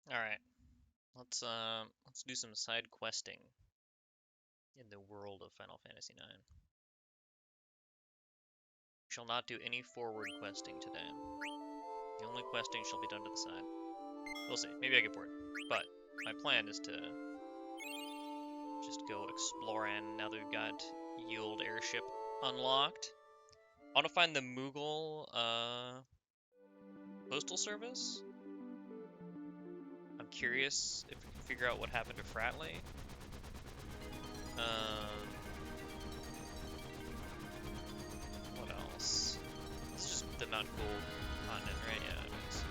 Alright, let's do some side questing in the world of Final Fantasy IX. We shall not do any forward questing today. The only questing shall be done to the side. We'll see. Maybe I get bored. But my plan is to just go exploring now that we've got Yield Airship unlocked. I want to find the Moogle postal service. I'm curious if we can figure out what happened to Fratley. What else? It's just the Mount Gold continent, right? Yeah, it is.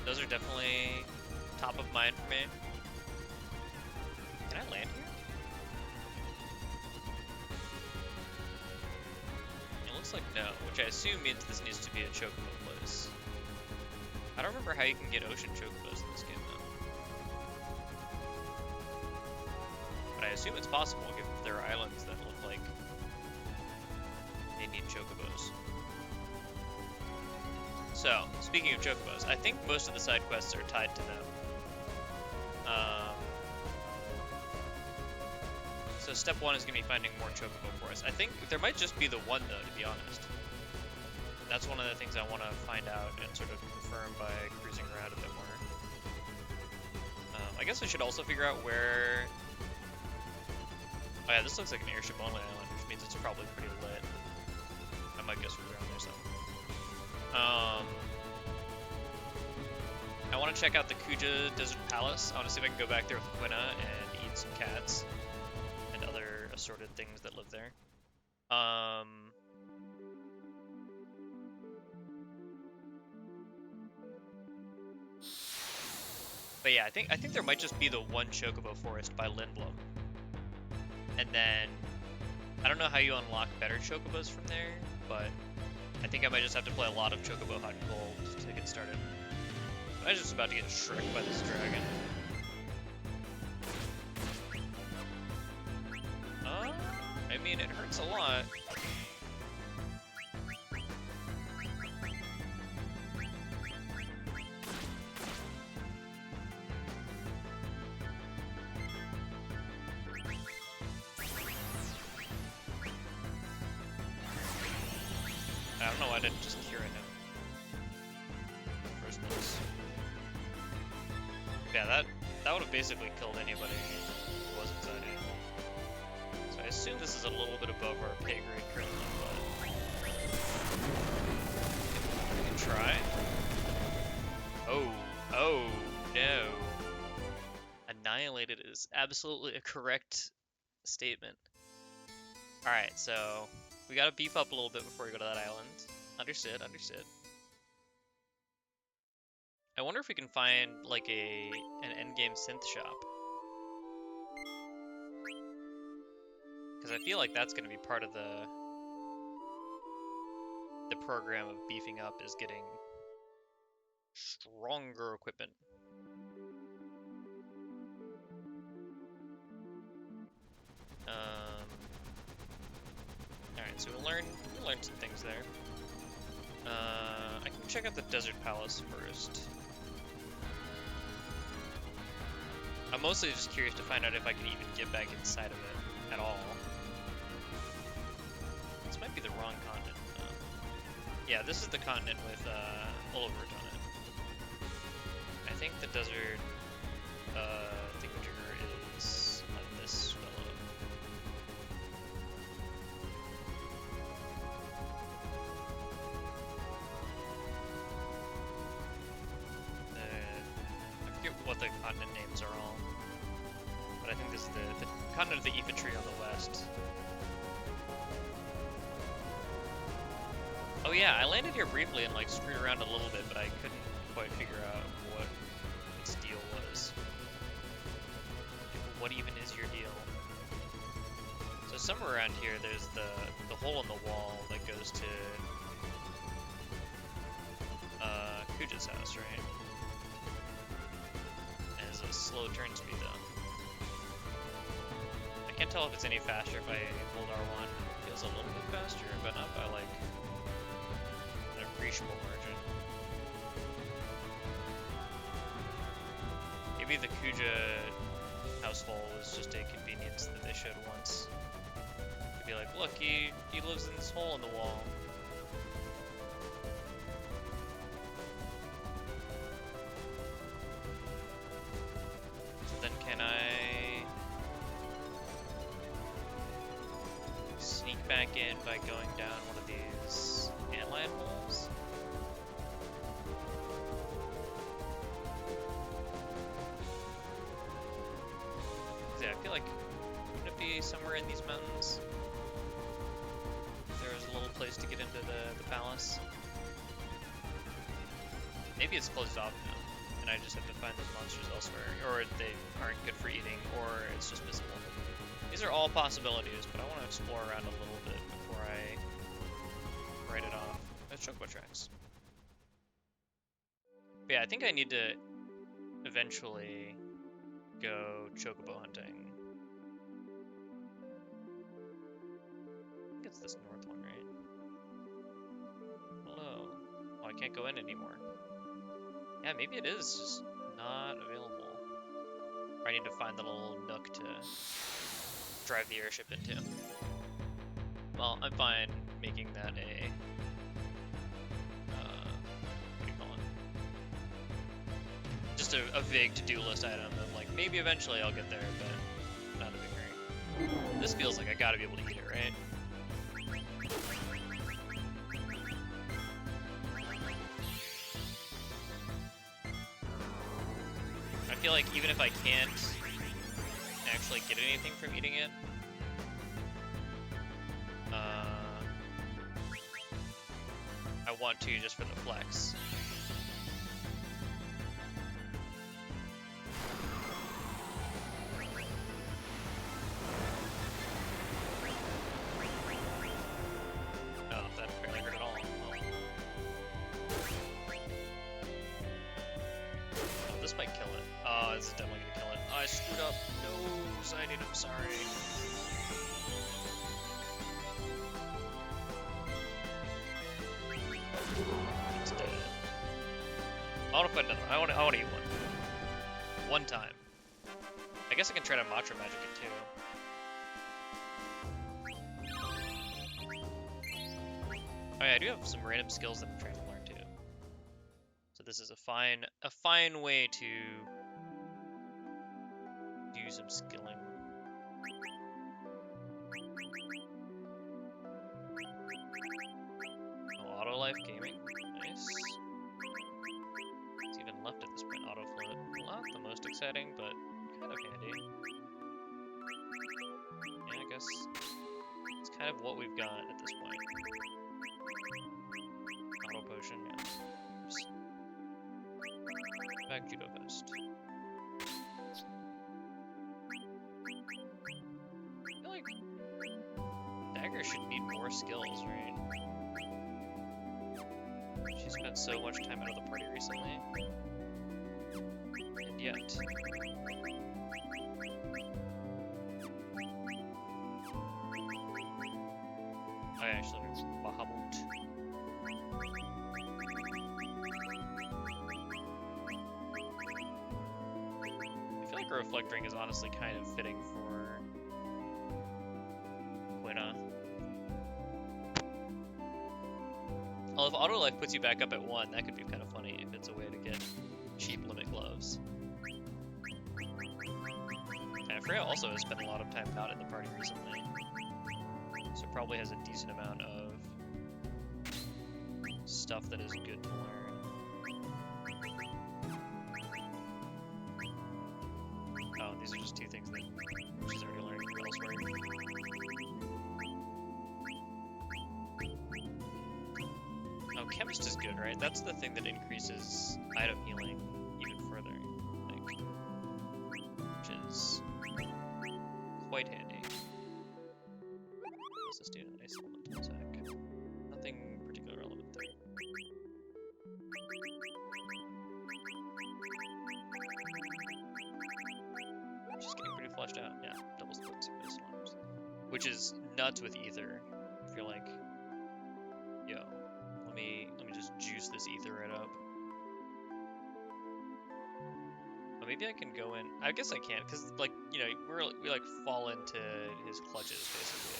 Those are definitely top of mind for me. Can I land here? It looks like no, which I assume means this needs to be a chocobo place. I don't remember how you can get ocean chocobos in this game though. But I assume it's possible given that there are islands that look like they need chocobos. So, speaking of chocobos, I think most of the side quests are tied to them. So step one is going to be finding more chocobo for us. I think there might just be the one though, to be honest. That's one of the things I want to find out and sort of confirm by cruising around a bit more. I guess I should also figure out where... Oh yeah, this looks like an airship only island, which means it's probably pretty lit. I might guess we're around there somewhere. I want to check out the Kuja Desert Palace. I want to see if I can go back there with Quina and eat some cats and other assorted things that live there. But yeah, I think there might just be the one Chocobo Forest by Lindblom. And then I don't know how you unlock better Chocobos from there, but I think I might just have to play a lot of Chocobo Hot and Cold to get started. I was just about to get shreked by this dragon. I mean, it hurts a lot. I don't know why I didn't just cure him. First place. Yeah, that would have basically killed anybody who was inside it. So I assume this is a little bit above our pay grade currently, but we can try. Oh no. Annihilated is absolutely a correct statement. Alright, so we gotta beef up a little bit before we go to that island. Understood, understood. I wonder if we can find like an endgame synth shop. Because I feel like that's going to be part of the program of beefing up is getting stronger equipment. Alright, so we learned some things there. I can check out the Desert Palace first. I'm mostly just curious to find out if I can even get back inside of it at all. This might be the wrong continent. Yeah, this is the continent with Olivert on it. I think the desert thingamajigger is on this fellow. I forget what the continent names are all, but I think this is the continent of the infantry on the west. Oh yeah, I landed here briefly and like screwed around a little bit, but I couldn't quite figure out what its deal was. What even is your deal? So somewhere around here there's the hole in the wall that goes to Kuja's house, right? And it's a slow turn speed though. I can't tell if it's any faster if I hold R1. It feels a little bit faster, but not by like appreciable margin. Maybe the Kuja household was just a convenience that they showed once. To be like, look, he lives in this hole in the wall. So then can I sneak back in by going down one of these antlion holes? Yeah, I feel like, wouldn't it be somewhere in these mountains? There was a little place to get into the palace. Maybe it's closed off now, and I just have to find those monsters elsewhere, or they aren't good for eating, or it's just visible. These are all possibilities, but I want to explore around a little bit before I write it off. That's chocobo tracks. But yeah, I think I need to eventually go chocobo hunting. I think it's this north one, right? Hello. Oh, I can't go in anymore. Yeah, maybe it is just not available. Or I need to find the little nook to drive the airship into. Well, I'm fine making that a... what do you call it? Just a vague to-do list item of like, maybe eventually I'll get there, but not in a big hurry. This feels like I gotta be able to eat it, right? I feel like even if I can't actually get anything from eating it, I want to just for the flex. Oh, that barely hurt at all. Oh, this might kill it. Oh, this is definitely gonna kill it. Oh, I screwed up. No, Siding, I'm sorry. It's dead. I want to find another. I want to eat one. One time. I guess I can try to Matra magic it too. Oh yeah, I do have some random skills that I'm trying to learn too. So this is a fine way to do some skilling. Oh, auto life gaming, nice. It's even left at this point. Auto float, not the most exciting, but kind of handy. Yeah, I guess it's kind of what we've got at this point. Auto potion, yeah. Oops. Back judo vest. I feel like Dagger should need more skills, right? She spent so much time out of the party recently. And yet... I actually Bahamut. I feel like a Reflect Ring is honestly kind of fitting for Quina. Well, if auto life puts you back up at 1, that could be kind of funny if it's a way to get cheap limit gloves. And Freya also has spent a lot of time not in the party recently, so probably has a decent amount of stuff that is good to learn. Oh, these are just two things that she's already learned elsewhere. Oh, Chemist is good, right? That's the thing that increases item healing even further, I think. Which is quite handy. What does this do? Nice elemental attack. Nothing particularly relevant there. She's getting pretty fleshed out. Yeah, double splits, nice slimes. Which is nuts with Ether. If you're like, yo, let me just juke juice this ether right up. But maybe I can go in. I guess I can't, because, like, you know, we like fall into his clutches, basically.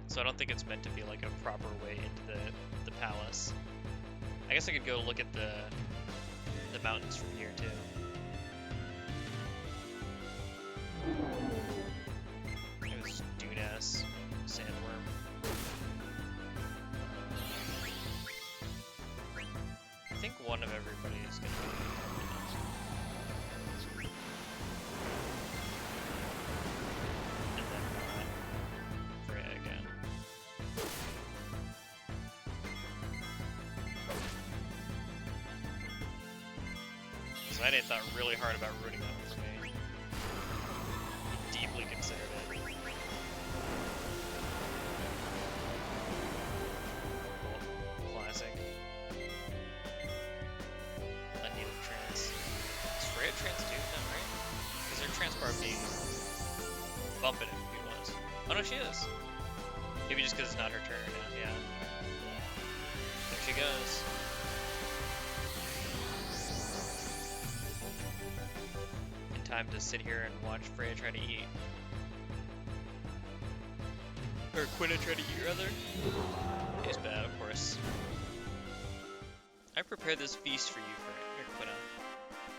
So I don't think it's meant to be like a proper way into the palace. I guess I could go look at the mountains from here too. It was Dune-ass sandworm. I think one of everybody is gonna be. And then Freya again. So I thought really hard about rooting that one for me. Deeply considered it. Classic. Unneeded trans. Is Freya trans too? No, right? Is her trans bar being bumping if he was? Oh no, she is. Maybe just because it's not her turn. Yeah. There she goes. Time to sit here and watch Freya try to eat. Or Quina try to eat, rather. Tastes bad, of course. I prepared this feast for you, Quina. I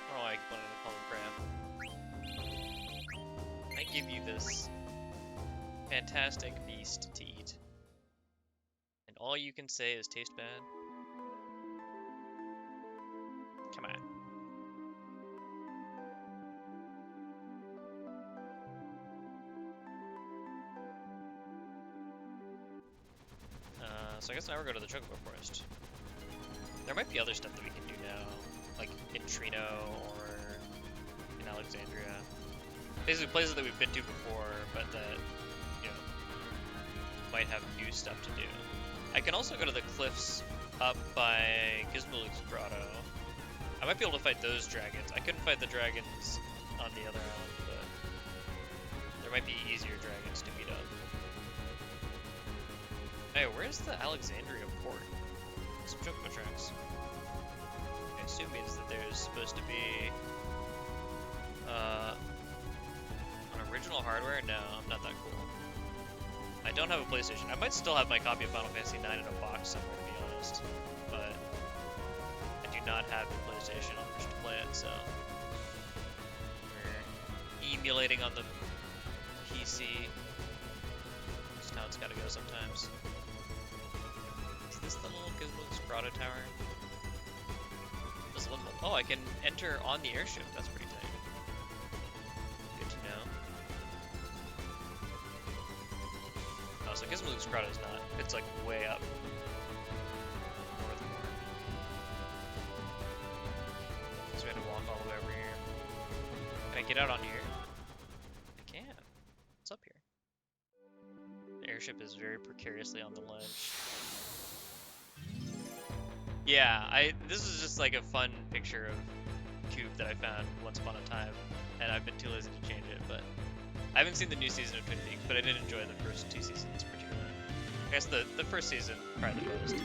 don't know why I wanted to call him Freya. I give you this fantastic feast to eat. And all you can say is taste bad? Come on. So I guess now we're going to the Chocobo Forest. There might be other stuff that we can do now, like in Trino or in Alexandria. Basically places that we've been to before, but that, you know, might have new stuff to do. I can also go to the cliffs up by Gizmaluke's Grotto. I might be able to fight those dragons. I couldn't fight the dragons on the other island, but there might be easier dragons to meet up. Hey, where's the Alexandria port? Some chocobo tracks. I assume means that there's supposed to be an original hardware. No, I'm not that cool. I don't have a PlayStation. I might still have my copy of Final Fantasy 9 in a box somewhere, to be honest. But I do not have a PlayStation on which to play it, so we're emulating on the PC. That's how it's gotta go sometimes. Is this the little Gizmaluke's Grotto Tower? Does it look like? Oh, I can enter on the airship. That's pretty tight. Good to know. Oh, so Gizmaluke's Grotto is not. It's like way up. North more. So we had to walk all the way over here. Can I get out on here? I can. What's up here? The airship is very precariously on the ledge. Yeah, this is just like a fun picture of Coop that I found once upon a time, and I've been too lazy to change it, but I haven't seen the new season of Twin Peaks, but I did enjoy the first two seasons particularly. I guess the first season, probably the most.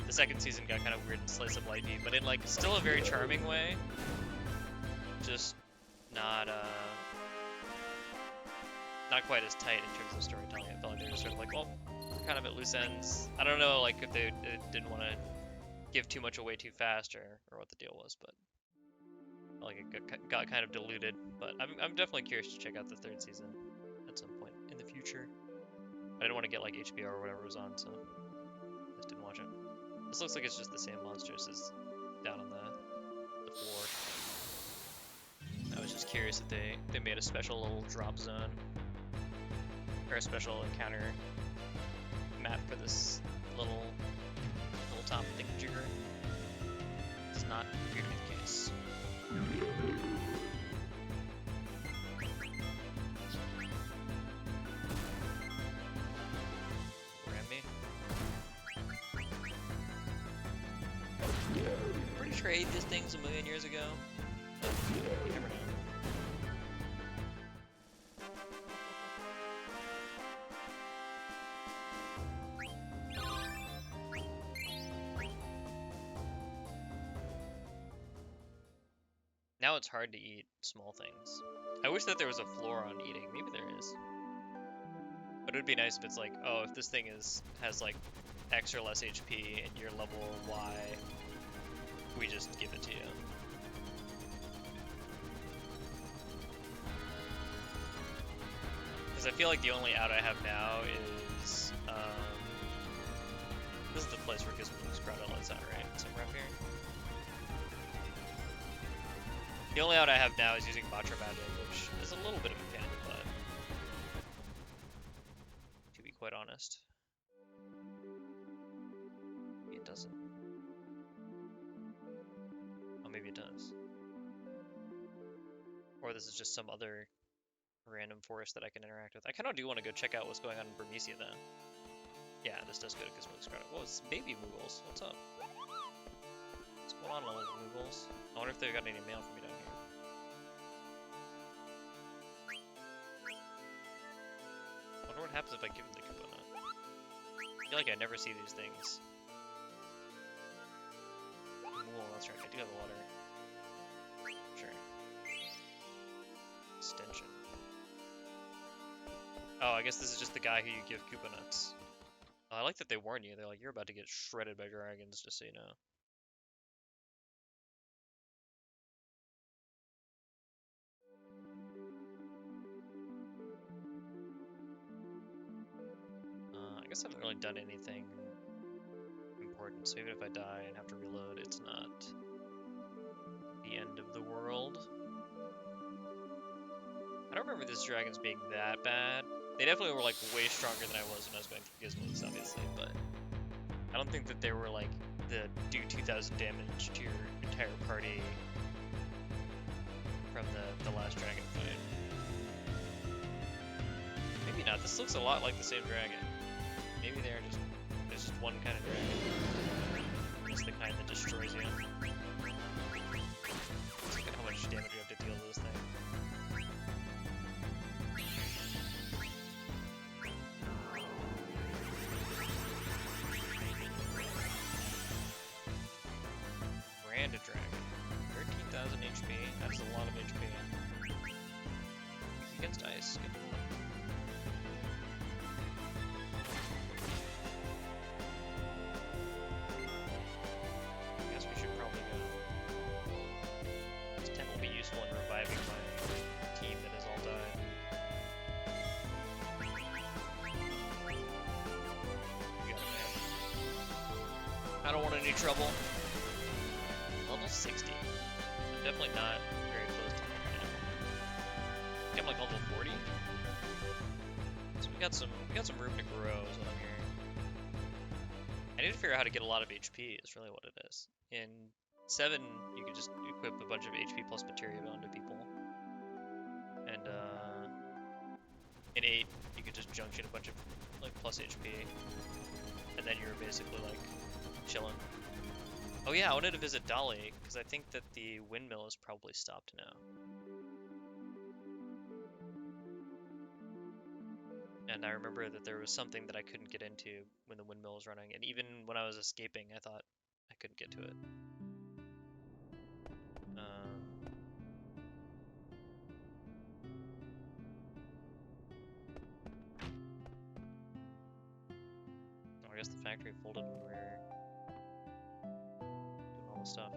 The second season got kind of weird and slice of life-y, but in like still a very charming way. Just not quite as tight in terms of storytelling. I felt like they were sort of like, well, kind of at loose ends. I don't know, like if they didn't want to give too much away too fast or what the deal was, but like it got kind of diluted. But I'm definitely curious to check out the third season at some point in the future. I didn't want to get like HBO or whatever was on, so I just didn't watch it. This looks like it's just the same monsters as down on the floor. I was just curious if they made a special little drop zone or a special encounter map for this little top thingamajigger. Does not appear to be the case. Ram me. Pretty sure I ate these things a million years ago. But you never know. now it's hard to eat small things. I wish that there was a floor on eating. Maybe there is. But it would be nice if it's like, oh, if this thing has like X or less HP and you're level Y, we just give it to you. Because I feel like the only out I have now is, this is the place where Gizmo's Grotto lets out, right? Somewhere up here. The only out I have now is using Matra Magic, which is a little bit of a pain in the butt, to be quite honest. Maybe it doesn't. Oh, maybe it does. Or this is just some other random forest that I can interact with. I kind of do want to go check out what's going on in Burmecia, though. Yeah, this does go to Gizmo's Grotto. Whoa, it's baby Moogles. What's up? What's going on, little Moogles? I wonder if they've got any mail for me down here. I wonder what happens if I give them the coconut. I feel like I never see these things. Mool, that's right, I do have a water. Sure. Extension. Oh, I guess this is just the guy who you give Koopa nuts. I like that they warn you. They're like, you're about to get shredded by dragons, just so you know. I guess I haven't really done anything important, so even if I die and have to reload, it's not the end of the world. I don't remember these dragons being that bad. They definitely were like way stronger than I was when I was going through Gizmos, obviously, but I don't think that they were like the do 2000 damage to your entire party from the last dragon fight. Maybe not. This looks a lot like the same dragon. Maybe there's just one kind of dragon. It's the kind that destroys you. Let's look at how much damage you have to deal to this thing. Branded dragon. 13,000 HP. That's a lot of HP. Against ice. Good. I guess we should probably go. This tent will be useful in reviving my team that has all died. You got it, man. I don't want any trouble. Level 60. I'm definitely not very close to that right now. I think I'm like level 40. So we got some room to grow is what I'm hearing. I need to figure out how to get a lot of HP is really what it is. In 7 you can just equip a bunch of HP plus materia onto people. And in 8 you can just junction a bunch of like plus HP. And then you're basically like chilling. Oh yeah, I wanted to visit Dolly, because I think that the windmill is probably stopped now. And I remember that there was something that I couldn't get into when the windmill was running, and even when I was escaping, I thought I couldn't get to it. Oh, I guess the factory folded when we were doing all the stuff.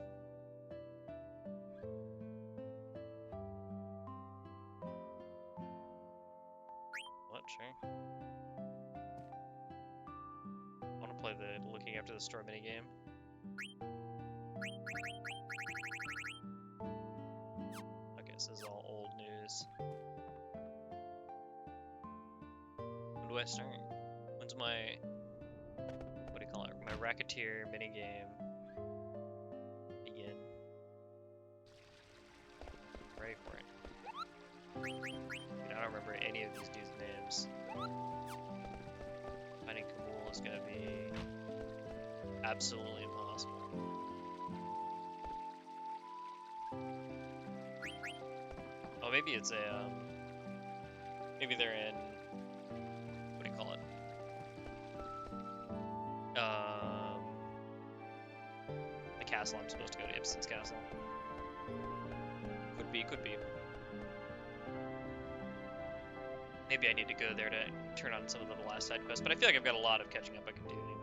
What? Sure. I want to play the looking after the store minigame. Okay, so this is all old news. When do I start? When's my... what do you call it? My Racketeer minigame begin? Ready for it. I don't remember any of these dudes' names. Finding Kamul is gonna be absolutely impossible. Oh, maybe it's a, maybe they're in, what do you call it? The castle I'm supposed to go to, Ibsen's castle. Could be, could be. Maybe I need to go there to turn on some of the last side quests, but I feel like I've got a lot of catching up I can do anyway.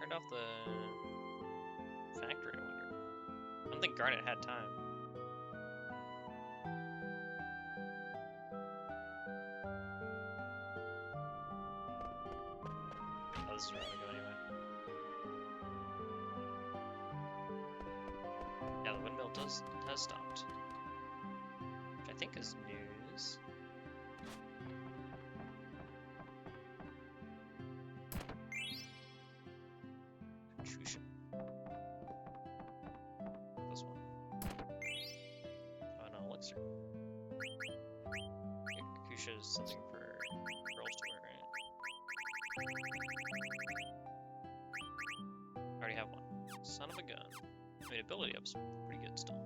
Turned off the factory, I wonder. I don't think Garnet had time. Oh, this is where I want to go anyway. Yeah, the windmill has stopped. Which I think is news. Contrition. This one. Oh no, elixir. Kakusha is something for girls to wear, right? I already have one. Son of a gun. I mean, ability up's pretty good still.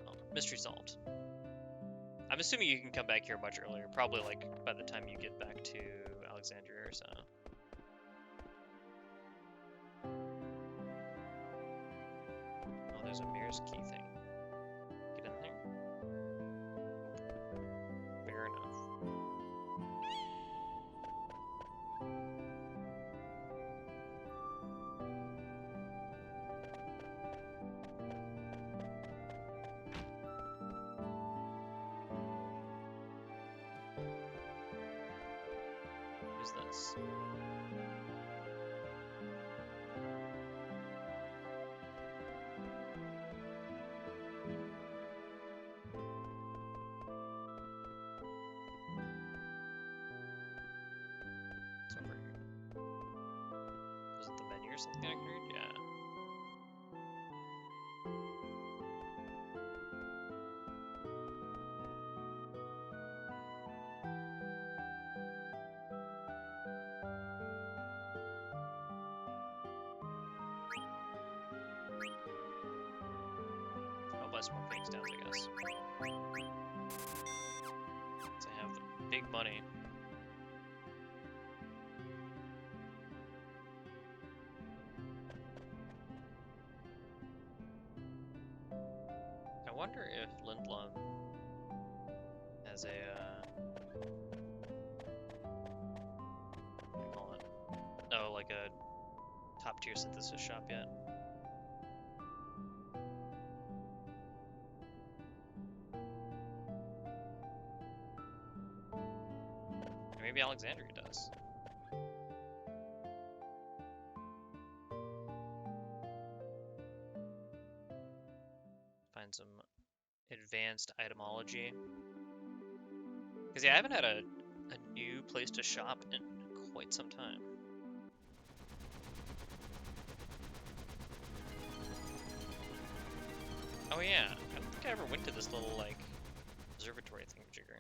Oh, mystery solved. I'm assuming you can come back here much earlier, probably like by the time you get back to Alexandria or so. Oh, there's a mirror's key thing. Get in there. Fair enough. What is this? It's over here. Is it the menu or something I can read? Yeah. I'll buy some more things down, I guess. Since I have the big money. I wonder if Lindblom has a, what do you call it? Oh, like a top tier synthesis shop yet. Or maybe Alexandria does. Find some advanced itemology. Because yeah, I haven't had a new place to shop in quite some time. Oh yeah, I don't think I ever went to this little, like, observatory thingamajigger.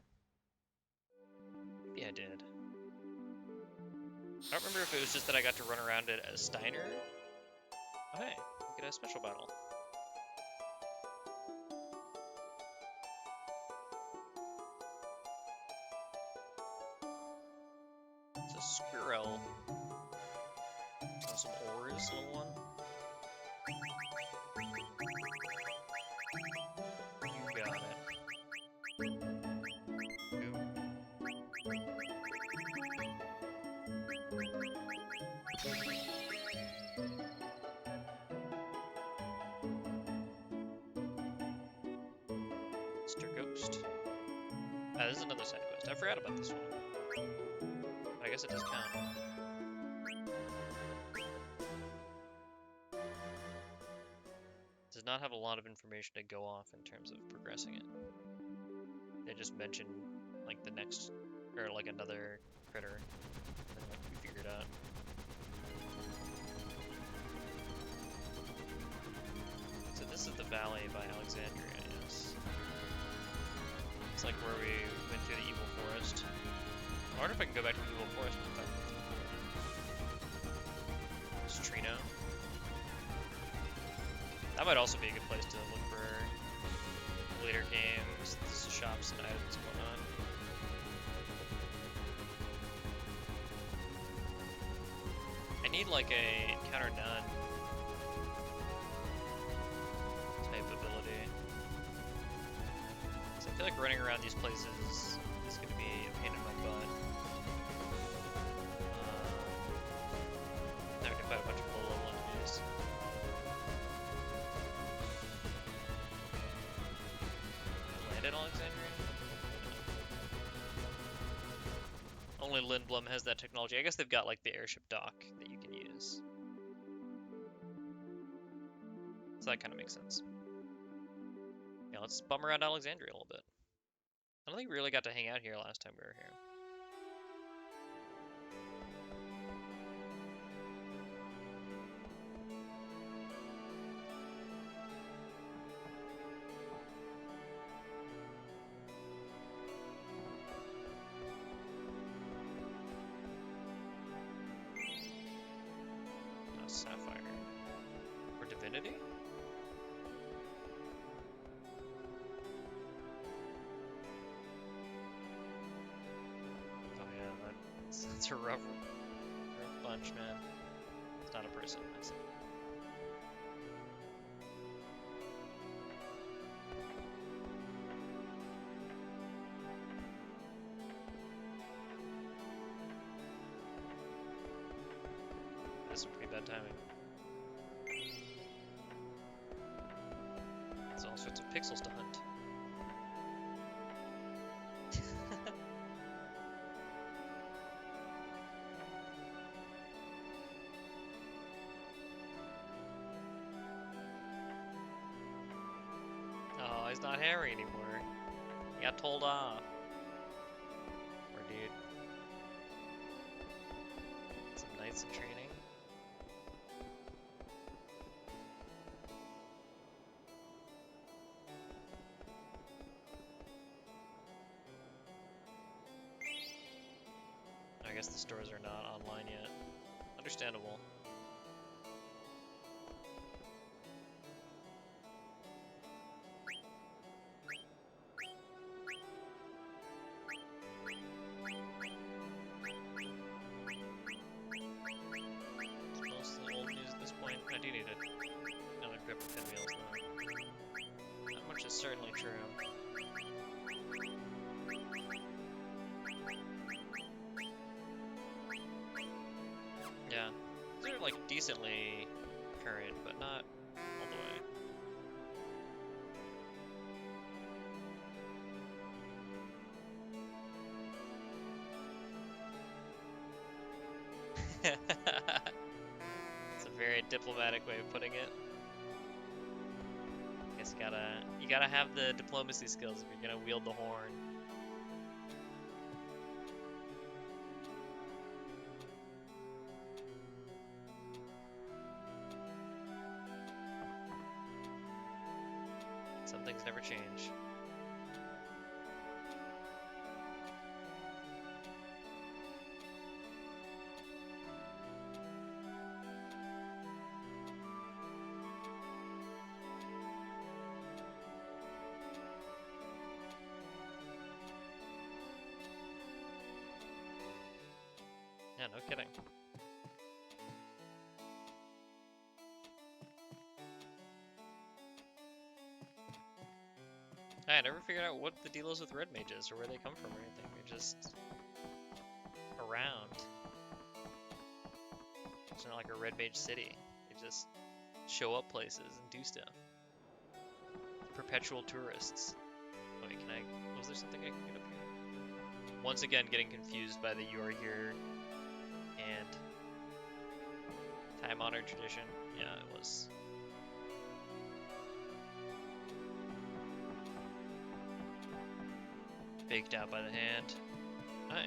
Maybe I did. I don't remember if it was just that I got to run around it as Steiner. Oh hey, get a special battle. It's a squirrel. Oh, some ores, little one. You got it. Ooh. Mr. Ghost. Ah, this is another side quest. I forgot about this one. But I guess it does count. Does not have a lot of information to go off in terms of progressing it. They just mention like the next, or like another critter, and like we figure it out. So this is the valley by Alexandria, yes. It's like where we went through the evil forest. I wonder if I can go back to the evil forest and find it before. It's Trino. That might also be a good place to look for later games, shops, and items and whatnot. I need like a encounter none type ability. So I feel like running around these places is going to be a pain in my butt. Having to fight a bunch of low level enemies. Land in Alexandria? No. Only Lindblom has that technology. I guess they've got like the airship dock that you can use. So that kind of makes sense. Yeah, let's bum around Alexandria a little bit. I don't think we really got to hang out here last time we were here. No, Sapphire. Or Divinity? It's a rough bunch, man. It's not a person, I see. This is pretty bad timing. There's all sorts of pixels to hunt. Oh, he's not Harry anymore. He got told off. Poor dude. Some knights in training. I guess the stores are not online yet. Understandable. Mostly old news at this point. I do need another grip of pinwheels though. That much is certainly true. Yeah, these are like decently current, but not all the way. It's a very diplomatic way of putting it. I guess you gotta have the diplomacy skills if you're gonna wield the horn. Some things never change. Yeah, no kidding. I never figured out what the deal is with red mages or where they come from or anything. They're just around. It's not like a red mage city. They just show up places and do stuff. Perpetual tourists. Wait, was there something I can get up here? Once again, getting confused by the "you're here" and time-honored tradition. Yeah, it was. Baked out by the hand. Aye.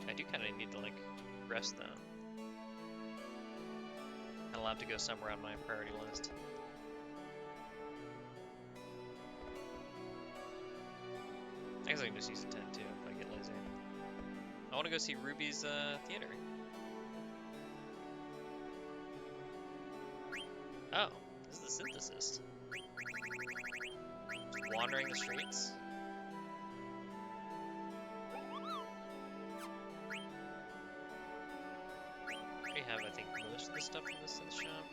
I do kind of need to, like, rest, though. I'll have to go somewhere on my priority list. I guess I can just use a tent, too, if I get lazy. want to go see Ruby's theater. Oh, this is the synthesist. Just wandering the streets. We have, I think, most of the stuff from the synth shop.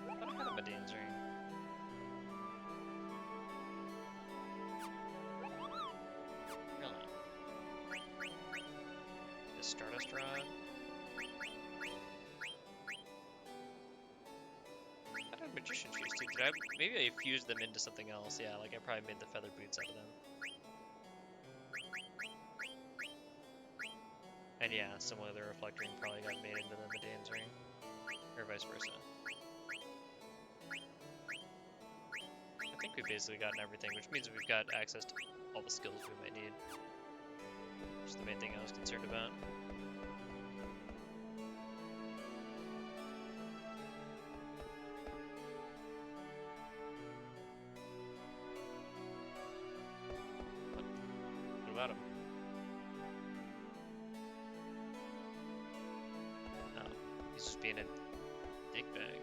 I thought I had a Medane's ring. Really? The Stardust Rod? I had Magician Shoes too. Maybe I fused them into something else. Yeah, like I probably made the feather boots out of them. And yeah, similar, the reflector ring probably got made into the Medane's ring. Or vice versa. I think we've basically gotten everything, which means we've got access to all the skills we might need. Which is the main thing I was concerned about. What about him? Oh, he's just being a dickbag.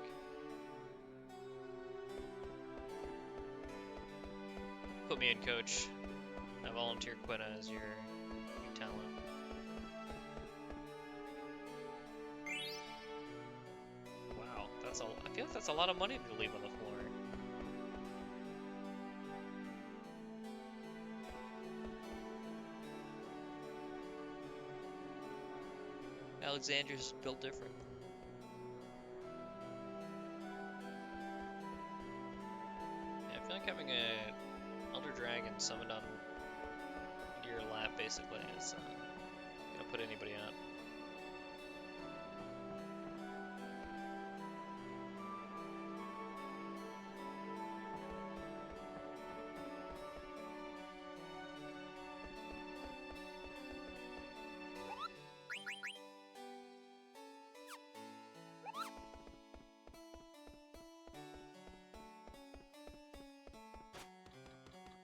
Put me in, coach. I volunteer Quina as your new talent. Wow, that's I feel like that's a lot of money to leave on the floor. Alexander's built different. Yeah, I feel like having a Elder Dragon summoned on into your lap basically is gonna put anybody out.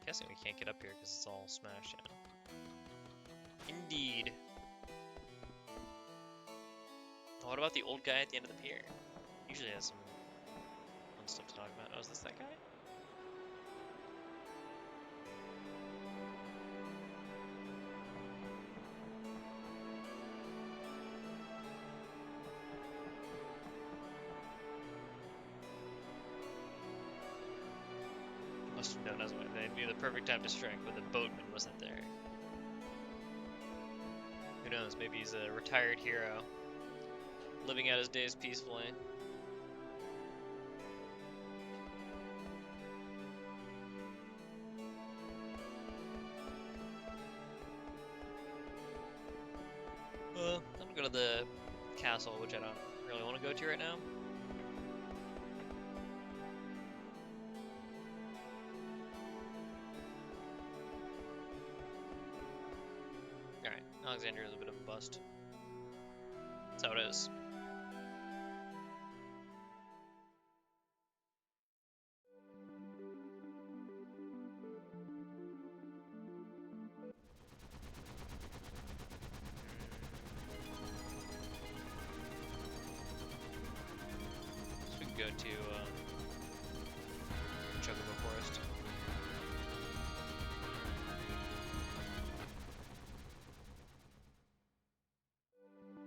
Guessing we can't get up here because it's all smashed down. Indeed. What about the old guy at the end of the pier? Usually has some fun stuff to talk about. Oh, is this that guy? Must have known as well. They knew the perfect time to strike when the boatman wasn't there. Who knows? Maybe he's a retired hero, living out his days peacefully. I'm gonna go to the castle, which I don't really want to go to right now. Alright, Alexander is a bit of a bust. That's how it is. So we can go to Chocobo Forest.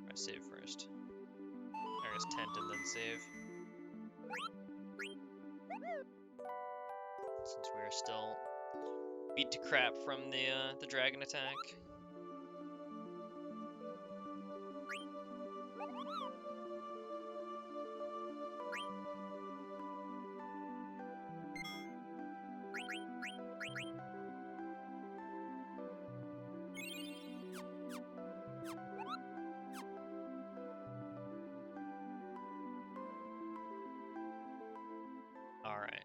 Alright, save first. I guess tent and then save. Since we are still beat to crap from the dragon attack. Alright.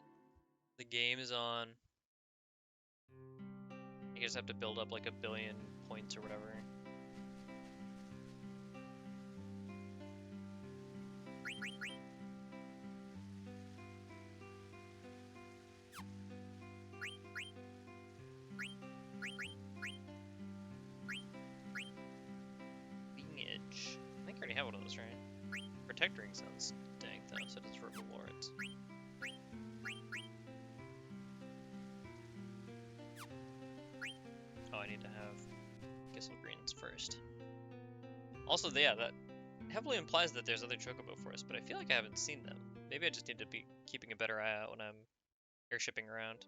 The game is on. You just have to build up like 1 billion points or whatever. was right. Protect ring sounds dang though, so it's verbal lords. Oh, I need to have Gissel Greens first. Also, yeah, that heavily implies that there's other chocobo forests, but I feel like I haven't seen them. Maybe I just need to be keeping a better eye out when I'm airshipping around.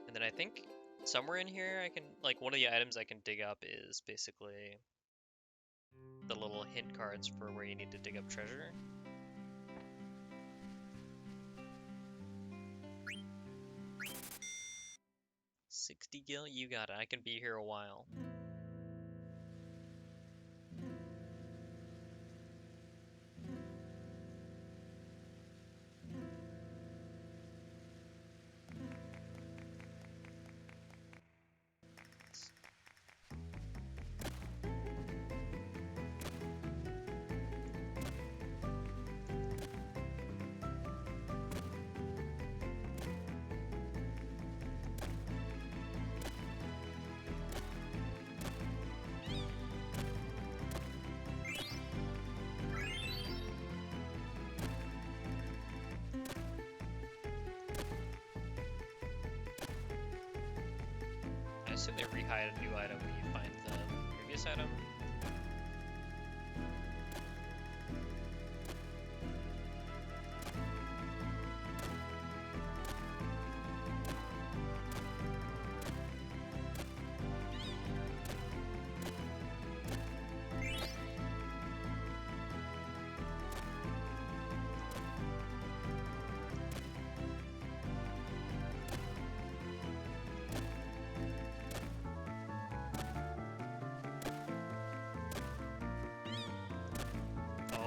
And then I think somewhere in here I can, like, one of the items I can dig up is basically the little hint cards for where you need to dig up treasure. $60 gil? You got it. I can be here a while. I assume they re-hide a new item when you find the previous item.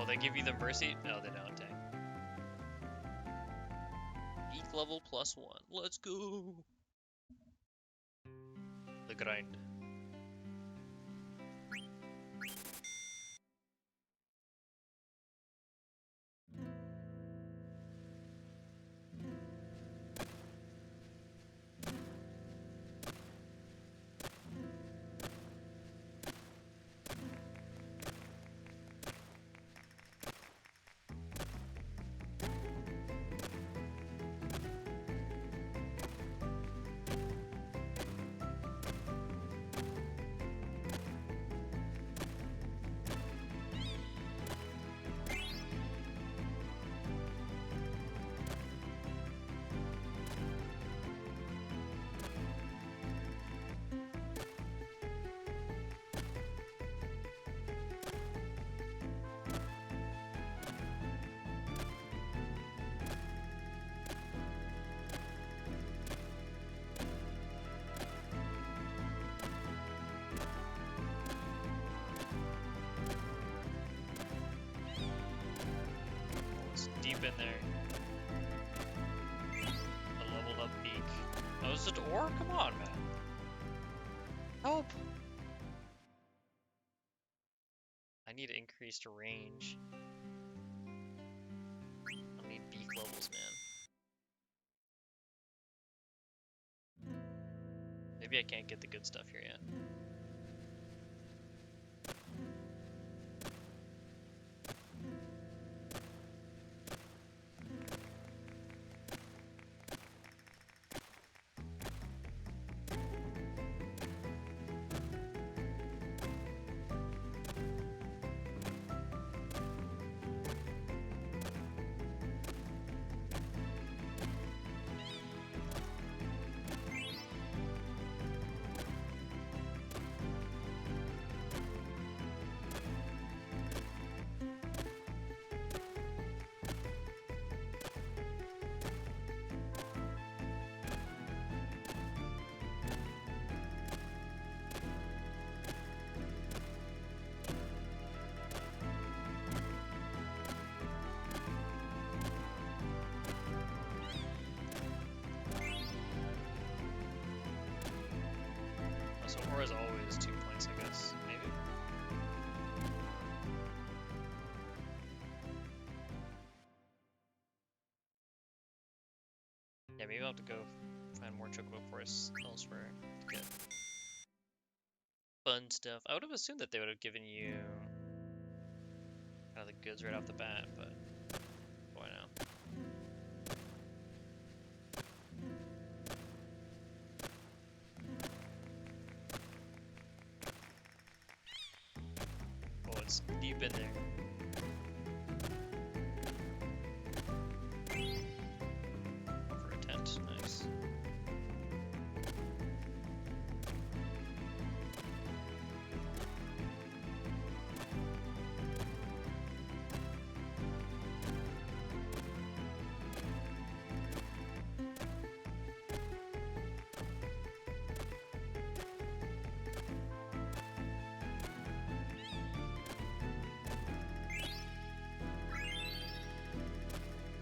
They give you the mercy? No, they don't, dang. Geek level +1. Let's go! The grind. Deep in there. The leveled up beak. Oh, is it ore? Come on, man. Help! I need increased range. I need beak levels, man. Maybe I can't get the good stuff here yet. So ore is always 2 points, I guess. Maybe? Yeah, maybe I'll have to go find more chocobo forests elsewhere to get fun stuff. I would have assumed that they would have given you kind of the goods right off the bat, but why now? Oh, it's deep in there. For a tent, nice.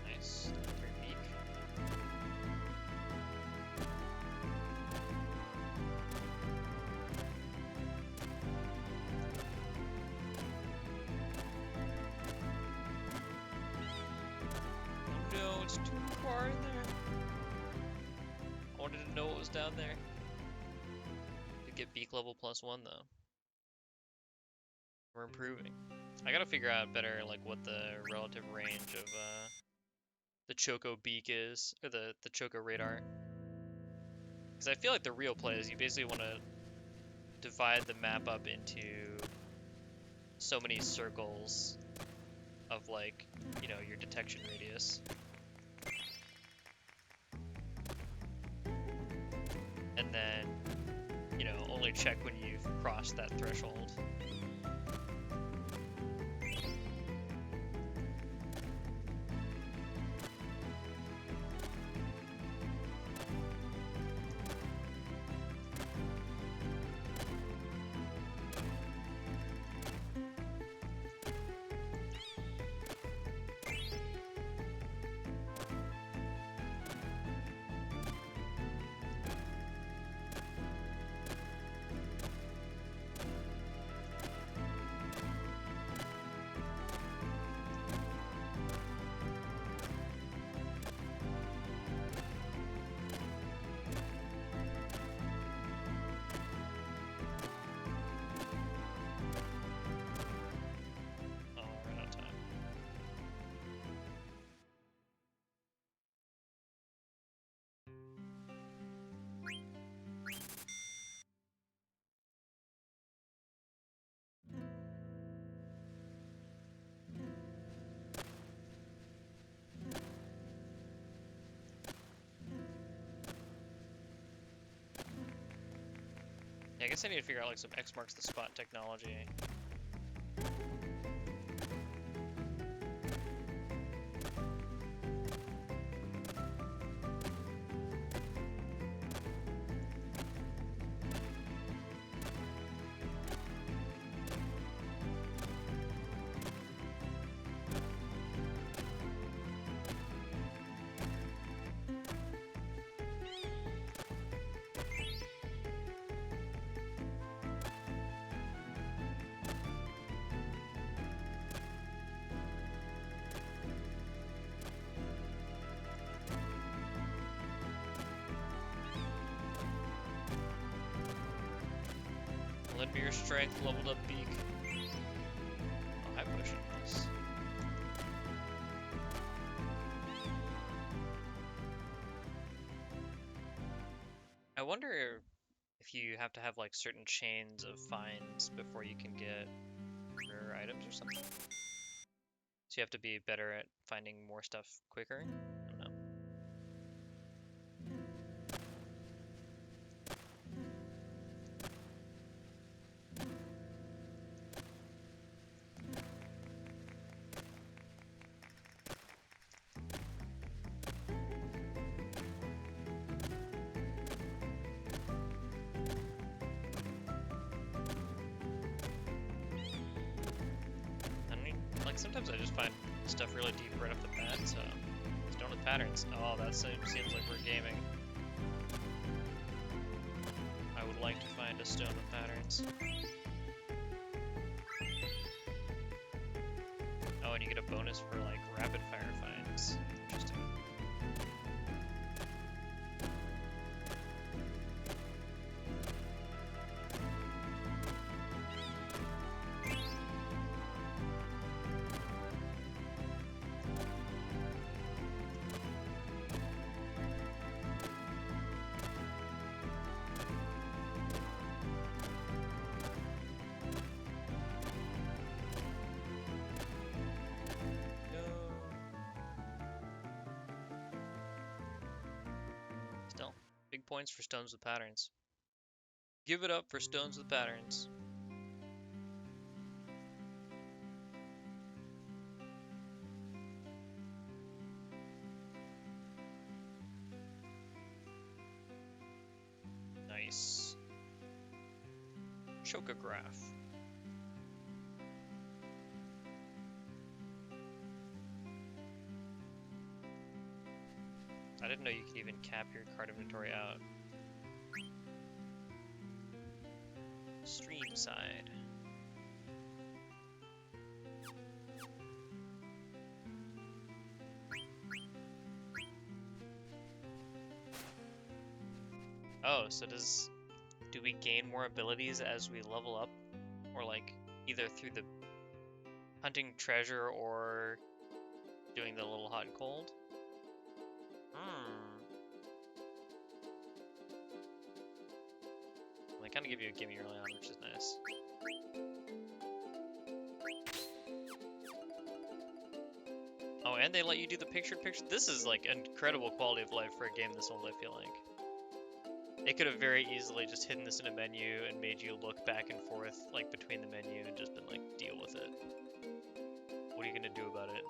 Nice. Another beak. Oh no, it's too far in there. I wanted to know what was down there. To get beak level +1 though. We're improving. I gotta figure out better like what the relative range of the choco beak is, or the choco radar. Because I feel like the real play is you basically want to divide the map up into so many circles of like, you know, your detection radius. And then, you know, only check when you've crossed that threshold. Yeah, I guess I need to figure out like some X marks the spot technology. Lend me your strength, leveled up beak. Oh, high potion, nice. I wonder if you have to have like certain chains of finds before you can get rare items or something. So you have to be better at finding more stuff quicker? I don't know. Like sometimes I just find stuff really deep right off the bat, so stone with patterns. Oh, that seems like we're gaming. I would like to find a stone with patterns. Oh, and you get a bonus for like rapid fire finds. Interesting. Big points for stones with patterns. Give it up for stones with patterns. Nice. Chocograph. I didn't know you could even cap your card inventory out. Stream side. Oh, so do we gain more abilities as we level up? Or like either through the hunting treasure or doing the little hot and cold? They kind of give you a gimme early on, which is nice. Oh, and they let you do the picture-in-picture. This is like incredible quality of life for a game this old, I feel like. They could have very easily just hidden this in a menu and made you look back and forth like between the menu and just been like, deal with it. What are you gonna do about it?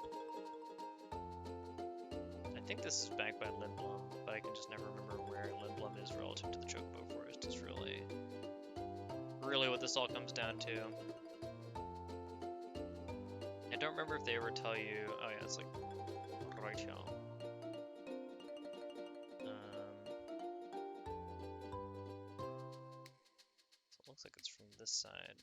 I think this is backed by Lindblom, but I can just never remember where Lindblom is relative to the Chocobo Forest. It's really what this all comes down to. I don't remember if they ever tell you. Oh yeah, it's like right here. So it looks like it's from this side.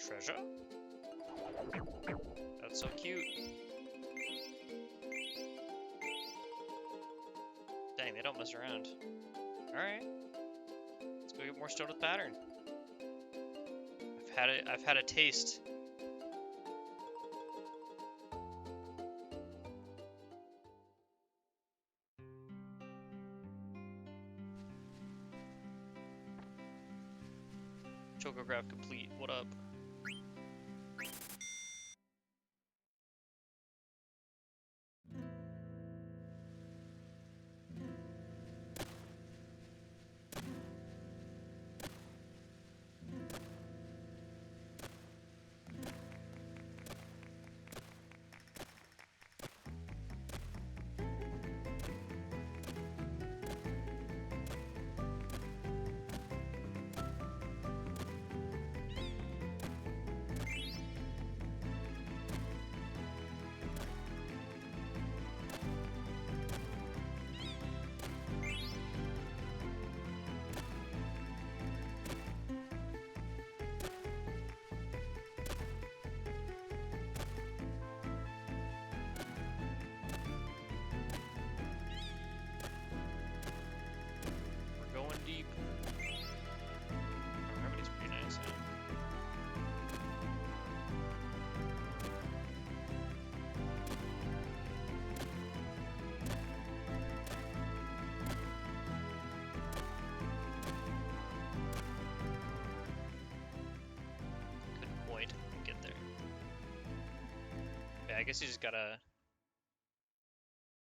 Treasure? That's so cute. Dang, they don't mess around. Alright. Let's go get more stone with pattern. I've had a taste. Chocograph complete. What up? Deep. Our remedy's pretty nice, yeah. Couldn't quite get there. Yeah, I guess you just gotta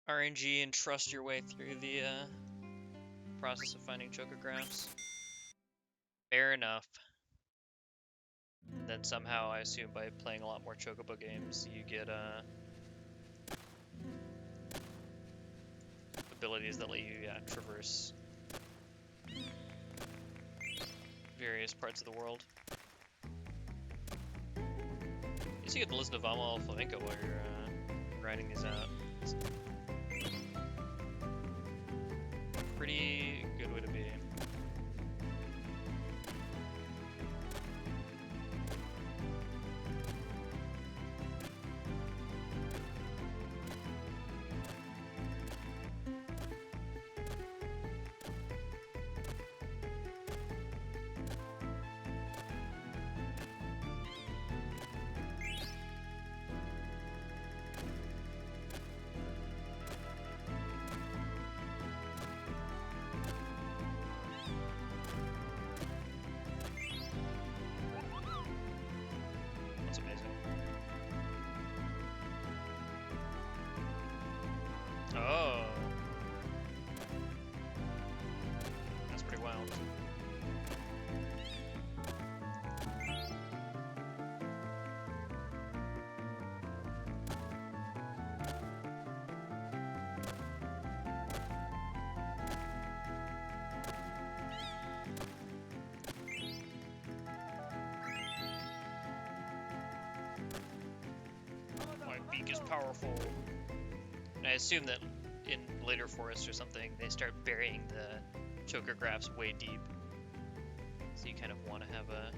RNG and trust your way through the process of finding chocographs. Fair enough. And then somehow, I assume by playing a lot more chocobo games, you get abilities that let you traverse various parts of the world. You see, you get to listen to Vamo Flamenco while you're grinding these out. It's a pretty good way to be. powerful. And I assume that in later forests or something, they start burying the chocographs way deep. So you kind of want to have a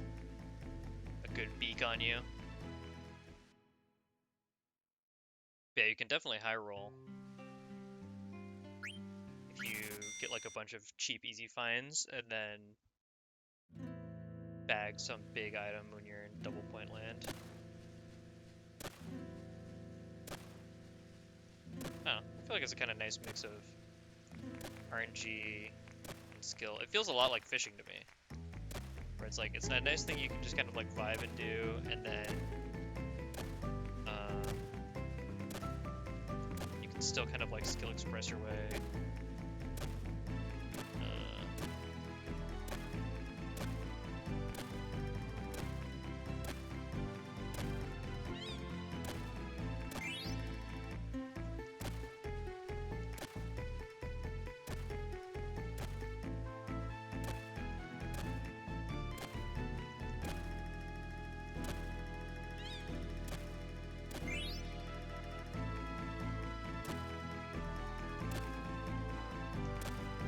good beak on you. Yeah, you can definitely high roll. If you get like a bunch of cheap, easy finds, and then bag some big item when you're in double point land. I feel like it's a kind of nice mix of RNG and skill. It feels a lot like fishing to me. Where it's like, it's a nice thing you can just kind of like vibe and do, and then you can still kind of like skill express your way.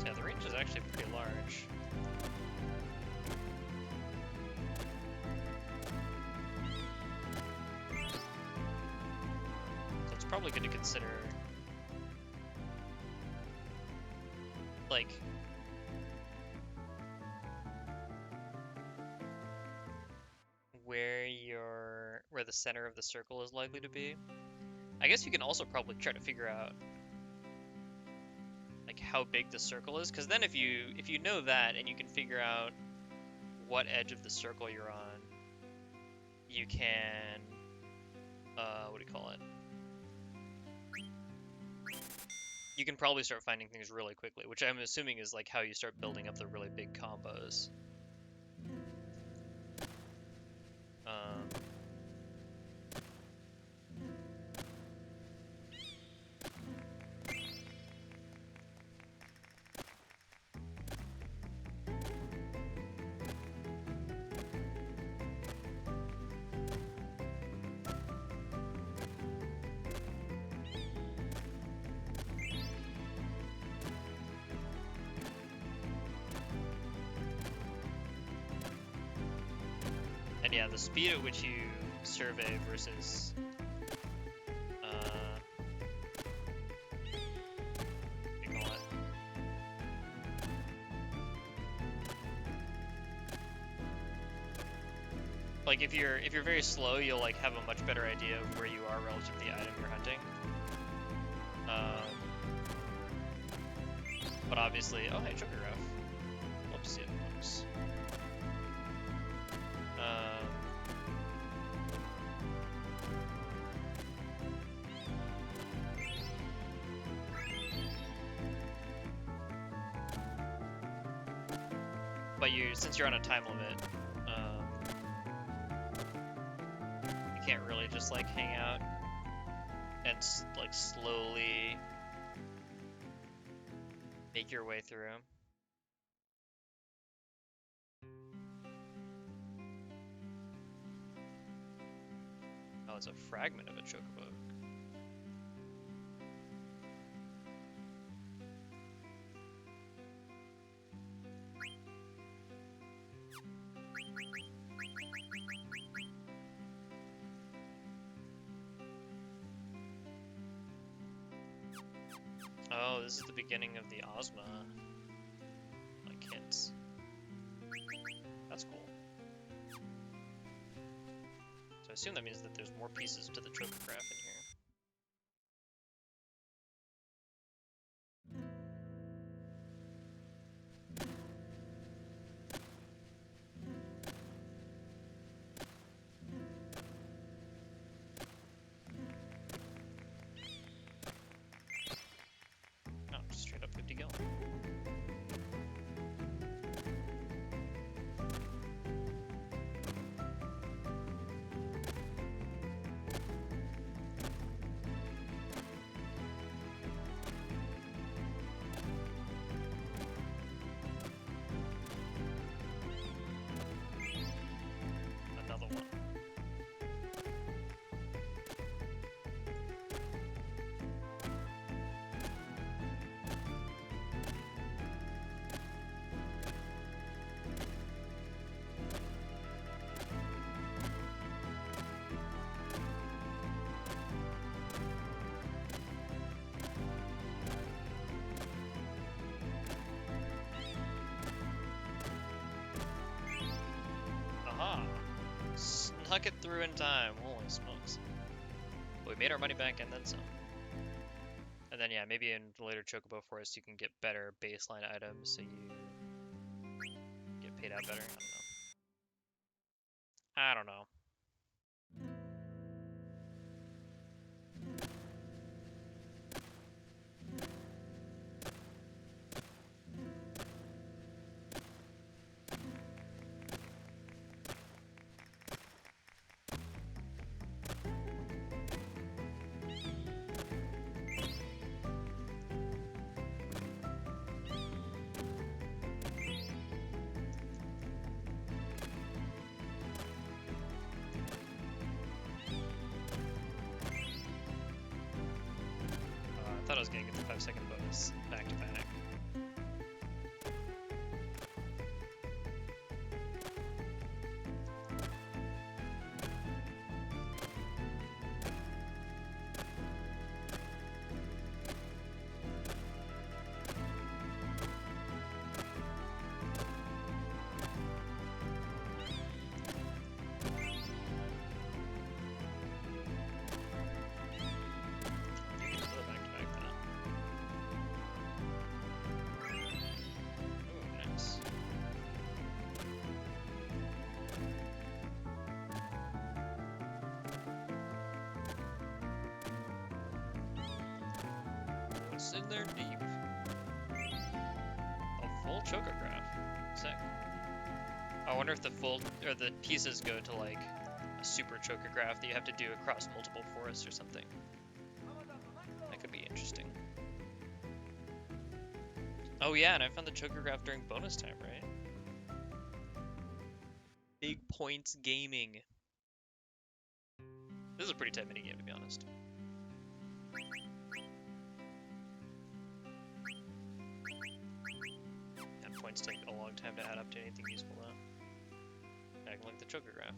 Yeah, the range is actually pretty large. So it's probably good to consider, like, where the center of the circle is likely to be. I guess you can also probably try to figure out like how big the circle is, because then if you know that and you can figure out what edge of the circle you're on, you can what do you call it? You can probably start finding things really quickly, which I'm assuming is like how you start building up the really big combos. And yeah, the speed at which you survey versus what do you call it? Like if you're very slow, you'll like have a much better idea of where you are relative to the item you're hunting. But obviously, oh hey, chocograph. Whoops, yeah, whoops. But since you're on a time limit, you can't really just like hang out and like slowly make your way through. Oh, it's a fragment of a chocobo. Oh, this is the beginning of the Ozma, like, hints. That's cool. So I assume that means that there's more pieces to the chocograph in here. Oh, just straight up 50 gil. snuck it through in time. Holy smokes. But we made our money back and then some. And then, yeah, maybe in the later Chocobo Forest you can get better baseline items so you get paid out better. I don't know. I thought I was gonna get the 5-second bonus back to back. What's in there deep? A full chocograph. Sick. I wonder if the pieces go to like a super chocograph that you have to do across multiple forests or something. That could be interesting. Oh yeah, and I found the chocograph during bonus time, right? Big Points Gaming. This is a pretty tight minigame, to be honest. And points take a long time to add up to anything useful though. Acting like the chocograph.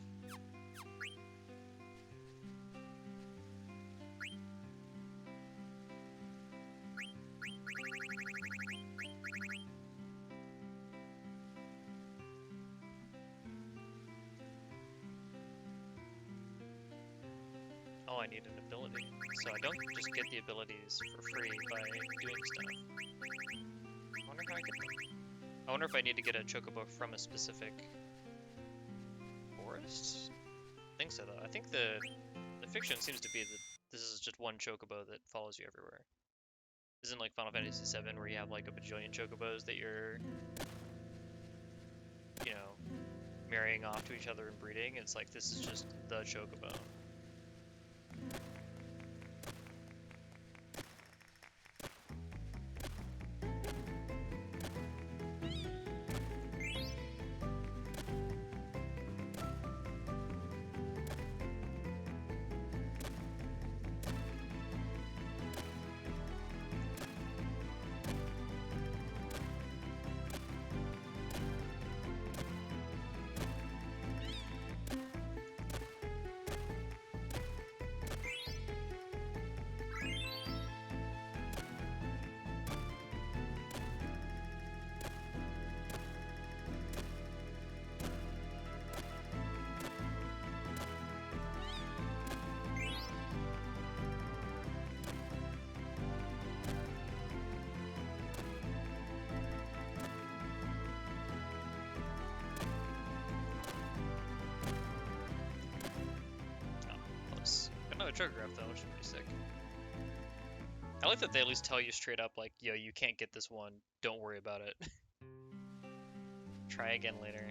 Oh, I need an ability. So I don't just get the abilities for free by doing stuff. I wonder how I get them. I wonder if I need to get a chocobo from a specific forest? I think so though. I think the fiction seems to be that this is just one chocobo that follows you everywhere. Isn't like Final Fantasy VII where you have like a bajillion chocobos that you're, you know, marrying off to each other and breeding? It's like this is just the chocobo. Another chocograph though, which is pretty sick. I like that they at least tell you straight up, like, yo, you can't get this one. Don't worry about it. Try again later.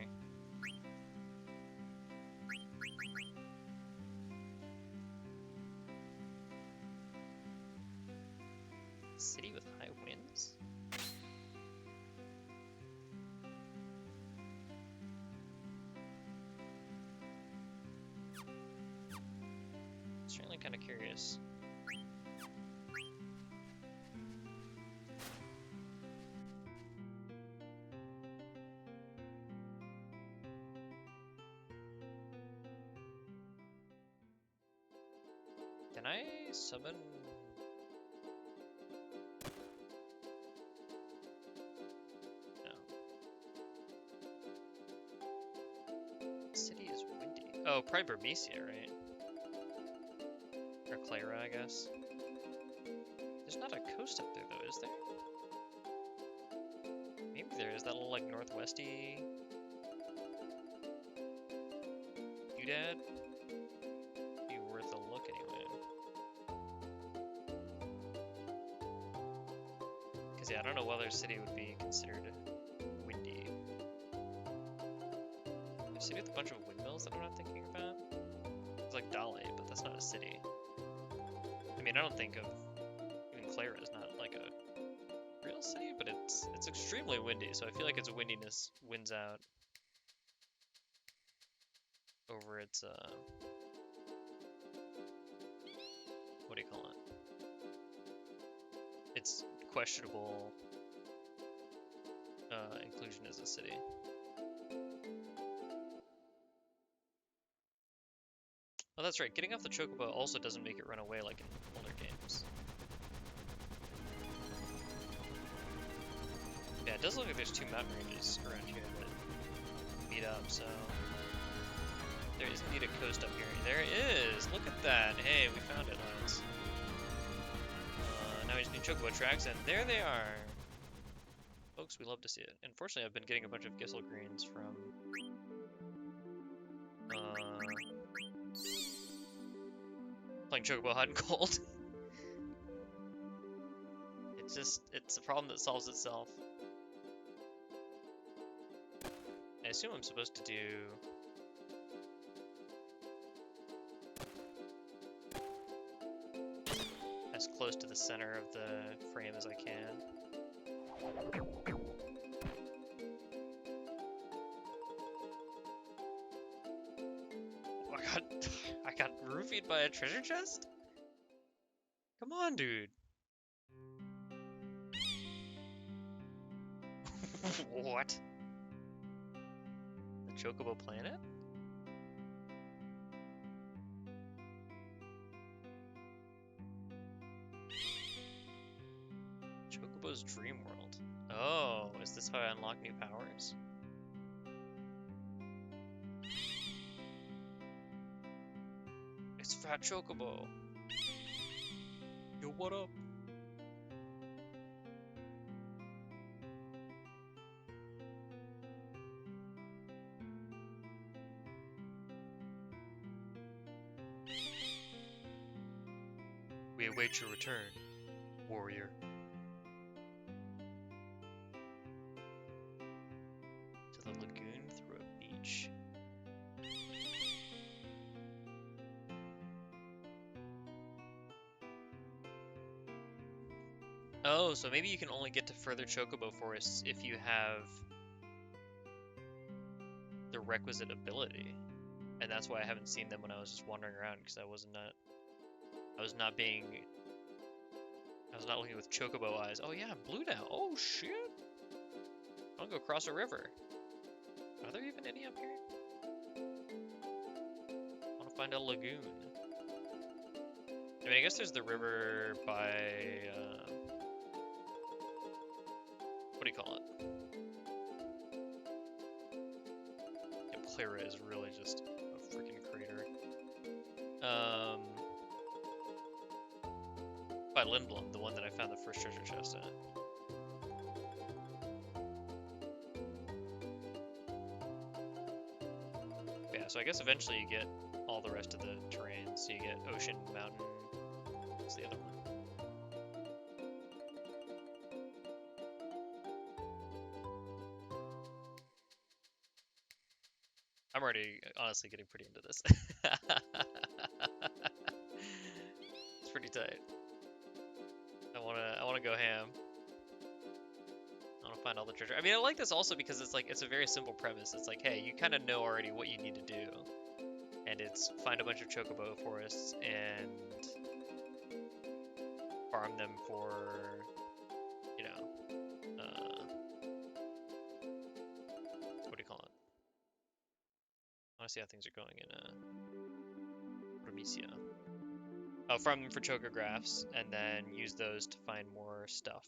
City with high winds? Certainly kind of curious. Can I summon? No. City is windy. Oh, probably Burmecia, right? Or Clara, I guess. There's not a coast up there, though, is there? Maybe there is. That little, like, northwesty... doodad? Be worth a look, anyway. Because, yeah, I don't know what other city would be considered windy. A city with a bunch of windmills that I'm not thinking about? It's like Dali, but that's not a city. I mean, I don't think of... Even Clara is not, like, a real city, but it's extremely windy, so I feel like its windiness wins out over its, what do you call it? Its questionable inclusion as a city. Oh, that's right. Getting off the chocobo also doesn't make it run away like in older games. Yeah, it does look like there's two mountain ranges around here that meet up, so... There is indeed a coast up here. There is! Look at that! Hey, we found it, lads. Now we just need chocobo tracks, and there they are! Folks, we love to see it. Unfortunately, I've been getting a bunch of Gissel greens from... playing chocobo hot and cold. It's a problem that solves itself. I assume I'm supposed to do... as close to the center of the frame as I can. Oh, I got roofied by a treasure chest? Come on, dude. What? The Chocobo planet? Chocobo's dream world. Oh, is this how I unlock new powers? It's Fat Chocobo. Yo, what up? We await your return, warrior. To the lagoon through a beach. Oh, so maybe you can only get to further chocobo forests if you have the requisite ability. And that's why I haven't seen them when I was just wandering around, because I was not looking with chocobo eyes. Oh yeah, I'm blue now. Oh shit! I'll go cross a river. Are there even any up here? I want to find a lagoon. I mean, I guess there's the river by, what do you call it? Yeah, Clara is really just a freaking crater. By Lindblom, the one that I found the first treasure chest at. Yeah, so I guess eventually you get all the rest of the terrain. So you get ocean, mountain. What's the other one? I'm already honestly getting pretty into this. It's pretty tight. I wanna go ham. I wanna find all the treasure. I mean, I like this also because it's a very simple premise. It's like, hey, you kind of know already what you need to do, and it's find a bunch of chocobo forests and farm them for, you know, what do you call it? I want to see how things are going in Promecia. Oh, farm them for chocographs, and then use those to find more stuff.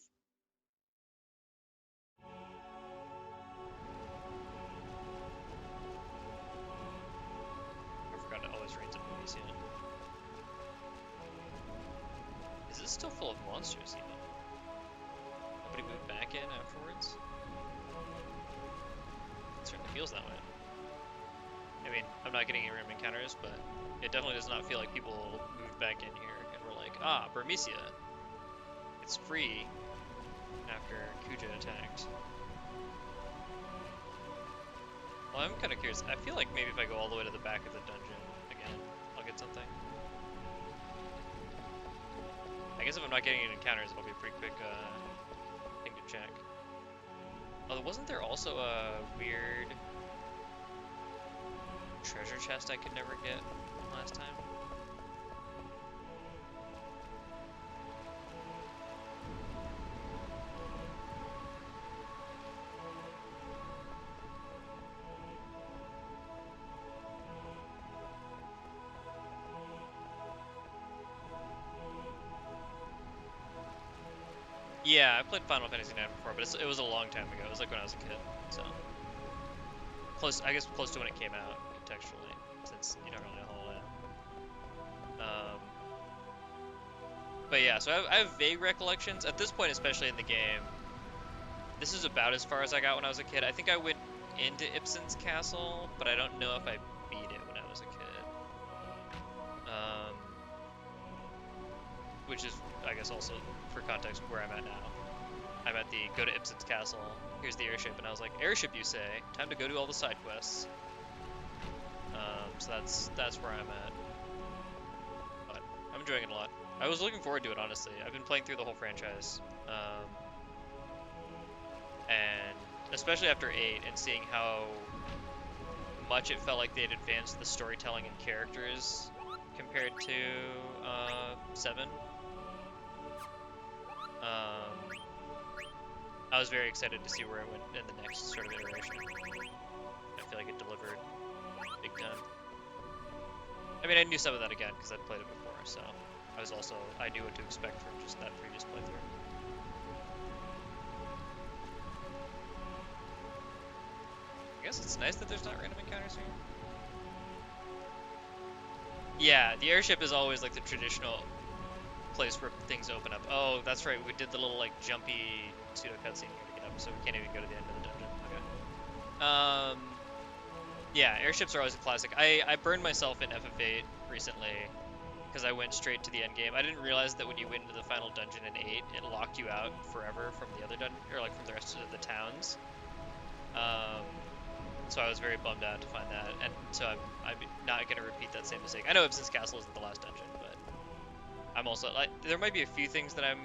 still full of monsters even. Nobody moved back in afterwards? It certainly feels that way. I mean, I'm not getting any random encounters, but it definitely does not feel like people moved back in here and were like, ah, Burmecia. It's free after Kuja attacked. Well, I'm kind of curious. I feel like maybe if I go all the way to the back of the dungeon again, I'll get something. I guess if I'm not getting any encounters, it'll be a pretty quick thing to check. Oh, wasn't there also a weird treasure chest I could never get last time? Yeah, I played Final Fantasy IX before, but it was a long time ago. It was like when I was a kid, so close. I guess close to when it came out contextually, since you don't really know how old I am. But yeah, so I have vague recollections at this point, especially in the game. This is about as far as I got when I was a kid. I think I went into Ibsen's castle, but I don't know if I beat it when I was a kid. Which is, I guess, also for context where I'm at now. I'm at the go to Ibsen's castle. Here's the airship, and I was like, airship, you say? Time to go do all the side quests. So that's where I'm at. But I'm enjoying it a lot. I was looking forward to it, honestly. I've been playing through the whole franchise, and especially after 8 and seeing how much it felt like they'd advanced the storytelling and characters compared to 7. I was very excited to see where it went in the next sort of iteration. I feel like it delivered big time. I mean, I knew some of that again because I'd played it before, so I knew what to expect from just that previous playthrough. I guess it's nice that there's not random encounters here. Yeah, the airship is always like the traditional place where things open up. Oh, that's right, we did the little like jumpy pseudo cutscene here to get up, so we can't even go to the end of the dungeon. Okay. Yeah, airships are always a classic. I burned myself in FF8 recently because I went straight to the end game. I didn't realize that when you went into the final dungeon in 8, it locked you out forever from the other dungeon, or like from the rest of the towns. So I was very bummed out to find that, and so I'm not gonna repeat that same mistake. I know Ibsen's Castle isn't the last dungeon, but I'm also like there might be a few things that I'm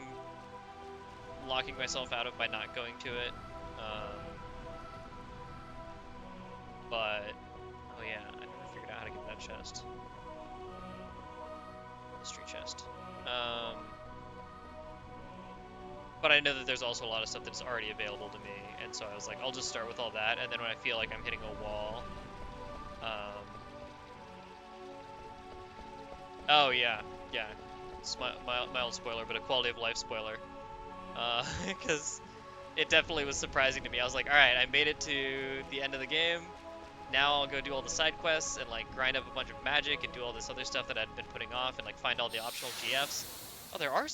locking myself out of by not going to it. But oh yeah, I never figured out how to get that chest. Mystery chest. But I know that there's also a lot of stuff that's already available to me, and so I was like, I'll just start with all that, and then when I feel like I'm hitting a wall, oh yeah, it's mild spoiler, but a quality of life spoiler, because it definitely was surprising to me. I was like, all right, I made it to the end of the game. Now I'll go do all the side quests and like grind up a bunch of magic and do all this other stuff that I'd been putting off and like find all the optional GFs. Oh, there are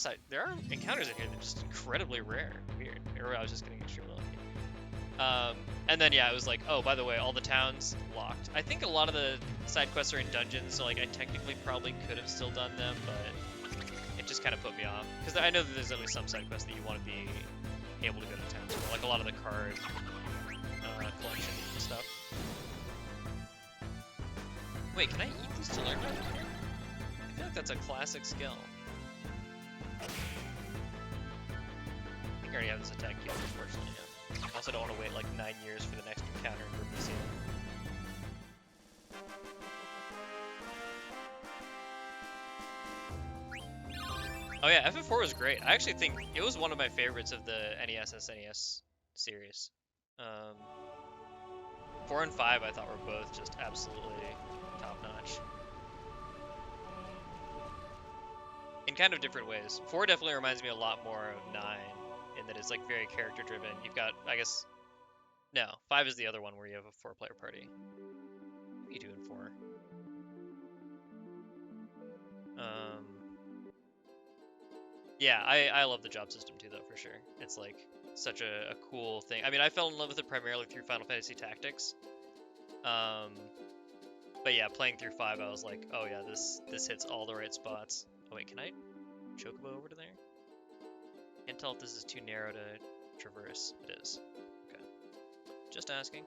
encounters in here that are just incredibly rare. Weird. Or I was just getting extremely lucky. And then yeah, it was like, oh, by the way, all the towns locked. I think a lot of the side quests are in dungeons, so like I technically probably could have still done them, but it just kind of put me off because I know that there's at least some side quests that you want to be able to go to towns for, like a lot of the card collection stuff. Wait, can I eat these to learn more? I feel like that's a classic skill. I think I already have this attack killed, unfortunately, yeah. I also don't want to wait like 9 years for the next encounter in Burmecia. Oh yeah, FF4 was great. I actually think it was one of my favorites of the NES SNES series. 4 and 5 I thought were both just absolutely top-notch. In kind of different ways. 4 definitely reminds me a lot more of 9, in that it's like very character-driven. You've got, I guess, no, 5 is the other one where you have a 4-player party. What are you doing 4? Yeah, I love the job system too, though, for sure. It's like such a cool thing. I mean, I fell in love with it primarily through Final Fantasy Tactics. Um, but yeah, playing through 5, I was like, oh yeah, this hits all the right spots. Oh wait, can I chocobo over to there? Can't tell if this is too narrow to traverse. It is. Okay. Just asking.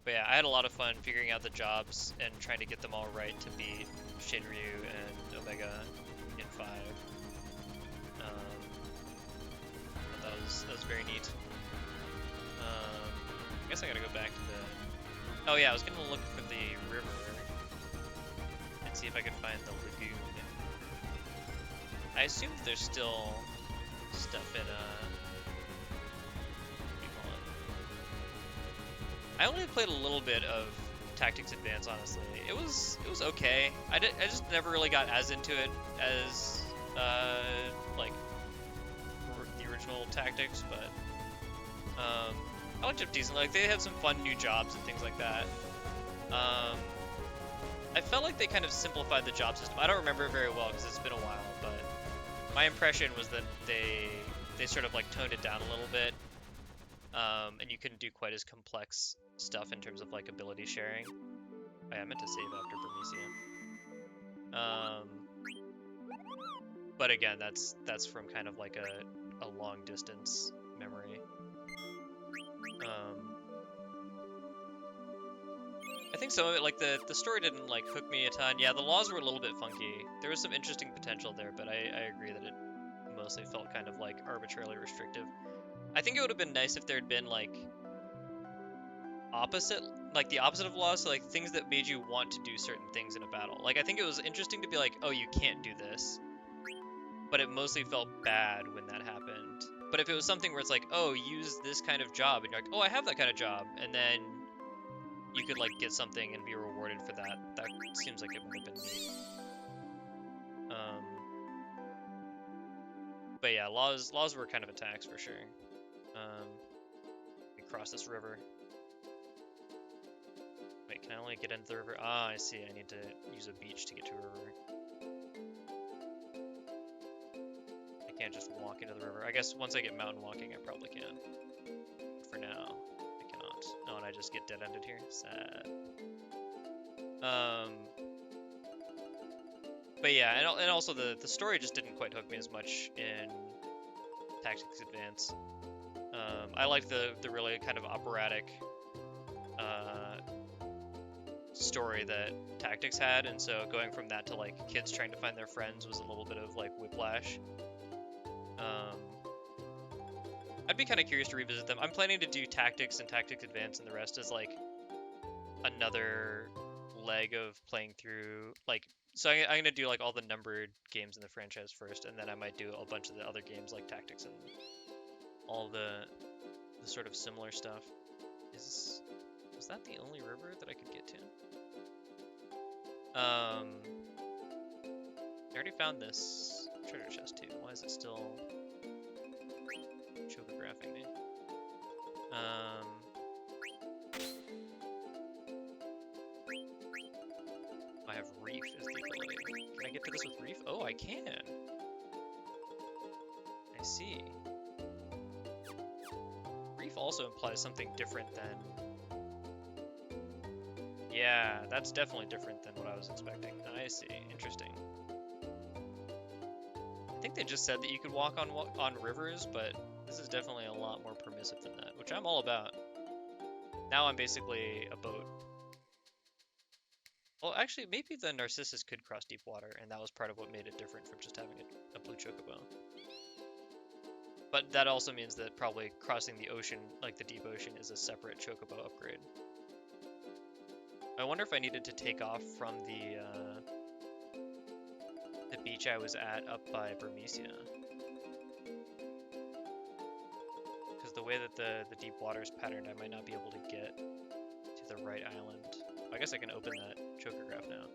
But yeah, I had a lot of fun figuring out the jobs and trying to get them all right to beat Shinryu and Omega in 5. But that was very neat. I guess I gotta go back to the... Oh yeah, I was gonna look for the river and see if I could find the lagoon. I assume there's still stuff in, what do you call it? I only played a little bit of Tactics Advance, honestly. It was okay. I just never really got as into it as, like, the original Tactics, but, I liked it decently. Like, they had some fun new jobs and things like that. I felt like they kind of simplified the job system. I don't remember it very well because it's been a while, but my impression was that they sort of like toned it down a little bit, and you couldn't do quite as complex stuff in terms of like ability sharing. Oh, yeah, I meant to save after Burmecia. But again, that's from kind of like a long distance memory. I think some of it, like the story didn't like hook me a ton. Yeah, the laws were a little bit funky. There was some interesting potential there, but I agree that it mostly felt kind of like arbitrarily restrictive. I think it would have been nice if there had been like the opposite of laws, so like things that made you want to do certain things in a battle. Like I think it was interesting to be like, oh, you can't do this, but it mostly felt bad when that happened. But if it was something where it's like, oh, use this kind of job, and you're like, oh, I have that kind of job, and then you could like get something and be rewarded for that. That seems like it would have been neat. But yeah, laws were kind of a tax for sure. We cross this river. Wait, can I only get into the river? Ah, I see. I need to use a beach to get to a river. I can't just walk into the river. I guess once I get mountain walking, I probably can. But for now, I cannot. Oh, and I just get dead-ended here. Sad. But yeah, and also the story just didn't quite hook me as much in Tactics Advance. I liked the really kind of operatic story that Tactics had, and so going from that to like kids trying to find their friends was a little bit of like whiplash. I'd be kind of curious to revisit them. I'm planning to do Tactics and Tactics Advance, and the rest is like another leg of playing through like. So I'm gonna do like all the numbered games in the franchise first, and then I might do a bunch of the other games like Tactics and all the sort of similar stuff. Was that the only river that I could get to? I already found this treasure chest too. Why is it still chocographing me? I have Reef as the ability. Can I get to this with Reef? Oh, I can! I see. Reef also implies something different than... Yeah, that's definitely different than what I was expecting. I see. Interesting. I think they just said that you could walk on rivers, but this is definitely a lot more permissive than that, which I'm all about. Now I'm basically a boat. Well, actually, maybe the Narcissus could cross deep water, and that was part of what made it different from just having a blue chocobo. But that also means that probably crossing the ocean, like the deep ocean, is a separate chocobo upgrade. I wonder if I needed to take off from the beach I was at up by Burmecia. Because the way that the deep water is patterned, I might not be able to get to the right island. I guess I can open that chocograph now.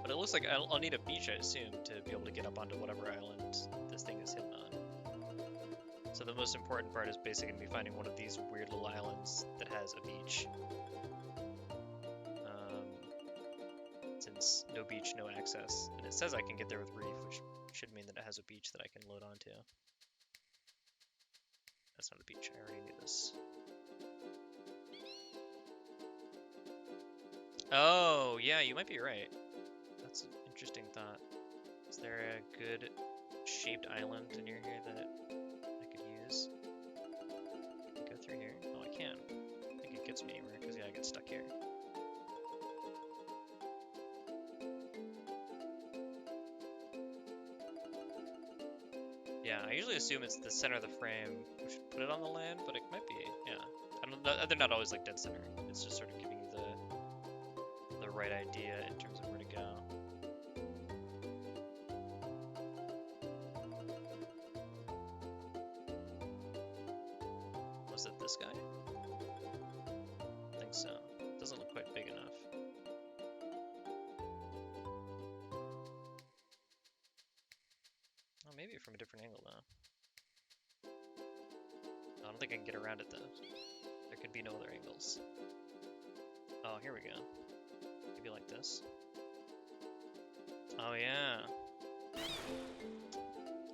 But it looks like I'll need a beach, I assume, to be able to get up onto whatever island this thing is hidden on. So So the most important part is basically going to be finding one of these weird little islands that has a beach. Since no beach, no access. And it says I can get there with reef, which should mean that it has a beach that I can load onto. That's not a beach, I already knew this. Oh, yeah, you might be right. That's an interesting thought. Is there a good shaped island near here that I could use? Can I go through here? Oh, I can. I think it gets me anywhere, because yeah, I get stuck here. Yeah, I usually assume it's the center of the frame, which would put it on the land, but it might be, yeah. I don't know, they're not always like dead center. It's just sort of giving you the right idea in terms of where to go. Was it this guy? I think so. It doesn't look quite big enough. Oh, maybe from a different angle though. I don't think I can get around it though. There could be no other angles. Oh, here we go. Maybe like this. Oh yeah.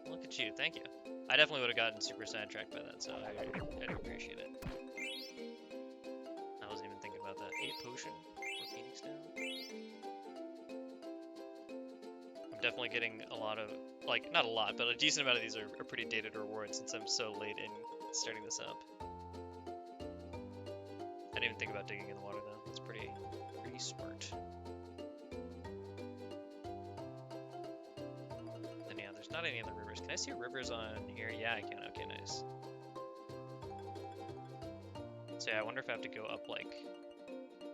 Look at you, thank you. I definitely would have gotten super sidetracked by that, so I do appreciate it. I wasn't even thinking about that. 8 potion for Phoenix now. I'm definitely getting a lot of, like, not a lot, but a decent amount of these are pretty dated rewards since I'm so late in starting this up. I didn't even think about digging in the water though. That's pretty smart. And yeah, there's not any other rivers. Can I see rivers on here? Yeah, I can. Okay, nice. So yeah, I wonder if I have to go up like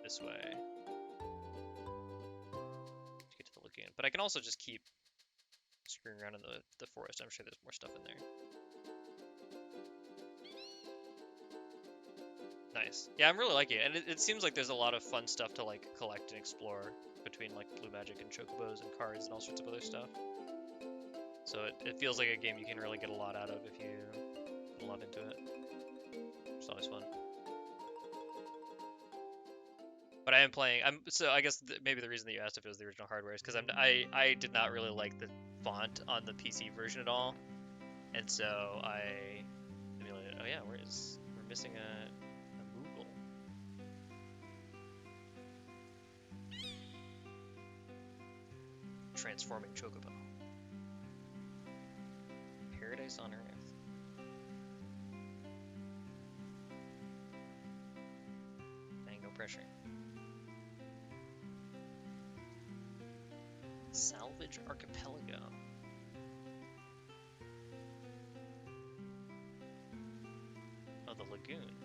this way to get to the lagoon. But I can also just keep screwing around in the forest. I'm sure there's more stuff in there. Nice. Yeah, I'm really liking it. And it seems like there's a lot of fun stuff to like collect and explore between like blue magic and chocobos and cards and all sorts of other stuff. So it feels like a game you can really get a lot out of if you put a lot into it. It's always fun. But I am playing. So I guess maybe the reason that you asked if it was the original hardware is because I did not really like the font on the PC version at all, and so I emulated. Oh yeah, we're missing a Moogle. Transforming chocobo. Paradise on Earth. Mango pressure. Salvage Archipelago. Oh, the lagoon.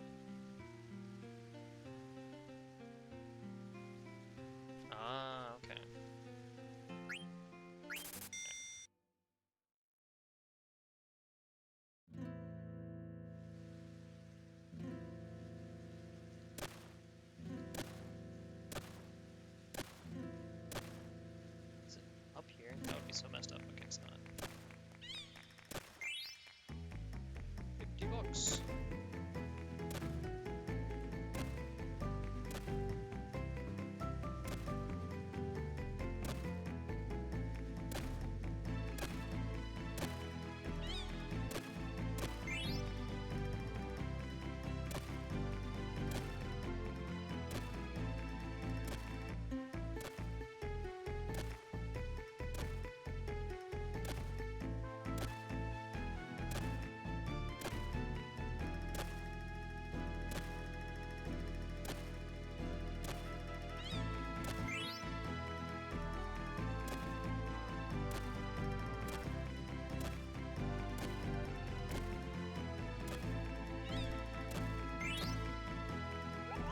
Ah, okay. Is it up here? That would be so messed up. Okay, it's not. 50 bucks.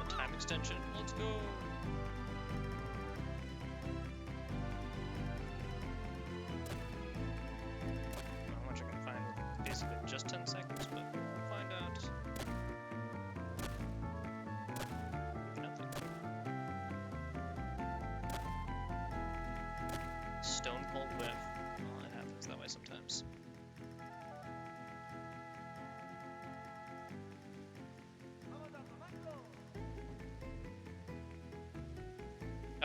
Time extension. Let's go. How much I can find with basically just 10 seconds, but we'll find out. Nothing. Stone cold whiff. Well, it happens that way sometimes.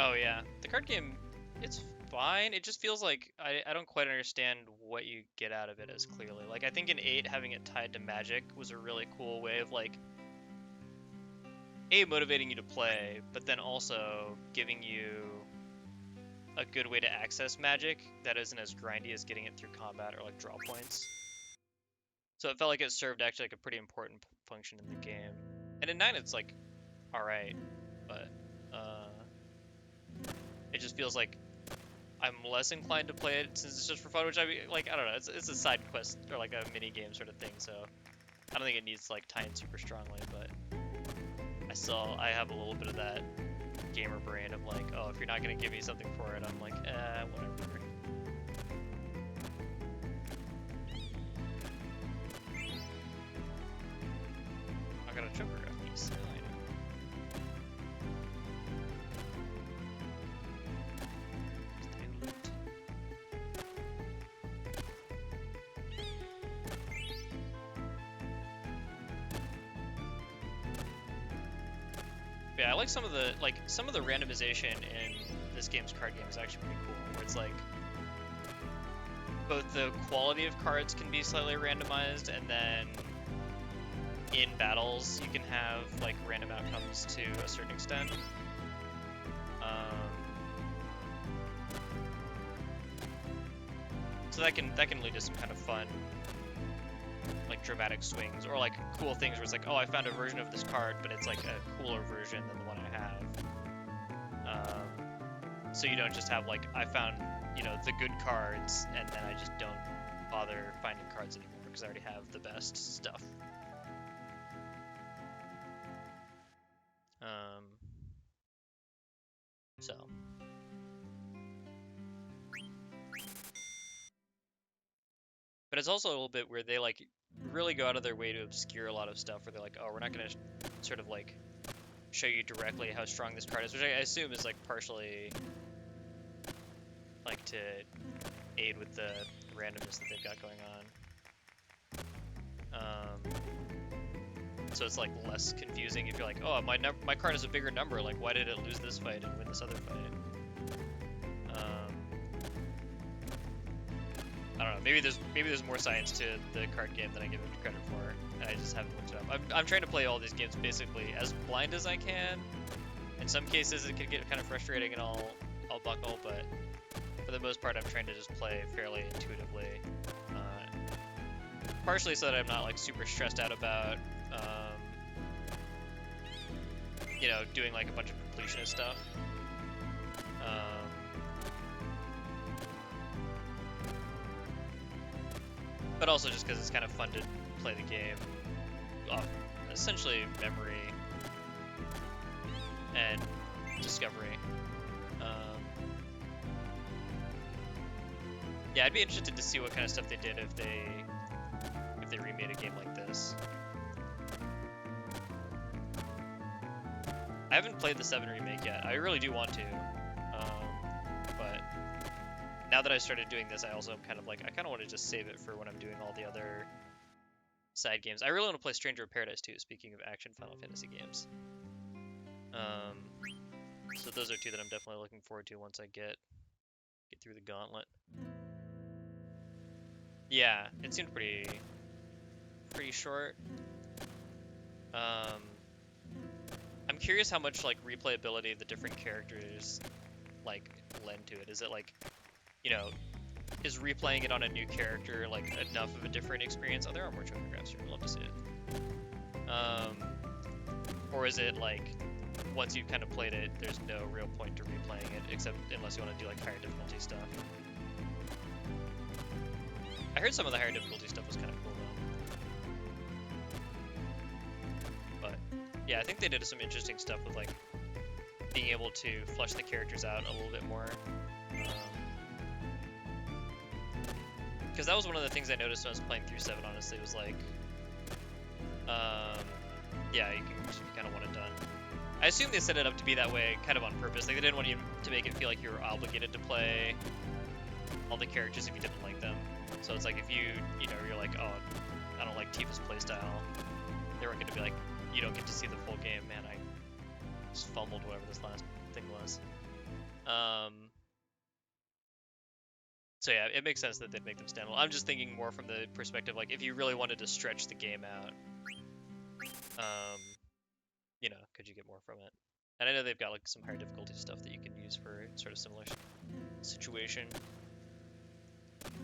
Oh yeah, the card game, it's fine. It just feels like I don't quite understand what you get out of it as clearly. Like I think in 8 having it tied to magic was a really cool way of like A, motivating you to play, but then also giving you a good way to access magic that isn't as grindy as getting it through combat or like draw points. So it felt like it served actually like a pretty important function in the game. And in 9 it's like alright, but it just feels like I'm less inclined to play it since it's just for fun, which I mean, like, I don't know, it's a side quest or like a mini game sort of thing, so I don't think it needs to like tie in super strongly, but I have a little bit of that gamer brain of like, oh, if you're not gonna give me something for it, I'm like, whatever. I got a chopograph piece. Yeah, I like some of the randomization in this game's card game is actually pretty cool. Where it's like both the quality of cards can be slightly randomized, and then in battles you can have like random outcomes to a certain extent. So that can lead to some kind of fun, like dramatic swings, or like cool things where it's like, oh, I found a version of this card, but it's like a cooler version than the one I have. So you don't just have like, I found, you know, the good cards, and then I just don't bother finding cards anymore because I already have the best stuff. So. But it's also a little bit where they like really go out of their way to obscure a lot of stuff where they're like, oh, we're not going to sort of like show you directly how strong this card is, which I assume is like partially like to aid with the randomness that they've got going on. So it's like less confusing if you're like, oh, my card is a bigger number, like why did it lose this fight and win this other fight? I don't know. Maybe there's more science to the card game than I give it credit for, and I just haven't looked it up. I'm trying to play all these games basically as blind as I can. In some cases, it can get kind of frustrating, and I'll buckle, but for the most part, I'm trying to just play fairly intuitively. Partially so that I'm not like super stressed out about, you know, doing like a bunch of completionist stuff. But also just because it's kind of fun to play the game off essentially memory and discovery. Yeah, I'd be interested to see what kind of stuff they did if they remade a game like this. I haven't played the 7 remake yet. I really do want to, but now that I started doing this, I also am kind of like, I kind of want to just save it for when I'm doing all the other side games. I really want to play Stranger of Paradise too, speaking of action Final Fantasy games. So those are two that I'm definitely looking forward to once I get through the gauntlet. Yeah, it seemed pretty short. I'm curious how much like replayability the different characters like lend to it. Is it like, you know, is replaying it on a new character like enough of a different experience? Oh, there are more chocographs here. I'd love to see it. Or is it like once you've kind of played it, there's no real point to replaying it, except unless you want to do like higher difficulty stuff. I heard some of the higher difficulty stuff was kind of cool though. But yeah, I think they did some interesting stuff with like being able to flesh the characters out a little bit more. Because that was one of the things I noticed when I was playing through 7, honestly, was like, yeah, you kind of want it done. I assume they set it up to be that way kind of on purpose. Like, they didn't want you to make it feel like you were obligated to play all the characters if you didn't like them. So it's like if you know, you're like, oh, I don't like Tifa's playstyle, they weren't going to be like, you don't get to see the full game. Man, I just fumbled whatever this last thing was. So yeah, it makes sense that they'd make them standalone. I'm just thinking more from the perspective, like, if you really wanted to stretch the game out, um, you know, could you get more from it? And I know they've got like some higher difficulty stuff that you can use for sort of similar situation.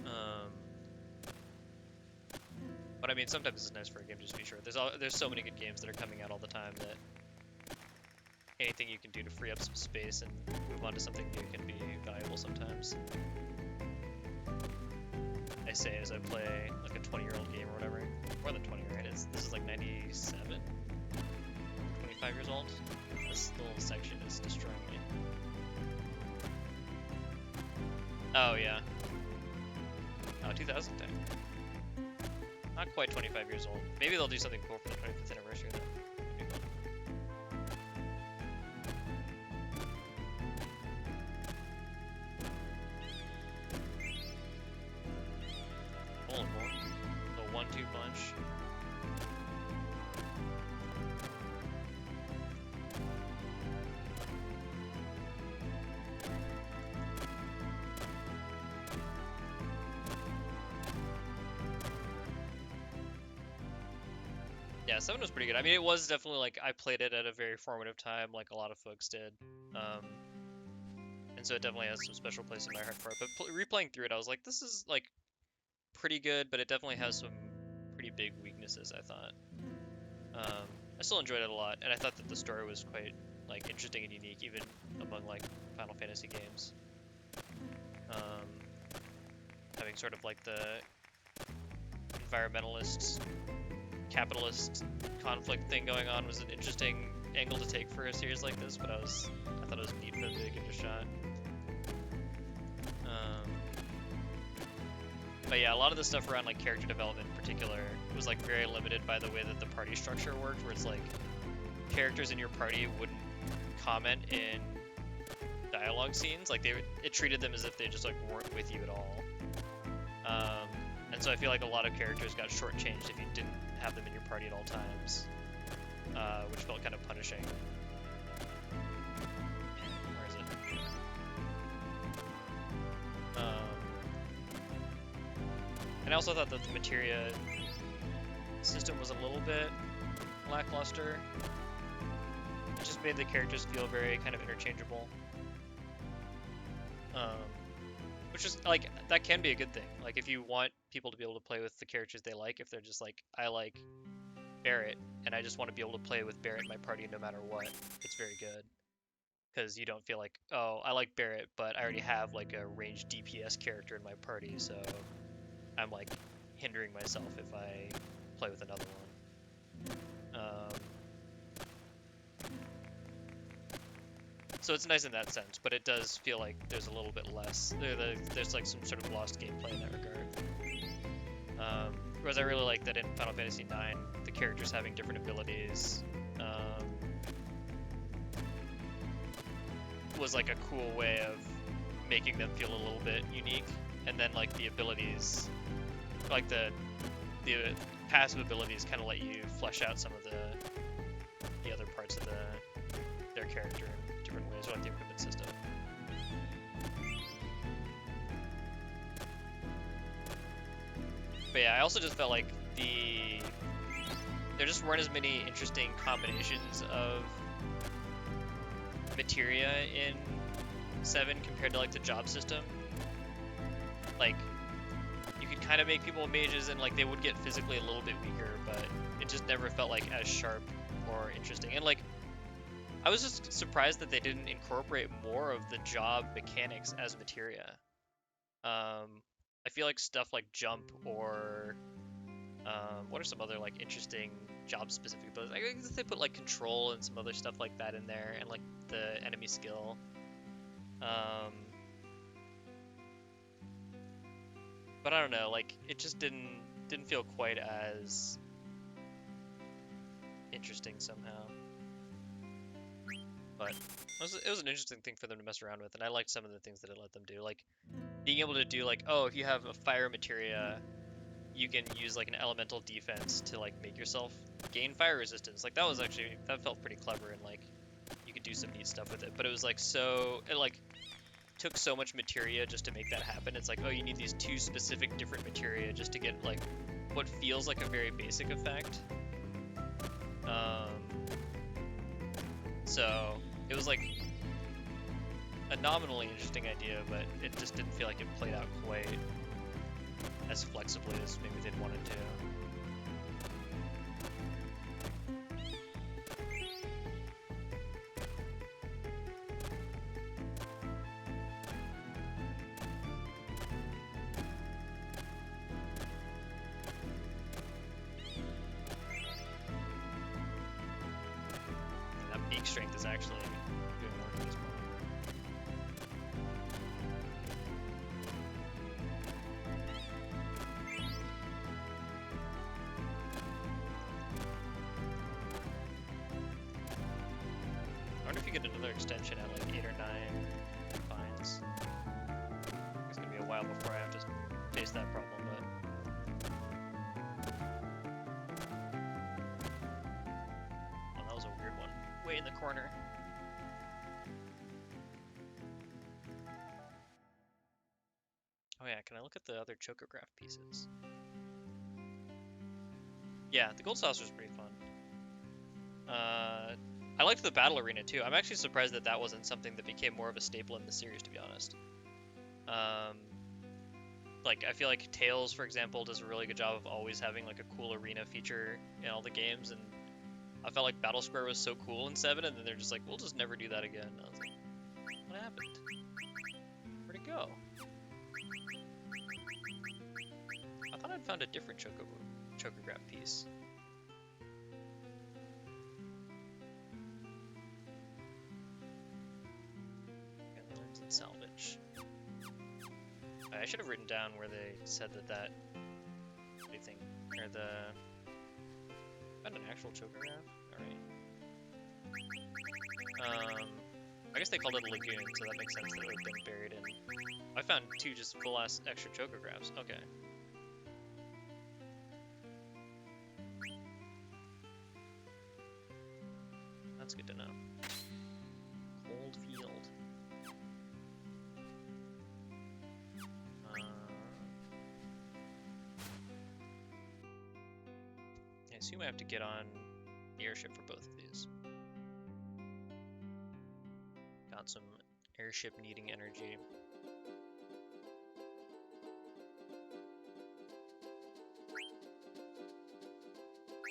Um, but I mean, sometimes it's nice for a game to just be short. There's so many good games that are coming out all the time that anything you can do to free up some space and move on to something new can be valuable sometimes. I say as I play like a 20-year-old game or whatever. More than 20, right? This is like 97? 25 years old? This little section is destroying me. Oh, yeah. Oh, 2010. Not quite 25 years old. Maybe they'll do something cool for the 25th anniversary then. The 1-2 punch. Yeah, 7 was pretty good. I mean, it was definitely like I played it at a very formative time, like a lot of folks did. And so it definitely has some special place in my heart for it. But replaying through it, I was like, this is like pretty good, but it definitely has some pretty big weaknesses, I thought. I still enjoyed it a lot, and I thought that the story was quite like interesting and unique, even among like Final Fantasy games. Having sort of like the environmentalist, capitalist conflict thing going on was an interesting angle to take for a series like this, but I thought it was neat for them to give it a shot. But yeah, a lot of the stuff around like character development in particular was like very limited by the way that the party structure worked, where it's like characters in your party wouldn't comment in dialogue scenes. Like it treated them as if they just like weren't with you at all. And so I feel like a lot of characters got shortchanged if you didn't have them in your party at all times, which felt kind of punishing. Where is it? And I also thought that the materia system was a little bit lackluster. It just made the characters feel very kind of interchangeable. Which is, like, that can be a good thing. Like, if you want people to be able to play with the characters they like, if they're just like, I like Barrett, and I just want to be able to play with Barrett in my party no matter what, it's very good. Because you don't feel like, oh, I like Barrett, but I already have, like, a ranged DPS character in my party, so I'm, like, hindering myself if I play with another one. So it's nice in that sense, but it does feel like there's a little bit less. There's like some sort of lost gameplay in that regard. Whereas I really like that in Final Fantasy IX, the characters having different abilities was like a cool way of making them feel a little bit unique. And then like the abilities, like the passive abilities, kind of let you flesh out some of the other parts of their character in different ways, or like the equipment system. But yeah, I also just felt like there just weren't as many interesting combinations of materia in 7 compared to like the job system. Like, you could kind of make people mages and like they would get physically a little bit weaker, but it just never felt like as sharp or interesting. And like, I was just surprised that they didn't incorporate more of the job mechanics as materia. I feel like stuff like jump or what are some other like interesting job specific abilities? I guess they put like control and some other stuff like that in there, and like the enemy skill. But I don't know, like it just didn't feel quite as interesting somehow. But it was an interesting thing for them to mess around with, and I liked some of the things that it let them do, like being able to do like, oh, if you have a fire materia, you can use like an elemental defense to like make yourself gain fire resistance. Like that felt pretty clever, and like you could do some neat stuff with it, but it was like so it like took so much materia just to make that happen. It's like, oh, you need these 2 specific different materia just to get like what feels like a very basic effect. So it was like a nominally interesting idea, but it just didn't feel like it played out quite as flexibly as maybe they'd wanted to. That beak strength is actually doing work at this point. I wonder if you get another extension at like 8 or 9 fines. It's gonna be a while before I have to face that problem, but. Oh, that was a weird one. Way in the corner. Oh yeah, can I look at the other chocograph pieces? Yeah, the gold saucer is pretty fun. I liked the battle arena too. I'm actually surprised that that wasn't something that became more of a staple in the series, to be honest. Like, I feel like Tails, for example, does a really good job of always having like a cool arena feature in all the games, and I felt like Battle Square was so cool in 7, and then they're just like, we'll just never do that again. I was like, what happened? Where'd it go? I thought I'd found a different chocograph piece. And salvage. I should have written down where they said that what do you think? Or the found an actual chocograph? Alright. I guess they called it a lagoon, so that makes sense that it would have been buried in. I found 2 just full ass extra chocographs. Okay. That's good to know. Cold field. I assume I have to get on the airship for both of these. Got some airship needing energy.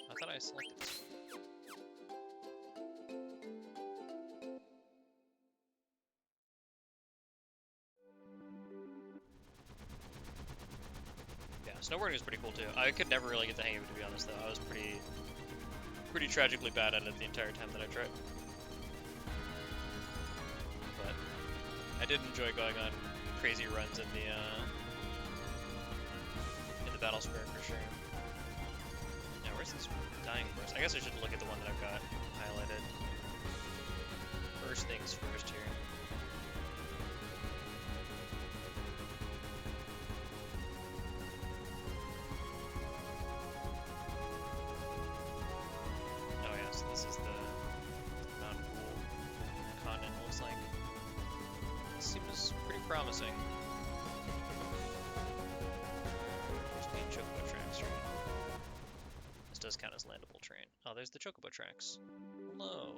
I thought I selected this. Yeah, snowboarding is pretty cool too. I could never really get the hang of it, to be honest, though. I was pretty tragically bad at it the entire time that I tried. But I did enjoy going on crazy runs in the Battle Square for sure. Now, where's this dying horse? I guess I should look at the one that I've got highlighted. First things first here. This is the Mount Pool continent, looks like. This seems pretty promising. There's main chocobo tracks, right? This does count as landable terrain. Oh, there's the chocobo tracks. Hello.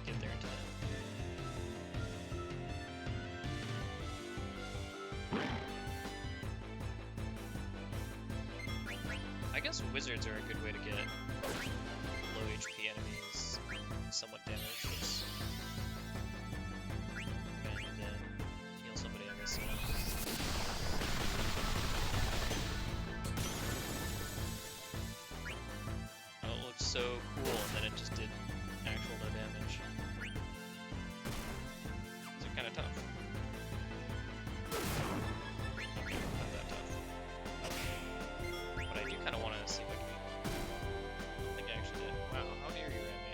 Get there in time. I guess wizards are a good way to get low HP enemies somewhat damaged. And then heal somebody, I guess. Oh, it looks so cool, and then it just did actual no damage. These are kind of tough. Okay, not that tough. But I do kind of want to see what I think I actually did. Wow, how dare you ram me?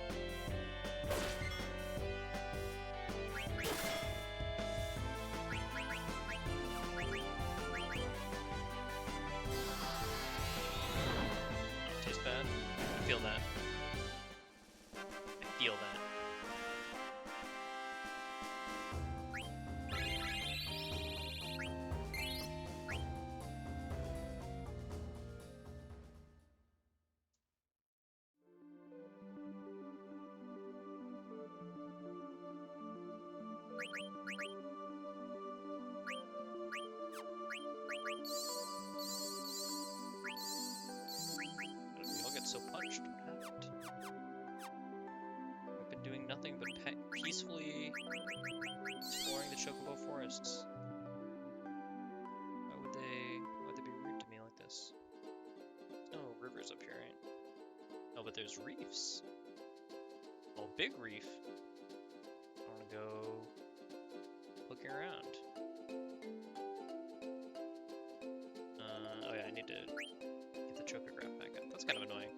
nothing but peacefully exploring the chocobo forests. Why would they be rude to me like this? Oh, rivers up here, right? Oh, but there's reefs. Oh, big reef. I want to go looking around. Oh yeah, I need to get the chocograph back up. That's kind of annoying.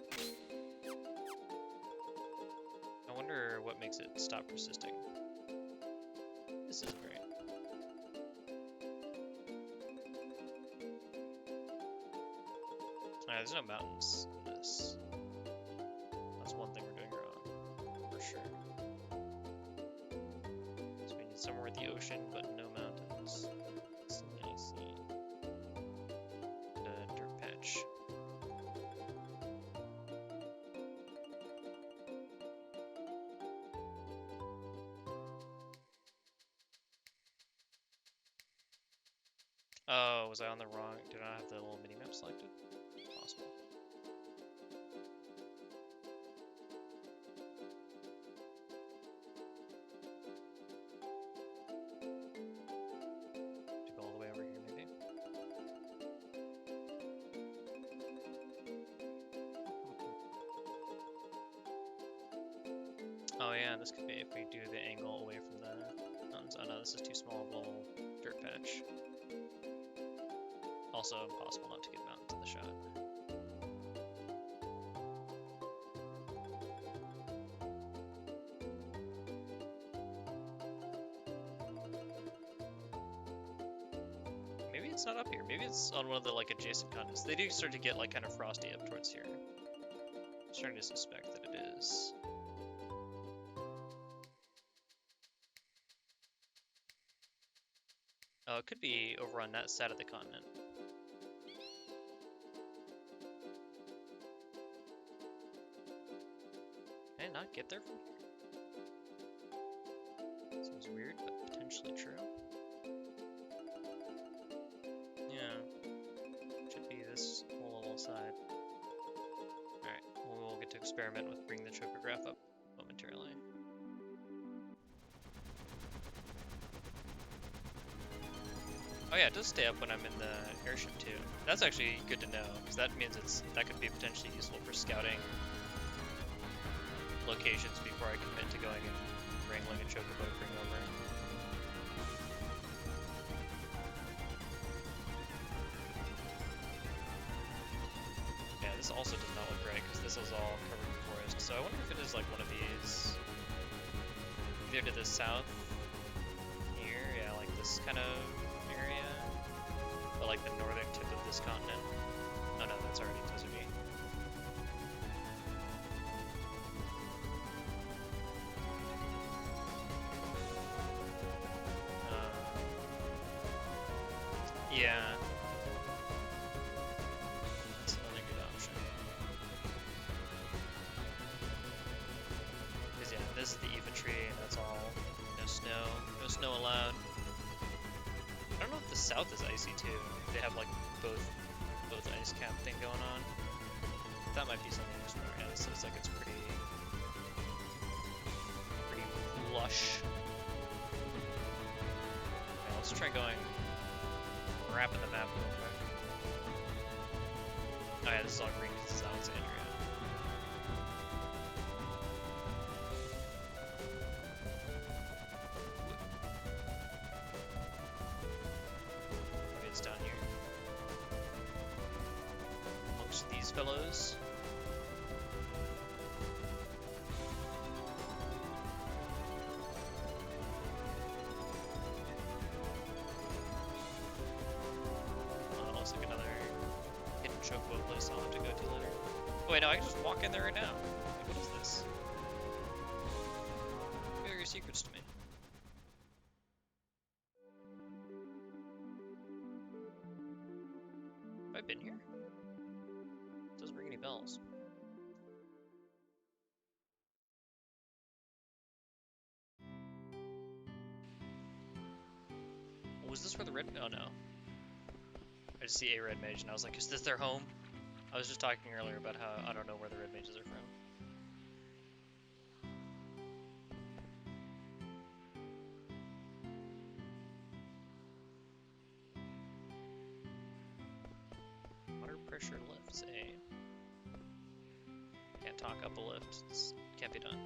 I wonder what makes it stop persisting. This isn't right. There's no mountains in this. That's one thing we're doing wrong, for sure. So we need somewhere with the ocean, but no mountains. So I see. And a dirt patch. Oh, was I on the wrong? Did I have the little mini-map selected? Possible. To go all the way over here, maybe? Oh yeah, this could be if we do the angle away from the mountains. Oh no, this is too small of a little dirt patch. Also impossible not to get mountains in the shot. Maybe it's not up here. Maybe it's on one of the like adjacent continents. They do start to get like kind of frosty up towards here. I'm starting to suspect that it is. Oh, it could be over on that side of the continent. Can I not get there from here? Seems weird, but potentially true. Yeah. Should be this whole little side. Alright, we'll get to experiment with bringing the chocograph up momentarily. Oh yeah, it does stay up when I'm in the airship too. That's actually good to know, because that means that could be potentially useful for scouting locations before I commit to going and wrangling a chocobo to bring over. Yeah, this also does not look right, because this is all covered in forest. So I wonder if it is like one of these, either to the south here, yeah, like this kind of area, but like the northern tip of this continent. Oh no, that's already deserty. Yeah. That's another good option. Because yeah, this is the Eva tree, and that's all no snow. No snow allowed. I don't know if the south is icy too. They have like both ice cap thing going on. That might be something to explore. Yeah, this looks like it's pretty lush. Okay, let's try going wrapping the map real quick. Oh yeah, this is all green because it's Alexandria. Maybe it's down here. Amongst these fellows. Looks like another hidden chocobo place I'll have to go to later. Oh wait, no, I can just walk in there right now. Like, what is this? Reveal your secrets to me. Have I been here? It doesn't ring any bells. Oh, was this where the red? Oh no. I just see a red mage and I was like, is this their home? I was just talking earlier about how I don't know where the red mages are from. pressure lifts, eh? Can't talk up a lift. Can't be done.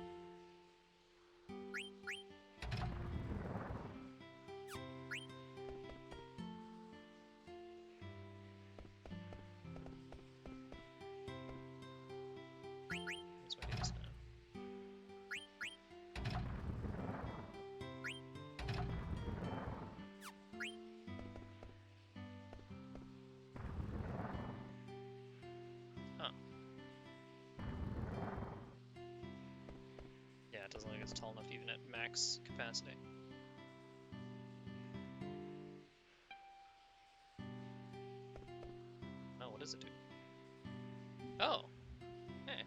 That's what it is now. Huh. Yeah, it doesn't look like it's tall enough even at max capacity. Oh, what does it do? Oh! Hey.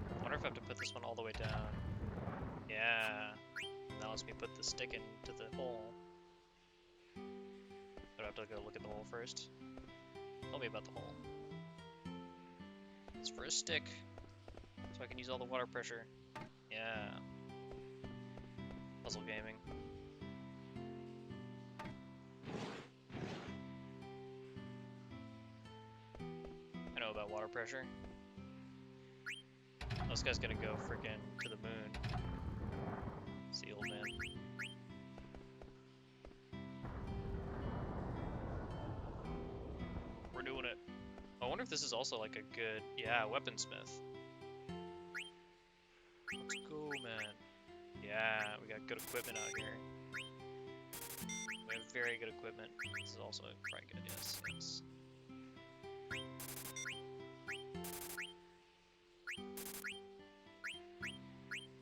I wonder if I have to put this one all the way down. Yeah. And that lets me put the stick into the hole. But I have to go look at the hole first. Tell me about the hole. It's for a stick, so I can use all the water pressure. Yeah. Puzzle gaming. I know about water pressure. This guy's gonna go freaking to the moon. See, old man. We're doing it. I wonder if this is also like a good, yeah, weaponsmith. Let's go, man. Yeah, we got good equipment out here. We have very good equipment. This is also probably good, yes, yes.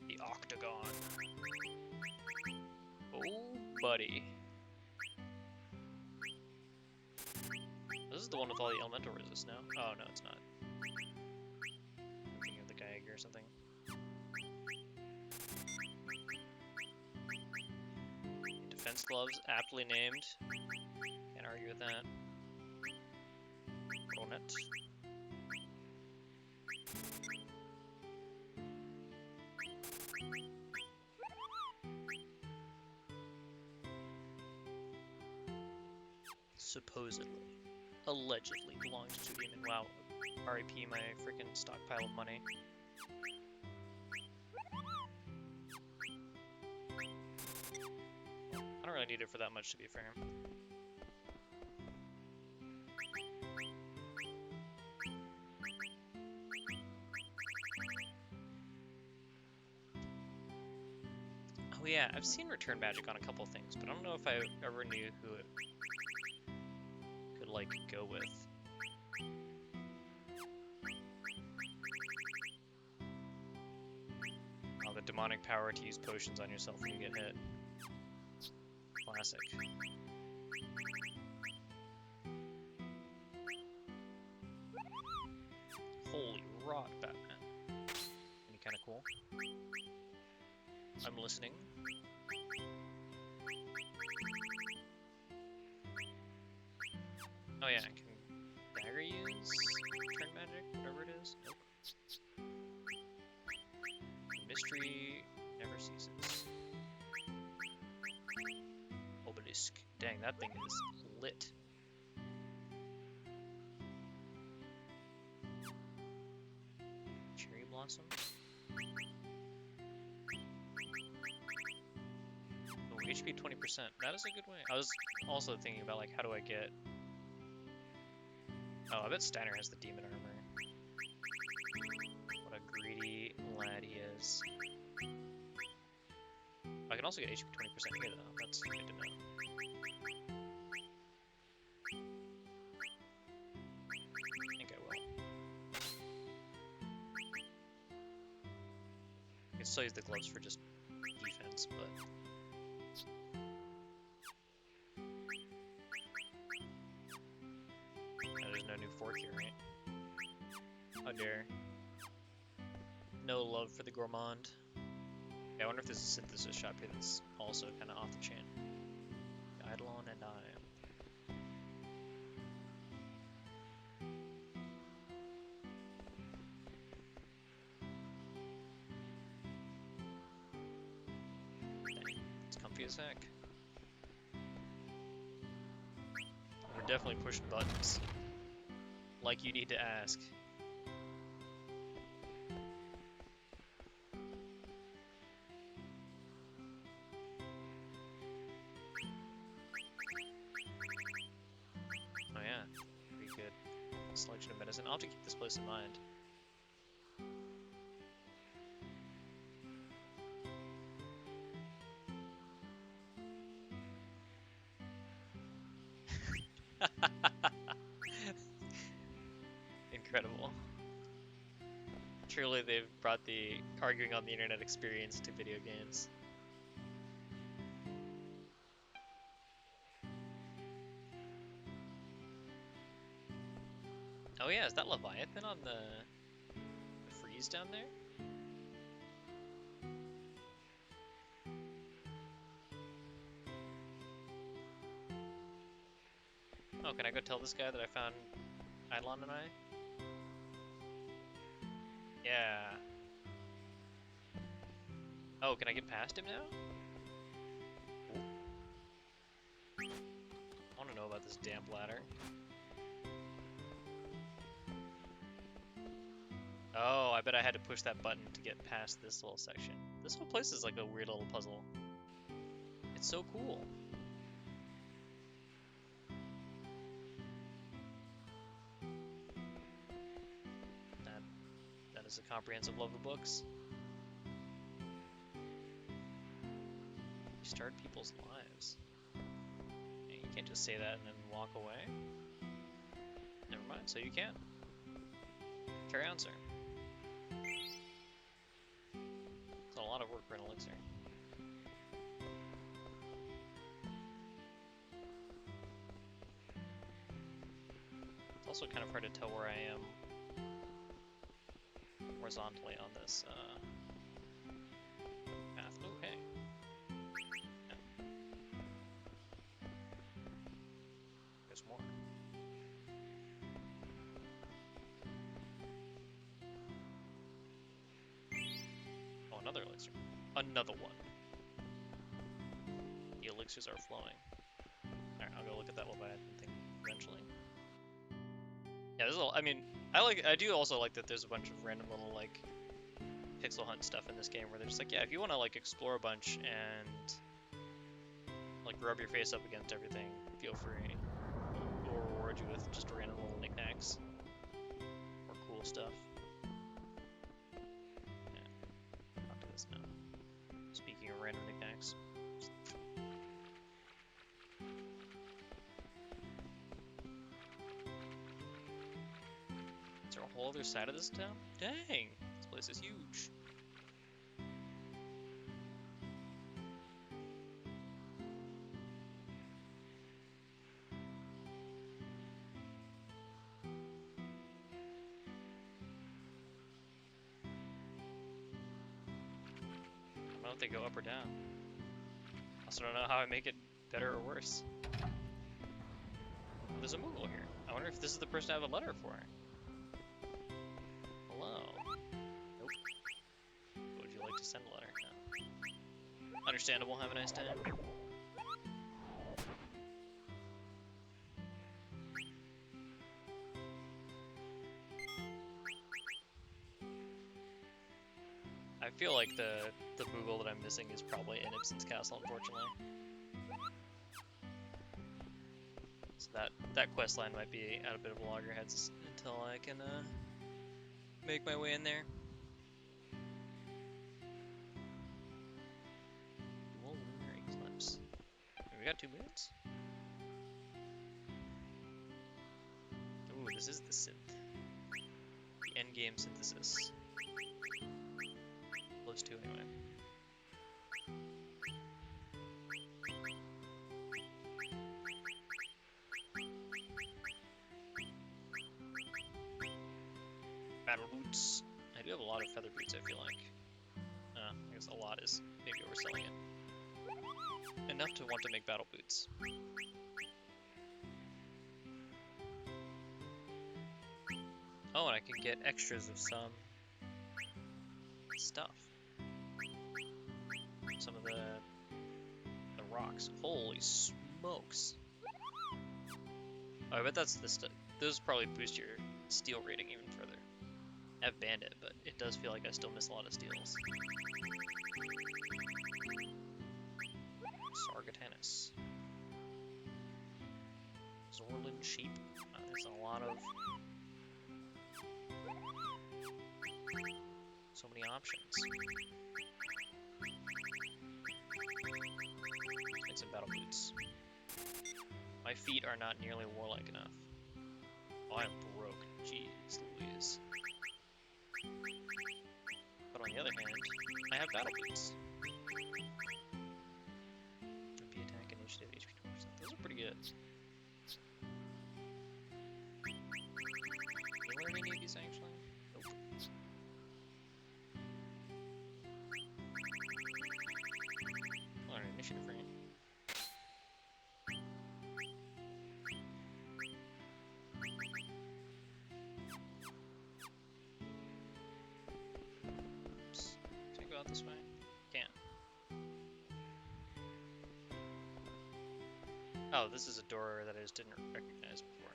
The octagon. Oh, buddy. This is the one with all the elemental resist now. Oh, no, it's not. I'm thinking of the Geiger or something. Defense gloves, aptly named. Can't argue with that. Bonnet. Supposedly. Allegedly belongs to Demon. Wow. RIP my freaking stockpile of money. I don't really need it for that much, to be fair. Oh yeah, I've seen return magic on a couple things, but I don't know if I ever knew who it could, like, go with. Oh, the demonic power to use potions on yourself when you get hit. Classic. Holy rot, Batman. Any kind of cool? I'm listening. Oh yeah, I can dagger use return magic, whatever it is. Nope. The mystery never ceases. Obelisk. Dang, that thing is lit. Cherry blossom. Oh, HP 20%. That is a good way. I was also thinking about, like, how do I get... Oh, I bet Steiner has the demon armor. What a greedy lad he is. I can also get HP 20% here, though. That's good to know. I think I will. I can still use the gloves for just defense, but... There's no new fork here, right? How dare. No love for the gourmand. Yeah, I wonder if there's a synthesis shop here that's also kind of off the chain. Eidolon and I. be a sec. We're definitely pushing buttons. Like you need to ask. Oh yeah, pretty good selection of medicine. I'll have to keep this place in mind. Incredible. Truly, they've brought the arguing on the internet experience to video games. Oh yeah, is that Leviathan on the freeze down there? Oh, can I go tell this guy that I found Eidolon and I? Yeah. Oh, can I get past him now? I want to know about this damn ladder. Oh, I bet I had to push that button to get past this little section. This whole place is like a weird little puzzle. It's so cool. That is a comprehensive love of books. You start people's lives. You can't just say that and then walk away. Never mind, so you can. Carry on, sir. It's a lot of work for an elixir. It's also kind of hard to tell where I am horizontally on this path. Oh, hey. Yeah. There's more. Oh, another elixir. Another one. The elixirs are flowing. Alright, I'll go look at that Leviathan thing eventually. Yeah, there's I mean, I do also like that there's a bunch of random little, like, pixel hunt stuff in this game where they're just like, yeah, if you want to, like, explore a bunch and, like, rub your face up against everything, feel free. We'll reward you with just random little knickknacks. Or cool stuff. Yeah. On to this now. Speaking of random knickknacks. Is there a whole other side of this town? Dang! This place is huge. I don't know if they go up or down. I also don't know how I make it better or worse. There's a Moogle here. I wonder if this is the person I have a letter for. Hello. Nope. Would you like to send a letter? No. Understandable. Have a nice time. I feel like the Moogle that I'm missing is probably in Ibsen's castle, unfortunately. So that quest line might be at a bit of a loggerheads until I can make my way in there. Dual lunar eclipse. We got 2 moons? Ooh, this is the synth. The endgame synthesis. Close to anyway. Battle boots. I do have a lot of feather boots, I feel like. I guess a lot is maybe overselling it. Enough to want to make battle boots. Oh, and I can get extras of some stuff. Some of the rocks. Holy smokes. Oh, I bet that's the stuff. Those probably boost your steel rating even further. I have bandit, but it does feel like I still miss a lot of steals. Sargatanus. Zorlin sheep. There's a lot of... so many options. Let's make some battle boots. My feet are not nearly warlike enough. Oh, I'm broke. Jeez Louise. But on the other hand, I have battle boots. MP attack, initiative, HP 20%. Those are pretty good. Can you learn any of these actually? Nope. Learn initiative rank. Oops. Can I go out this way? Can't. Oh, this is a door that I just didn't recognize before.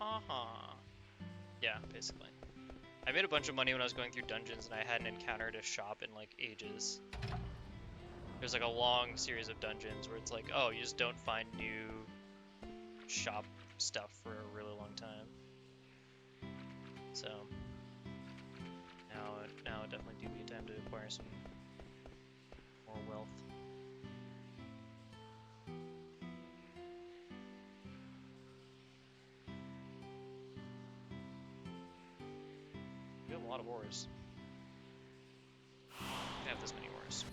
Ha. Yeah, basically. I made a bunch of money when I was going through dungeons and I hadn't encountered a shop in like ages. There's like a long series of dungeons where it's like, oh, you just don't find new shop stuff for a really long time. So now it definitely do be a time to acquire some more wealth. We have a lot of ores. We can have this many ores.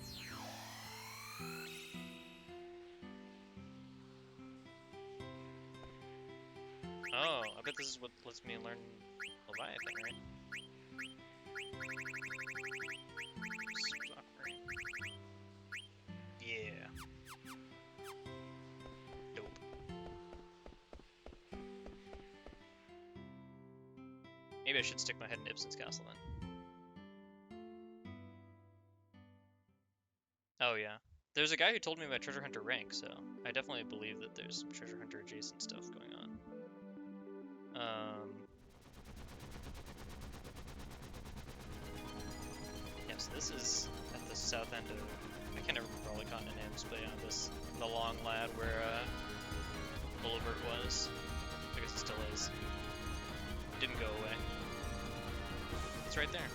Oh, I bet this is what lets me learn Leviathan, right? Yeah. Dope. Maybe I should stick my head in Ibsen's castle then. Oh yeah. There's a guy who told me about treasure hunter rank, so I definitely believe that there's some treasure hunter adjacent stuff going on. Yes, this is at the south end of, I can't remember all the continent names, but yeah, the long lad where Boulevard was. I guess it still is. Didn't go away. It's right there.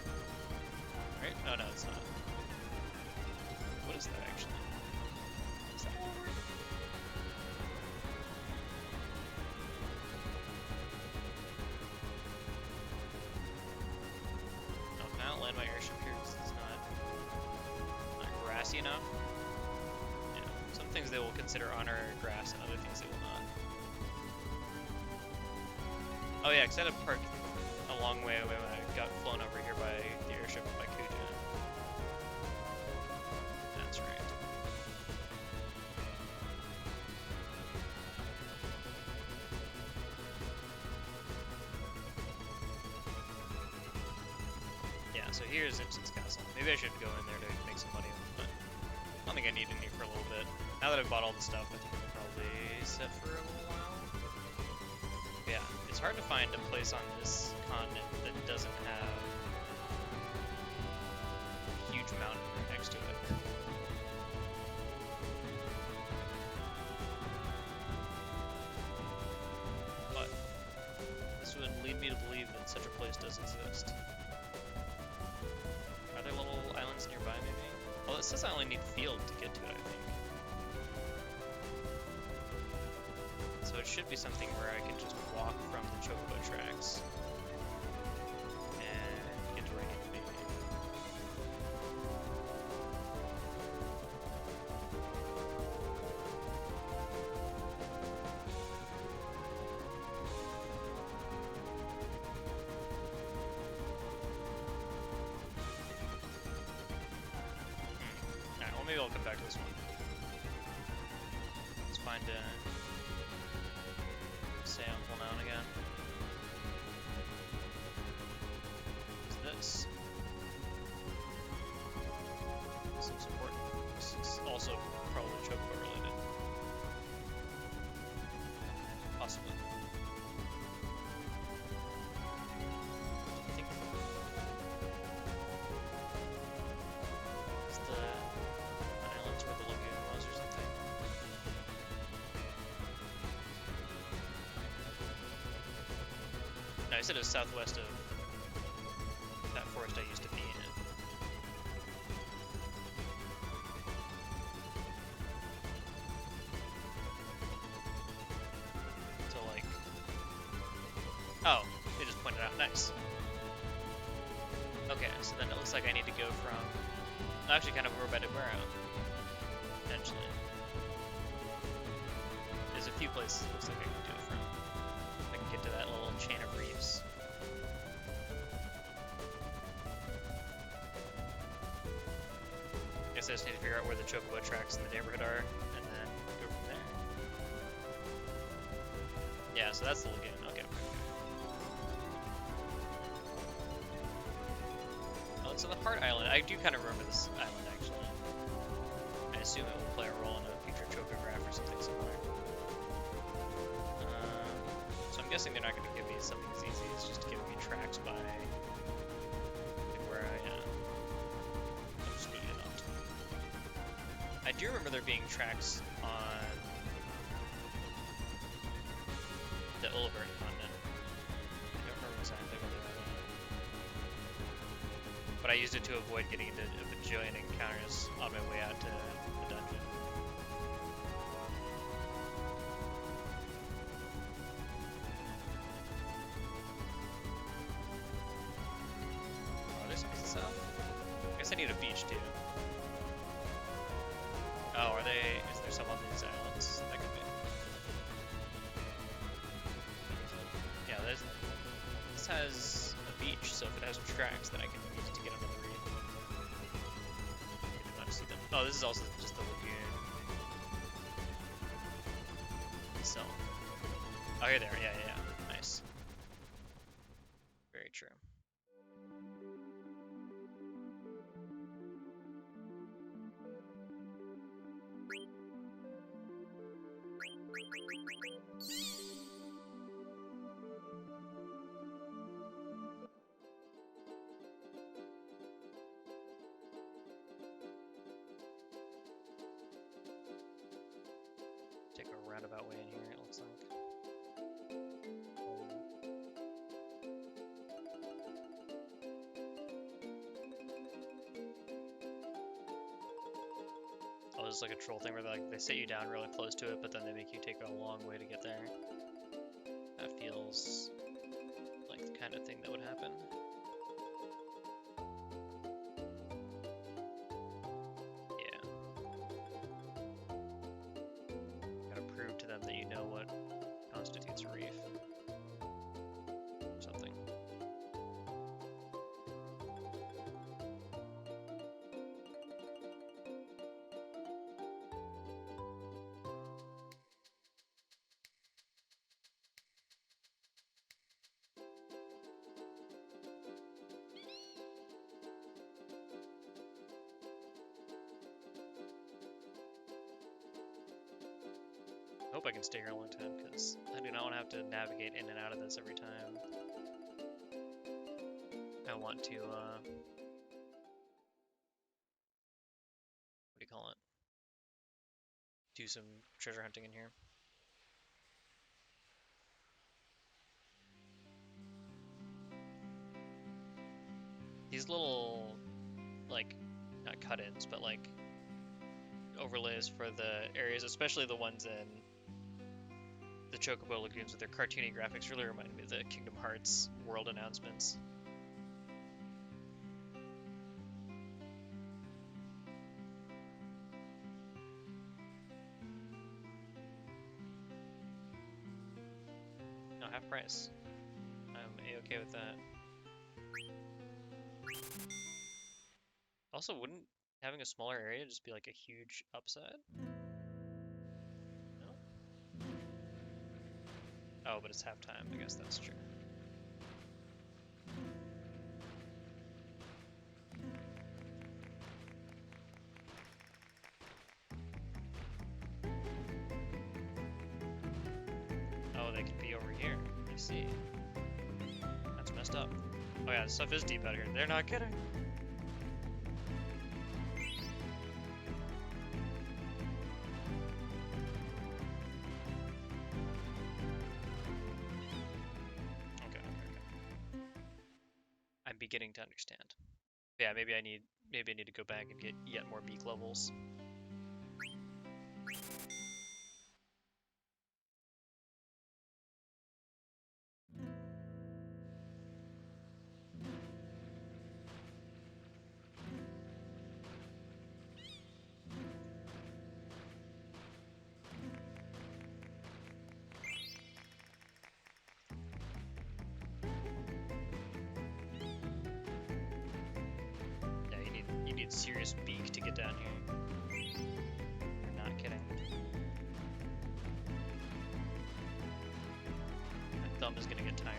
Right? Oh no, it's not. What is that actually? Is that Boulevard? Land my airship here because it's not grassy enough. Yeah, some things they will consider honor grass and other things they will not. Oh yeah, because I had to park a long way away when I got flown over here by the airship by Kuja. That's right. Yeah, so here's Ibsen's castle. Maybe I should go in there to make some money, but I don't think I need any for a little bit. Now that I've bought all the stuff, I think I'm probably set for a little while. But yeah, it's hard to find a place on this continent that doesn't have a huge mountain right next to it. But this would lead me to believe that such a place does exist. Are there little islands nearby, maybe? Well, it says I only need field to get to it, I think. So it should be something where I can just walk from the chocobo tracks and get to where I need to be. Alright, well maybe I'll come back to this one. Let's find sample now and again. What's this? No, I said it was southwest of that forest I used to be in. So like, oh, they just pointed out. Nice. Okay, so then it looks like I need to go from, actually kind of over by Deguero, potentially. There's a few places it looks like I can do it from. I can get to that little chain of reefs. Guess I just need to figure out where the chocobo tracks in the neighborhood are, and then go from there. Yeah, so that's the lagoon. Okay. Oh, it's on the Heart Island. I do kind of remember this island, actually. I assume it will play a role in a future chocograph or something similar. So I'm guessing they're not going to give me something as easy as just giving me tracks by where I am. Absolutely not. I do remember there being tracks on the Ullivert continent. I don't remember exactly where they were. But I used it to avoid getting into a bajillion encounters on my way out to the dungeon. Oh, there's some south. I guess I need a beach too. Oh, are they? Is there some on these islands? That could be. Yeah, this has a beach, so if it has tracks, then I can use it to get onto the reef. I do not see them. Oh, this is also just the lagoon. So. Oh, here they are. Yeah. Nice. Very true. Take a roundabout way in here, it looks like. Oh, this is like a troll thing where they set you down really close to it, but then they make you take a long way to get there. That feels like the kind of thing that would happen. Prove to them that you know what constitutes a reef. Something. I hope I can stay here a long time, because I do not want to have to navigate in and out of this every time. I want to, what do you call it? Do some treasure hunting in here. These little, like, not cut-ins, but like, overlays for the areas, especially the ones in the Chocobo Lagoons with their cartoony graphics, really remind me of the Kingdom Hearts world announcements. No, half price. I'm a-okay with that. Also, wouldn't having a smaller area just be like a huge upside? No? Oh, but it's half-time. I guess that's true. Oh, they could be over here. I see. That's messed up. Oh yeah, stuff is deep out here. They're not kidding. Okay. I'm beginning to understand. Yeah, maybe I need to go back and get yet more beak levels. Yeah, you need serious beak to get down here. You're not kidding. My thumb is gonna get tired.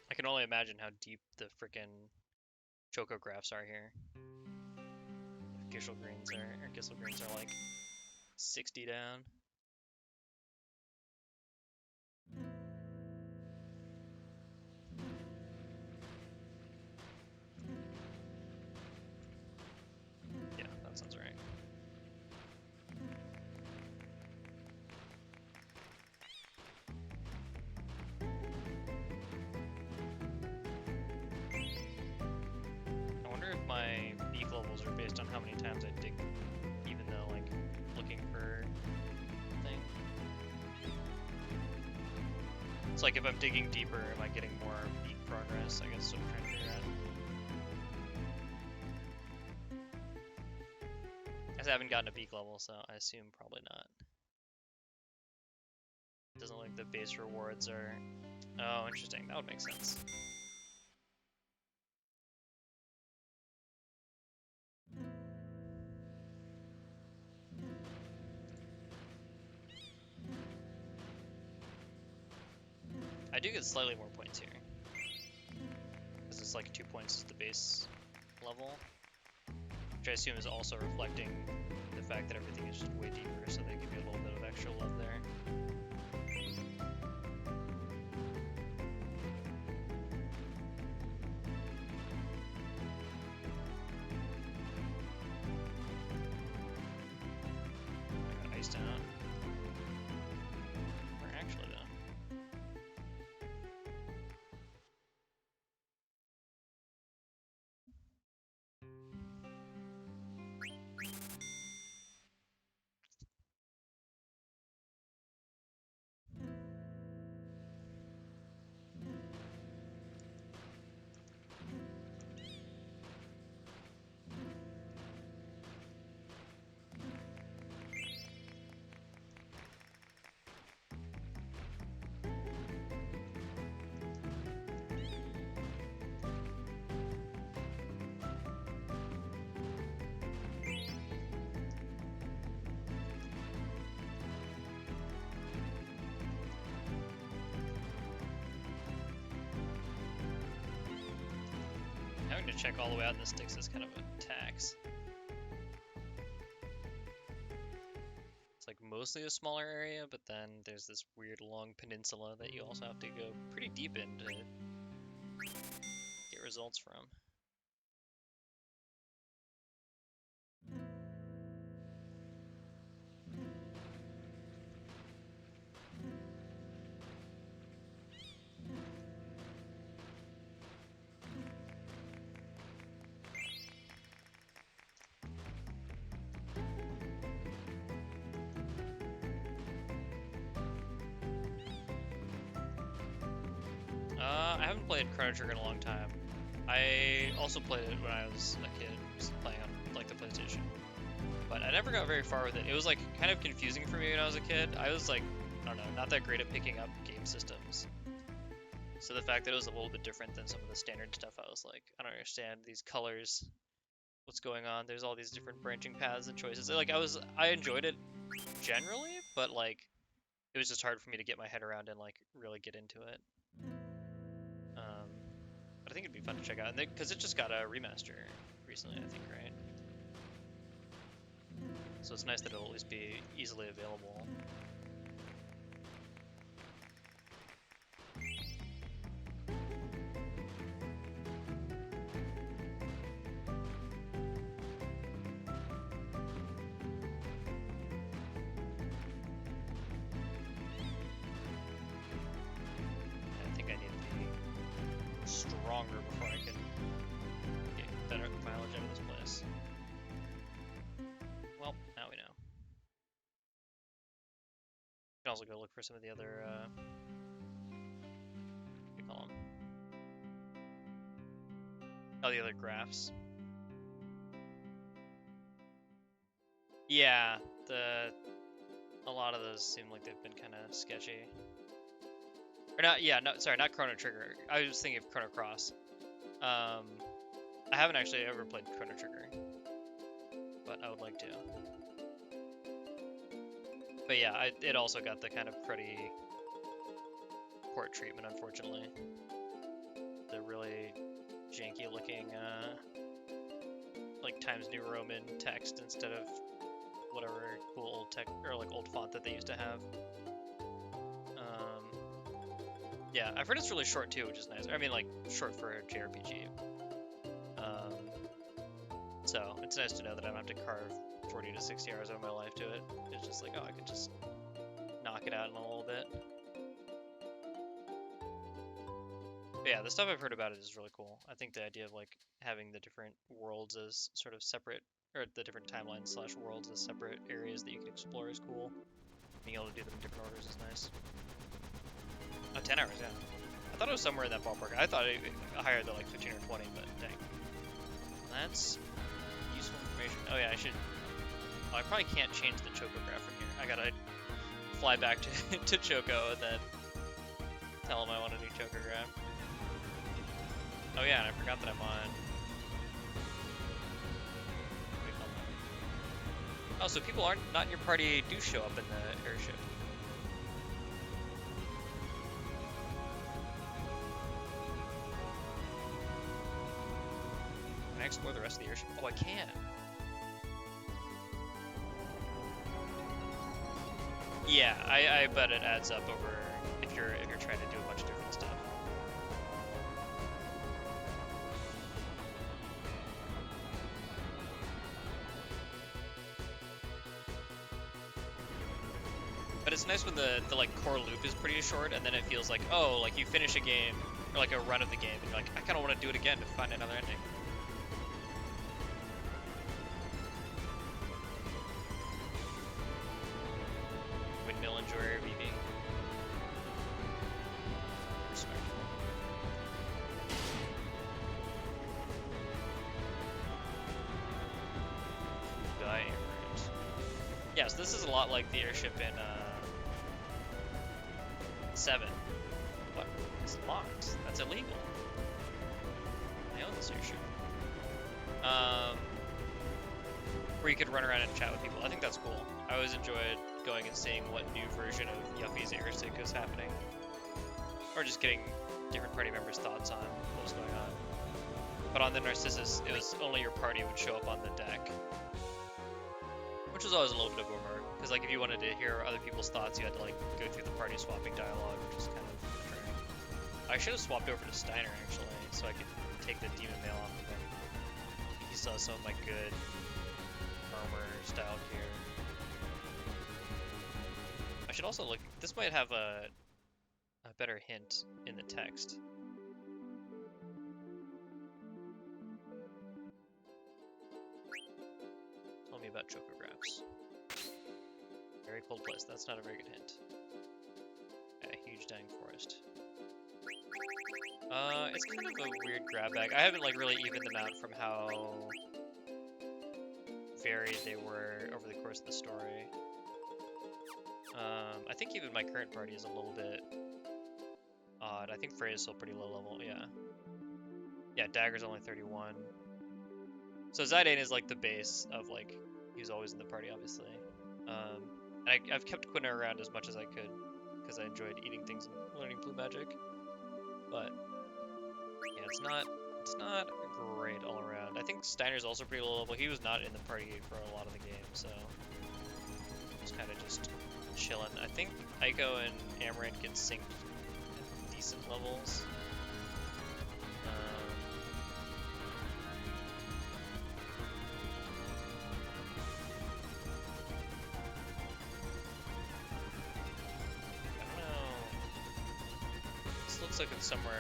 I can only imagine how deep the frickin' chocographs are here. Gissel greens are like 60 down. Yeah, that sounds right. I wonder if my beak levels are based on how many times I dig, even though like looking for thing. It's like if I'm digging deeper, am I getting more beak progress? I guess that's what I'm trying to figure out. I haven't gotten a beak level, so I assume probably not. Doesn't look like the base rewards are... Oh, interesting. That would make sense. I do get slightly more points here. Because it's like 2 points to the base level. Which I assume is also reflecting the fact that everything is just way deeper, so they give you a little bit of extra love there. I got iced out. Where actually though? Having to check all the way out in the sticks is kind of a tax. It's like mostly a smaller area, but then there's this weird long peninsula that you also have to go pretty deep in to get results from. I haven't played Chrono Trigger in a long time. I also played it when I was a kid, just playing on like the PlayStation. But I never got very far with it. It was like kind of confusing for me when I was a kid. I was like, I don't know, not that great at picking up game systems. So the fact that it was a little bit different than some of the standard stuff, I was like, I don't understand these colors. What's going on? There's all these different branching paths and choices. Like I enjoyed it generally, but like it was just hard for me to get my head around and like really get into it. But I think it'd be fun to check out, and because it just got a remaster recently, I think, right? So it's nice that it'll at least be easily available. also go look for some of the other, what do you call them? Oh, the other graphs. Yeah, a lot of those seem like they've been kind of sketchy. Or not, yeah, no, sorry, not Chrono Trigger. I was thinking of Chrono Cross. I haven't actually ever played Chrono Trigger, but I would like to. But yeah, it also got the kind of cruddy port treatment, unfortunately. The really janky looking, like Times New Roman text instead of whatever cool old tech or like old font that they used to have. Yeah, I've heard it's really short too, which is nice. I mean, like short for a JRPG. So it's nice to know that I don't have to carve 40 to 60 hours of my life to it. It's just like, oh, I could just knock it out in a little bit. But yeah, the stuff I've heard about it is really cool. I think the idea of like having the different worlds as sort of separate, or the different timelines slash worlds as separate areas that you can explore is cool. Being able to do them in different orders is nice. Oh, 10 hours, yeah. I thought it was somewhere in that ballpark. I thought it higher than like 15 or 20, but dang. That's useful information. Oh yeah, I should... Oh, I probably can't change the chocograph from here. I gotta fly back to Choco and then tell him I want a new chocograph. Oh yeah, and I forgot that I'm on... What do you call that? Oh, so people not in your party do show up in the airship. Can I explore the rest of the airship? Oh, I can. Yeah, I bet it adds up over if you're trying to do a bunch of different stuff. But it's nice when the like core loop is pretty short, and then it feels like, oh, like you finish a game or like a run of the game, and you're like, I kind of want to do it again to find another ending. Windmill enjoyer BB. Respect. Diamond. Yeah, so this is a lot like the airship in 7. What? It's locked. That's illegal. I own this airship. Where you could run around and chat with people. I think that's cool. I always enjoyed going and seeing what new version of Yuffie's Airstick is happening. Or just getting different party members' thoughts on what was going on. But on the Narcissus, it was only your party would show up on the deck. Which was always a little bit of a bummer, because like if you wanted to hear other people's thoughts, you had to like go through the party swapping dialogue, which is kind of frustrating. I should have swapped over to Steiner actually, so I could take the demon mail off of him. He still has some of my good armor style gear. I should also look. This might have a better hint in the text. Tell me about chocographs. Very cold place. That's not a very good hint. A huge dying forest. It's kind of a weird grab bag. I haven't like really evened them out from how varied they were over the course of the story. I think even my current party is a little bit odd. I think Frey is still pretty low level, yeah. Yeah, Dagger's only 31. So Zidane is like the base of like, he's always in the party obviously. And I've kept Quina around as much as I could, because I enjoyed eating things and learning blue magic. But yeah, it's not great all around. I think Steiner's also pretty low level. He was not in the party for a lot of the game, so it's kind of just chilling. I think Aiko and Amaranth get synced at decent levels. I don't know. This looks like it's somewhere.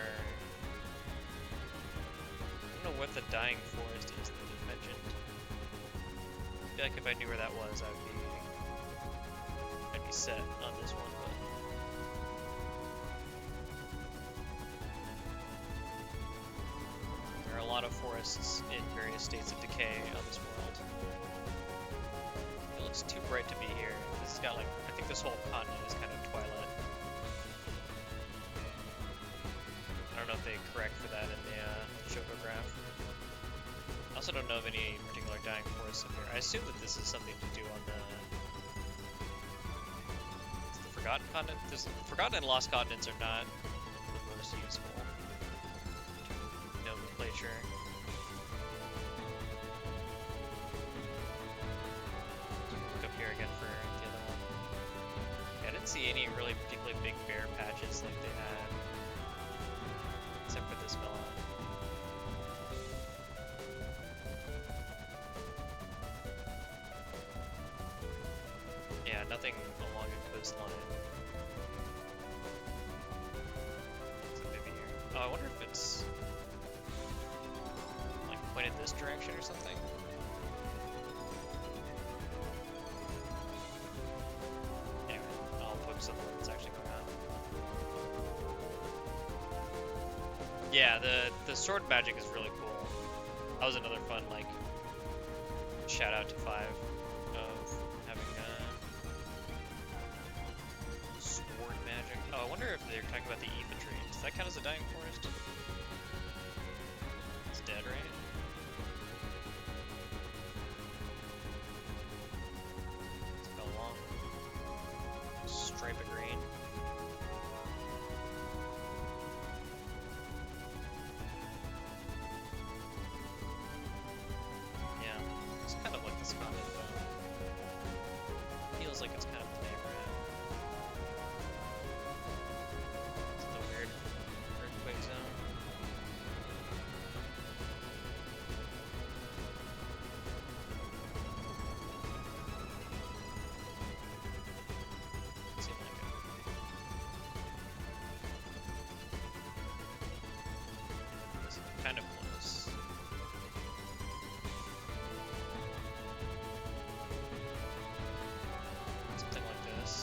I don't know what the dying forest is that you mentioned. I feel like if I knew where that was, I'd be set on this one, but there are a lot of forests in various states of decay on this world. It looks too bright to be here. This has got like, I think this whole continent is kind of twilight. I don't know if they correct for that in the chocograph. I also don't know of any particular dying forests up here. I assume that this is something to do on the Forgotten Continent. Forgotten and Lost Continents are not the most useful nomenclature. Look up here again for the other one. Yeah, I didn't see any really particularly big bear patches like they had, except for this fella. Yeah, nothing along a coastline. So maybe here. Oh, I wonder if it's like pointed this direction or something. Anyway, I'll focus on the one that's actually going on. Yeah, the sword magic is really cool. That was another fun like shout out to 5 of having sword magic. Oh, I wonder if they're talking about the infantry. Does that count as a dying forest? It's dead, right? It's got a long stripe of green. Yeah, it's kind of like this continent though. Feels like it's kind of playing around. It's the weird earthquake zone. Seemed like it. It's kind of close. Something like this.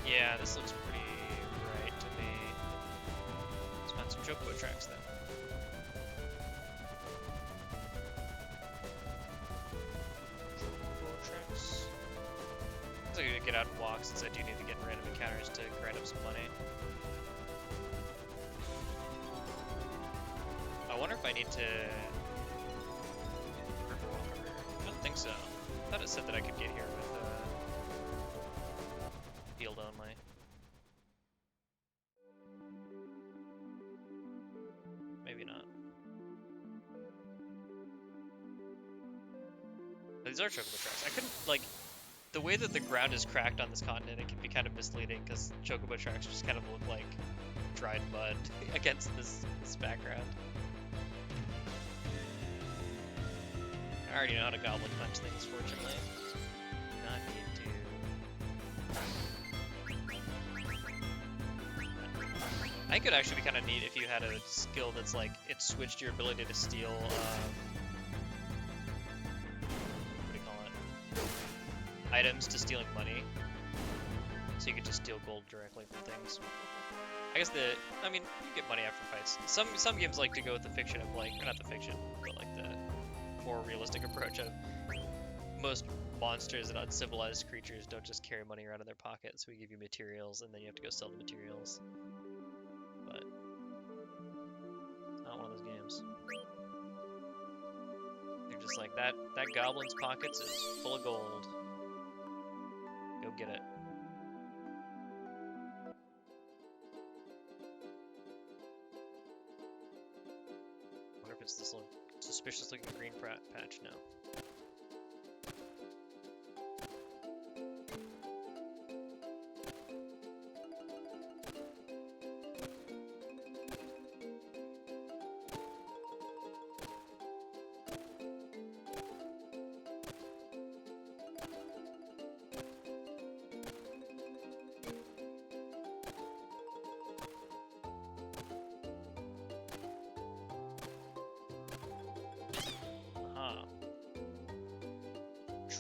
Yeah, this looks pretty right to me. Let's find some chocobo tracks then. Chocobo tracks. Looks like I could get out and walk since I do need to get random encounters to grind up some money. I wonder if I need to riverwalk over here. I don't think so. I thought it said that I could get here with field only. Maybe not. But these are chocobo tracks. I couldn't, like, the way that the ground is cracked on this continent, it can be kind of misleading because chocobo tracks just kind of look like dried mud against this background. I already know how to goblin punch things, fortunately. Do not need to. I think it would actually be kind of neat if you had a skill that's like, it switched your ability to steal, what do you call it? Items to stealing money. So you could just steal gold directly from things. I guess I mean, you get money after fights. Some games like to go with the fiction of like, or not the fiction, but like the more realistic approach of most monsters and uncivilized creatures don't just carry money around in their pockets. We give you materials and then you have to go sell the materials. But it's not one of those games. They're just like, that goblin's pockets is full of gold. Go get it. I wonder if it's this little suspicious looking green patch now.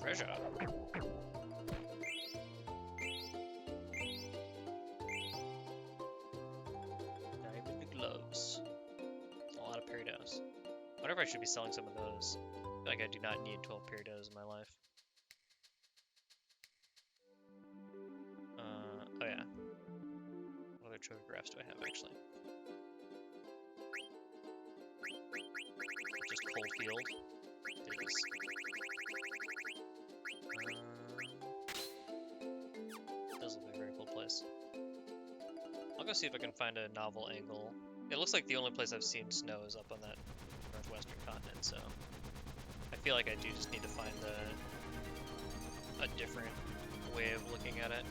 treasure. Diamond gloves. A lot of Peridot. I wonder if I should be selling some of those. I feel like I do not need 12 Peridot in my life. Oh yeah. What other chocographs do I have actually? Just Coldfield. Does look like a very cool place. I'll go see if I can find a novel angle. It looks like the only place I've seen snow is up on that northwestern continent, so I feel like I do just need to find a different way of looking at it.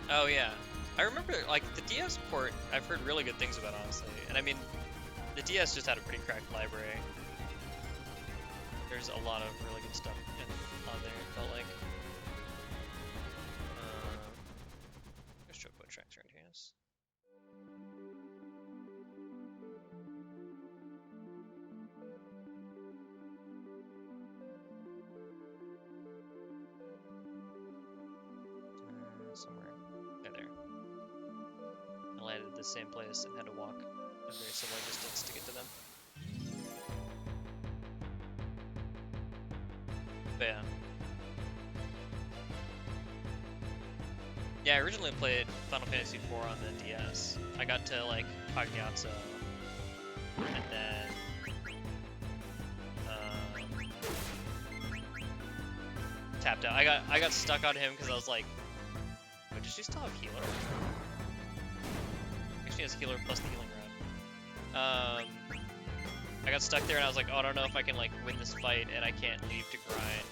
Oh yeah, I remember like the DS port. I've heard really good things about, honestly, and I mean, the DS just had a pretty cracked library. There's a lot of really good stuff on there. It felt like. There's chocobo tracks around here. Yes. Somewhere. Yeah, there. I landed at the same place and had to walk a very similar distance to get to them. But yeah. Yeah, I originally played Final Fantasy IV on the DS. I got to like Cagliazzo, and then tapped out. I got stuck on him because I was like, oh, does she still have healer? Actually, has healer plus the healing rod. I got stuck there and I was like, oh, I don't know if I can like win this fight, and I can't leave to grind.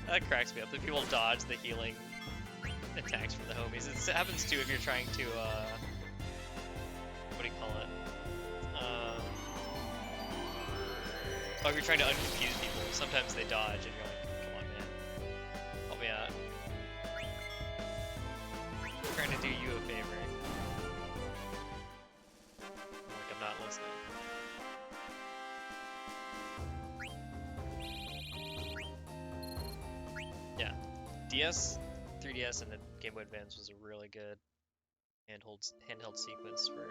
That cracks me up. The people dodge the healing attacks from the homies. It happens too if you're trying to, what do you call it? Oh, if you're trying to unconfuse people, sometimes they dodge and you're like, come on, man. Help me out. I'm trying to do you a favor. Like I'm not listening. Yeah, DS, 3DS, and the Game Boy Advance was a really good handheld sequence for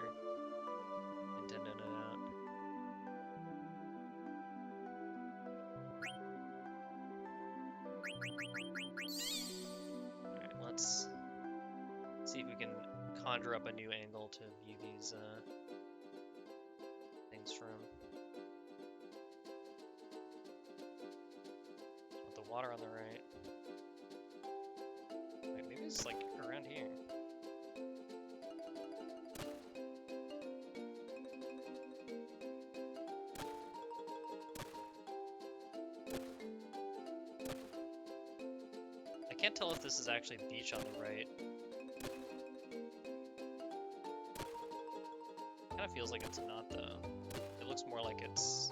Nintendo no doubt. Alright, let's see if we can conjure up a new angle to view these things from. With the water on the right. Wait, maybe it's like around here. I can't tell if this is actually beach on the right. Kind of feels like it's not though. It looks more like it's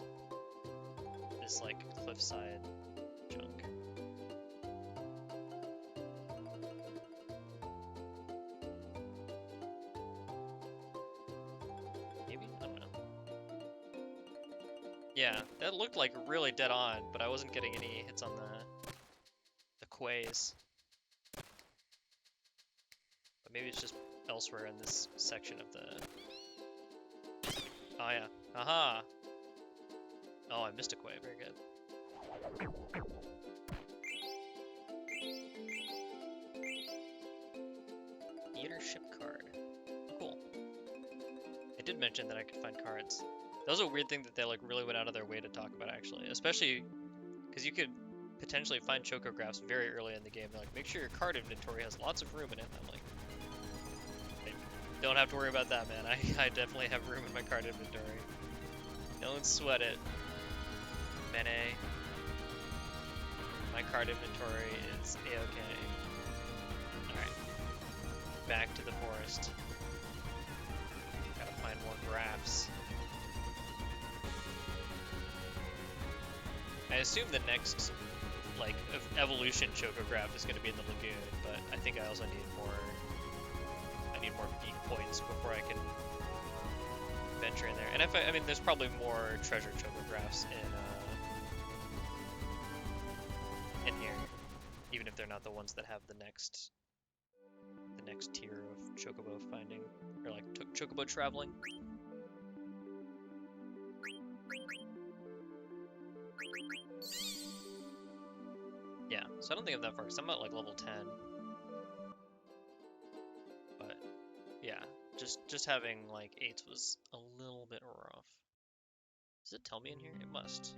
this like cliffside junk. Maybe? I don't know. Yeah, that looked like really dead on, but I wasn't getting any hits on the quays. But maybe it's just elsewhere in this section of the... Oh yeah. Aha! Oh, I missed a quay. Very good. Theater ship card. Cool. I did mention that I could find cards. That was a weird thing that they like really went out of their way to talk about, actually. Especially because you could potentially find chocographs very early in the game. They're like, make sure your card inventory has lots of room in it. And I'm like, don't have to worry about that, man. I definitely have room in my card inventory. Don't sweat it. Mene. My card inventory is a-okay. Alright. Back to the forest. Gotta find more graphs. I assume the next, like, evolution chocograph is gonna be in the lagoon, but I think I also need more need more peak points before I can venture in there. And if I mean, there's probably more treasure chocographs in here, even if they're not the ones that have the next tier of chocobo finding, or like chocobo traveling. Yeah, so I don't think I'm that far, because I'm at like level 10. But yeah, just having like 8s was a little bit rough. Does it tell me in here? It must.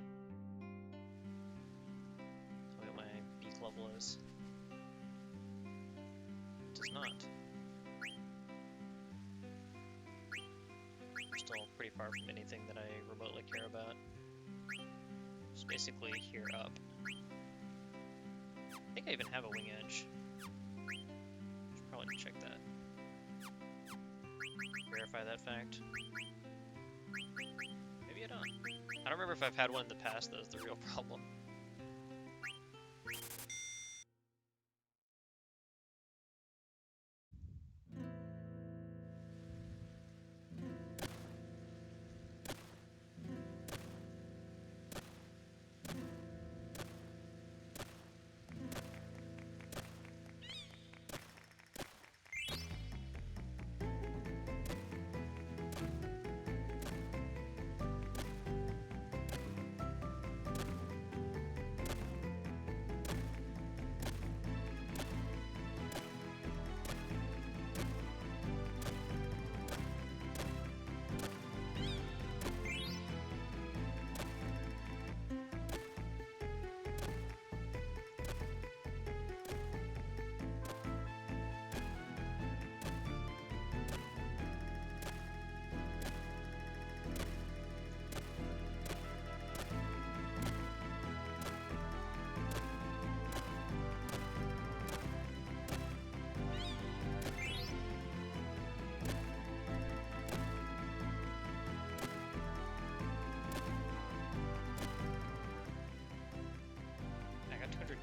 Tell me what my beak level is. It does not. I'm still pretty far from anything that I remotely care about. Just basically here up. I think I even have a wing edge. Should probably check that. Verify that fact. Maybe I don't. I don't remember if I've had one in the past, that's the real problem.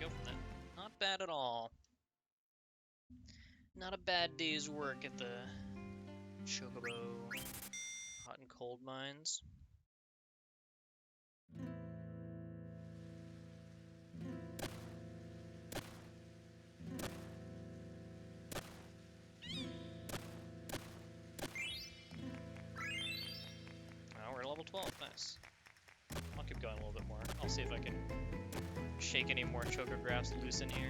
Go from that. Not bad at all. Not a bad day's work at the chocobo hot and cold mines. Oh, we're at level 12. Nice. I'll keep going a little bit more. I'll see if I can shake any more chocographs loose in here.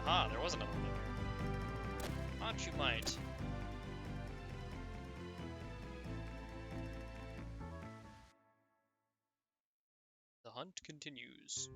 Aha, there was another one in here. Thought you might. The hunt continues.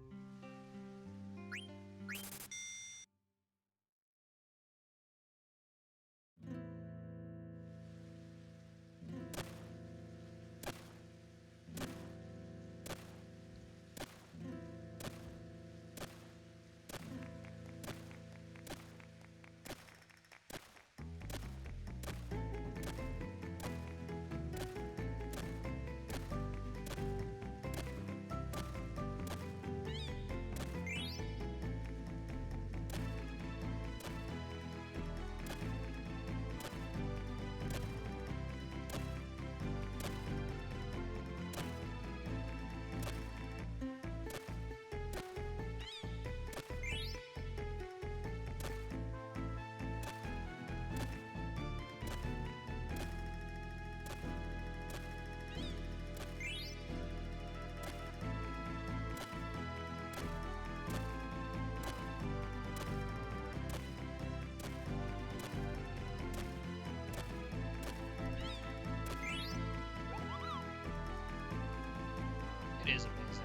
It is amazing.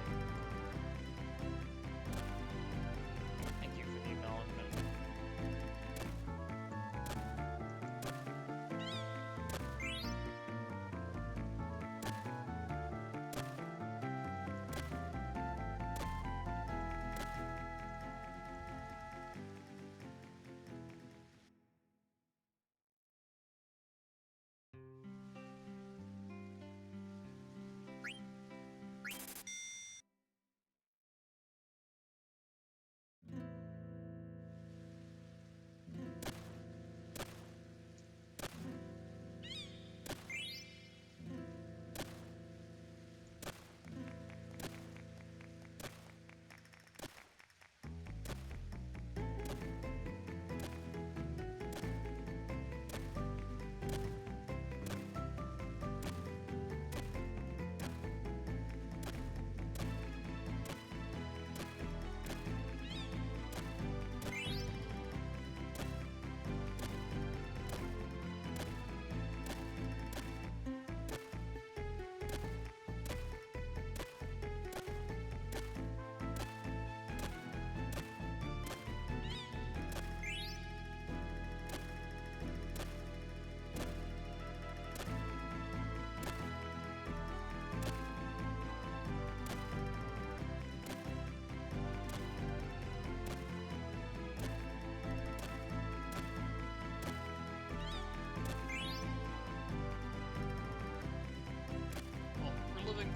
Thank you for the acknowledgement. Oh, we're living.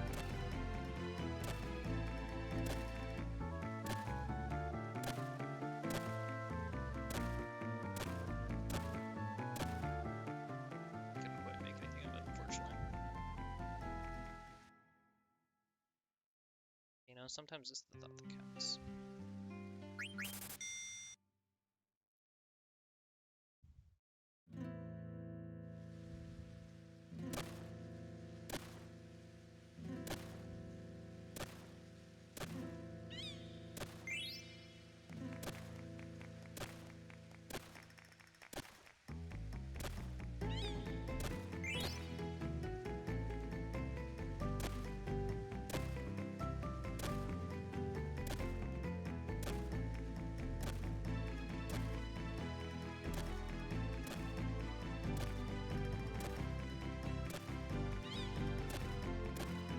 Couldn't quite make anything of it, unfortunately. You know, sometimes it's the thought that counts.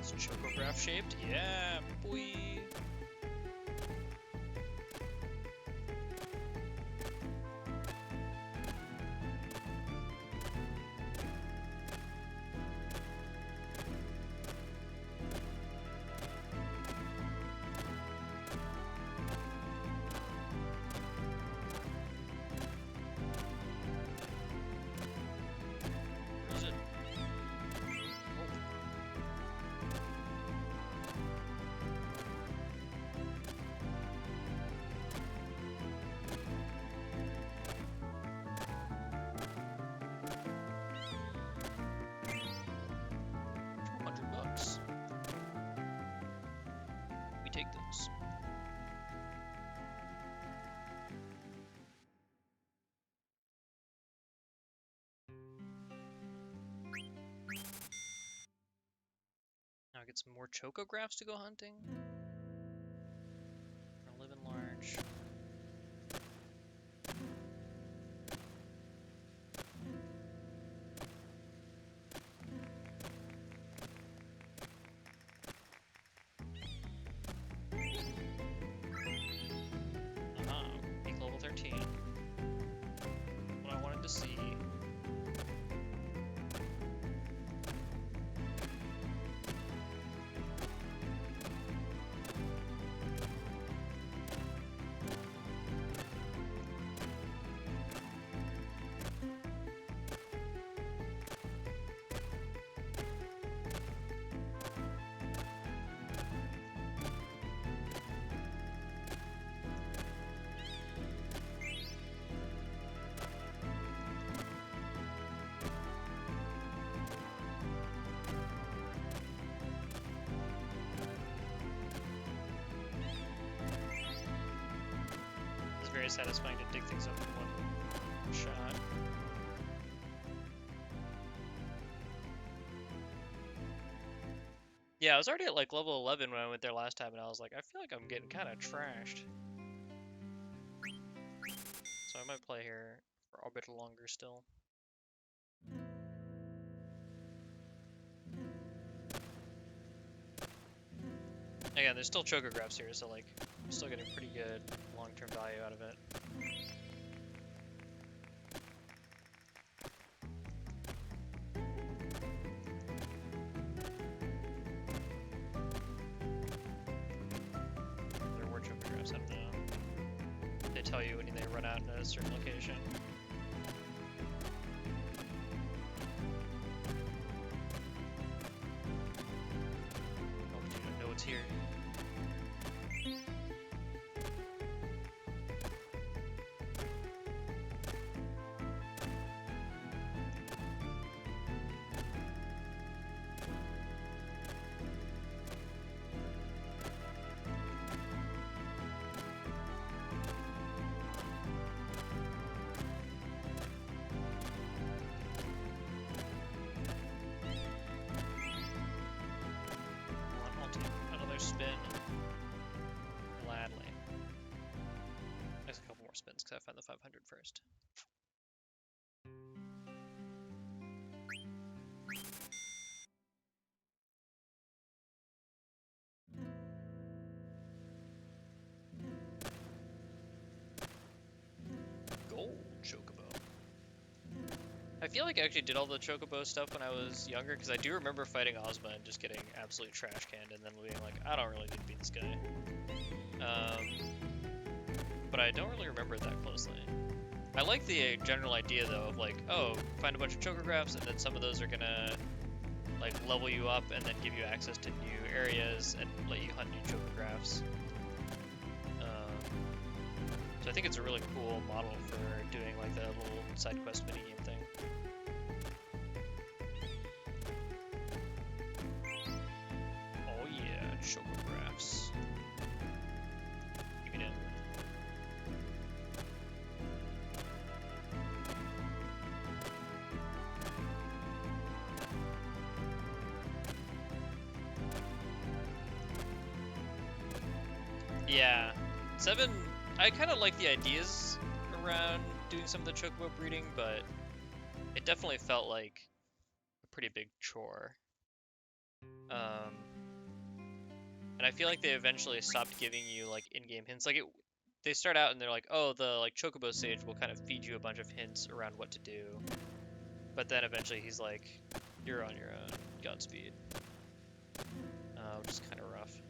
It's chocograph shaped? Yeah, boy! Where is it? Oh. $200. We take those. Now I get some more chocographs to go hunting. Or live in large. Peak level 13. What I wanted to see. It's very satisfying to dig things up in one shot. Yeah, I was already at like level 11 when I went there last time, and I was like, I feel like I'm getting kind of trashed. So I might play here for a bit longer still. Again, there's still chocographs here, so like, I'm still getting pretty good long-term value out of it. There were chocographs, I don't know. They tell you when they run out in a certain location. Oh, dude, I know it's here. I'll take another spin. Gladly. There's a couple more spins because I find the 500 first. Gold chocobo. I feel like I actually did all the chocobo stuff when I was younger, because I do remember fighting Ozma and just getting absolute trash canned, and then being like, I don't really need to beat this guy. But I don't really remember it that closely. I like the general idea though of like, oh, find a bunch of chocographs, and then some of those are gonna like level you up and then give you access to new areas and let you hunt new chocographs. So I think it's a really cool model for doing like the little side quest minigame thing. Oh yeah, chocographs. Give me them. Yeah, 7. I kind of like the ideas around doing some of the chocobo breeding, but it definitely felt like a pretty big chore. And I feel like they eventually stopped giving you like in-game hints. Like they start out and they're like, oh, the like chocobo sage will kind of feed you a bunch of hints around what to do, but then eventually he's like, you're on your own, Godspeed. Which is kind of rough.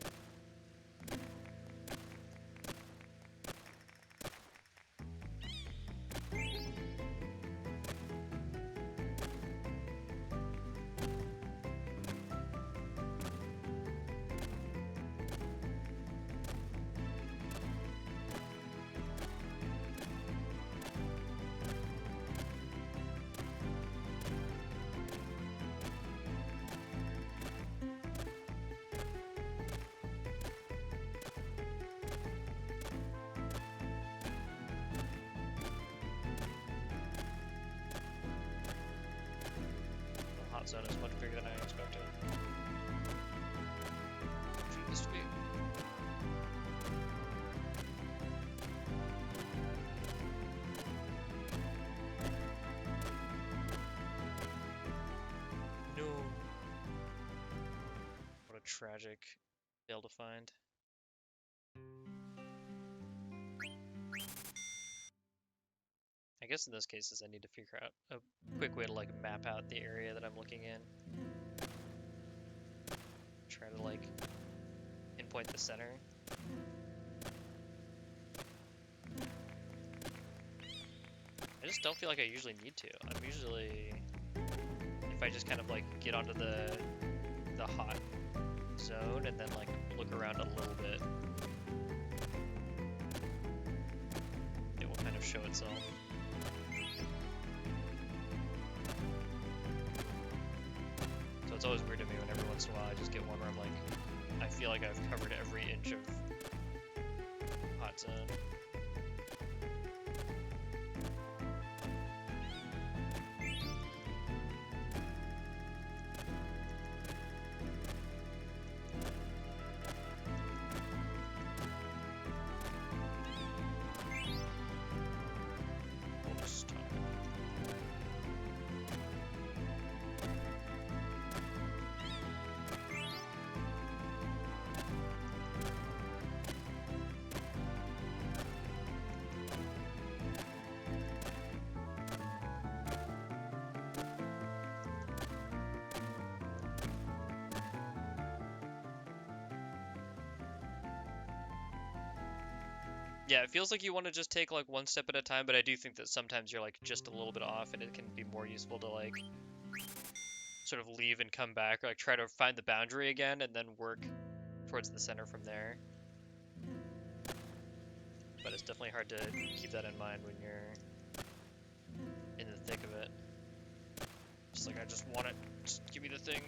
The hot zone is much bigger than I expected. What used to be. No. What a tragic fail to find. I guess in those cases I need to figure out a quick way to like map out the area that I'm looking in. Try to like pinpoint the center. I just don't feel like I usually need to. I'm usually, if I just kind of like get onto the hot zone and then like look around a little bit, it will kind of show itself. So it's always weird to me when every once in a while I just get one where I'm like, I feel like I've covered every inch of hot zone. Yeah, it feels like you want to just take like one step at a time, but I do think that sometimes you're like just a little bit off, and it can be more useful to like sort of leave and come back, or like try to find the boundary again and then work towards the center from there. But it's definitely hard to keep that in mind when you're in the thick of it. Just like, I just want it, just give me the thing.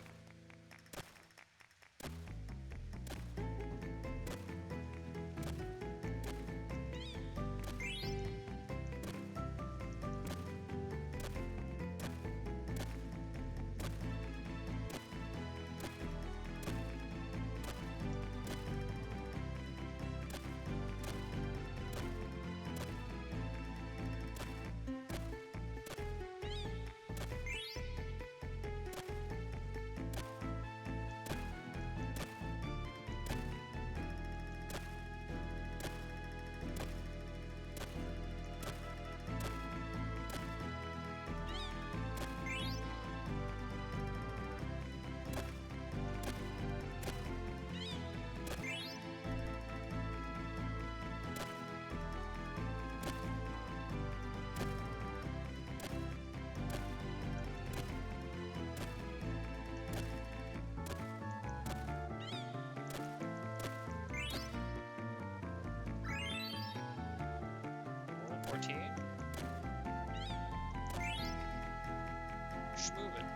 Schmovin'.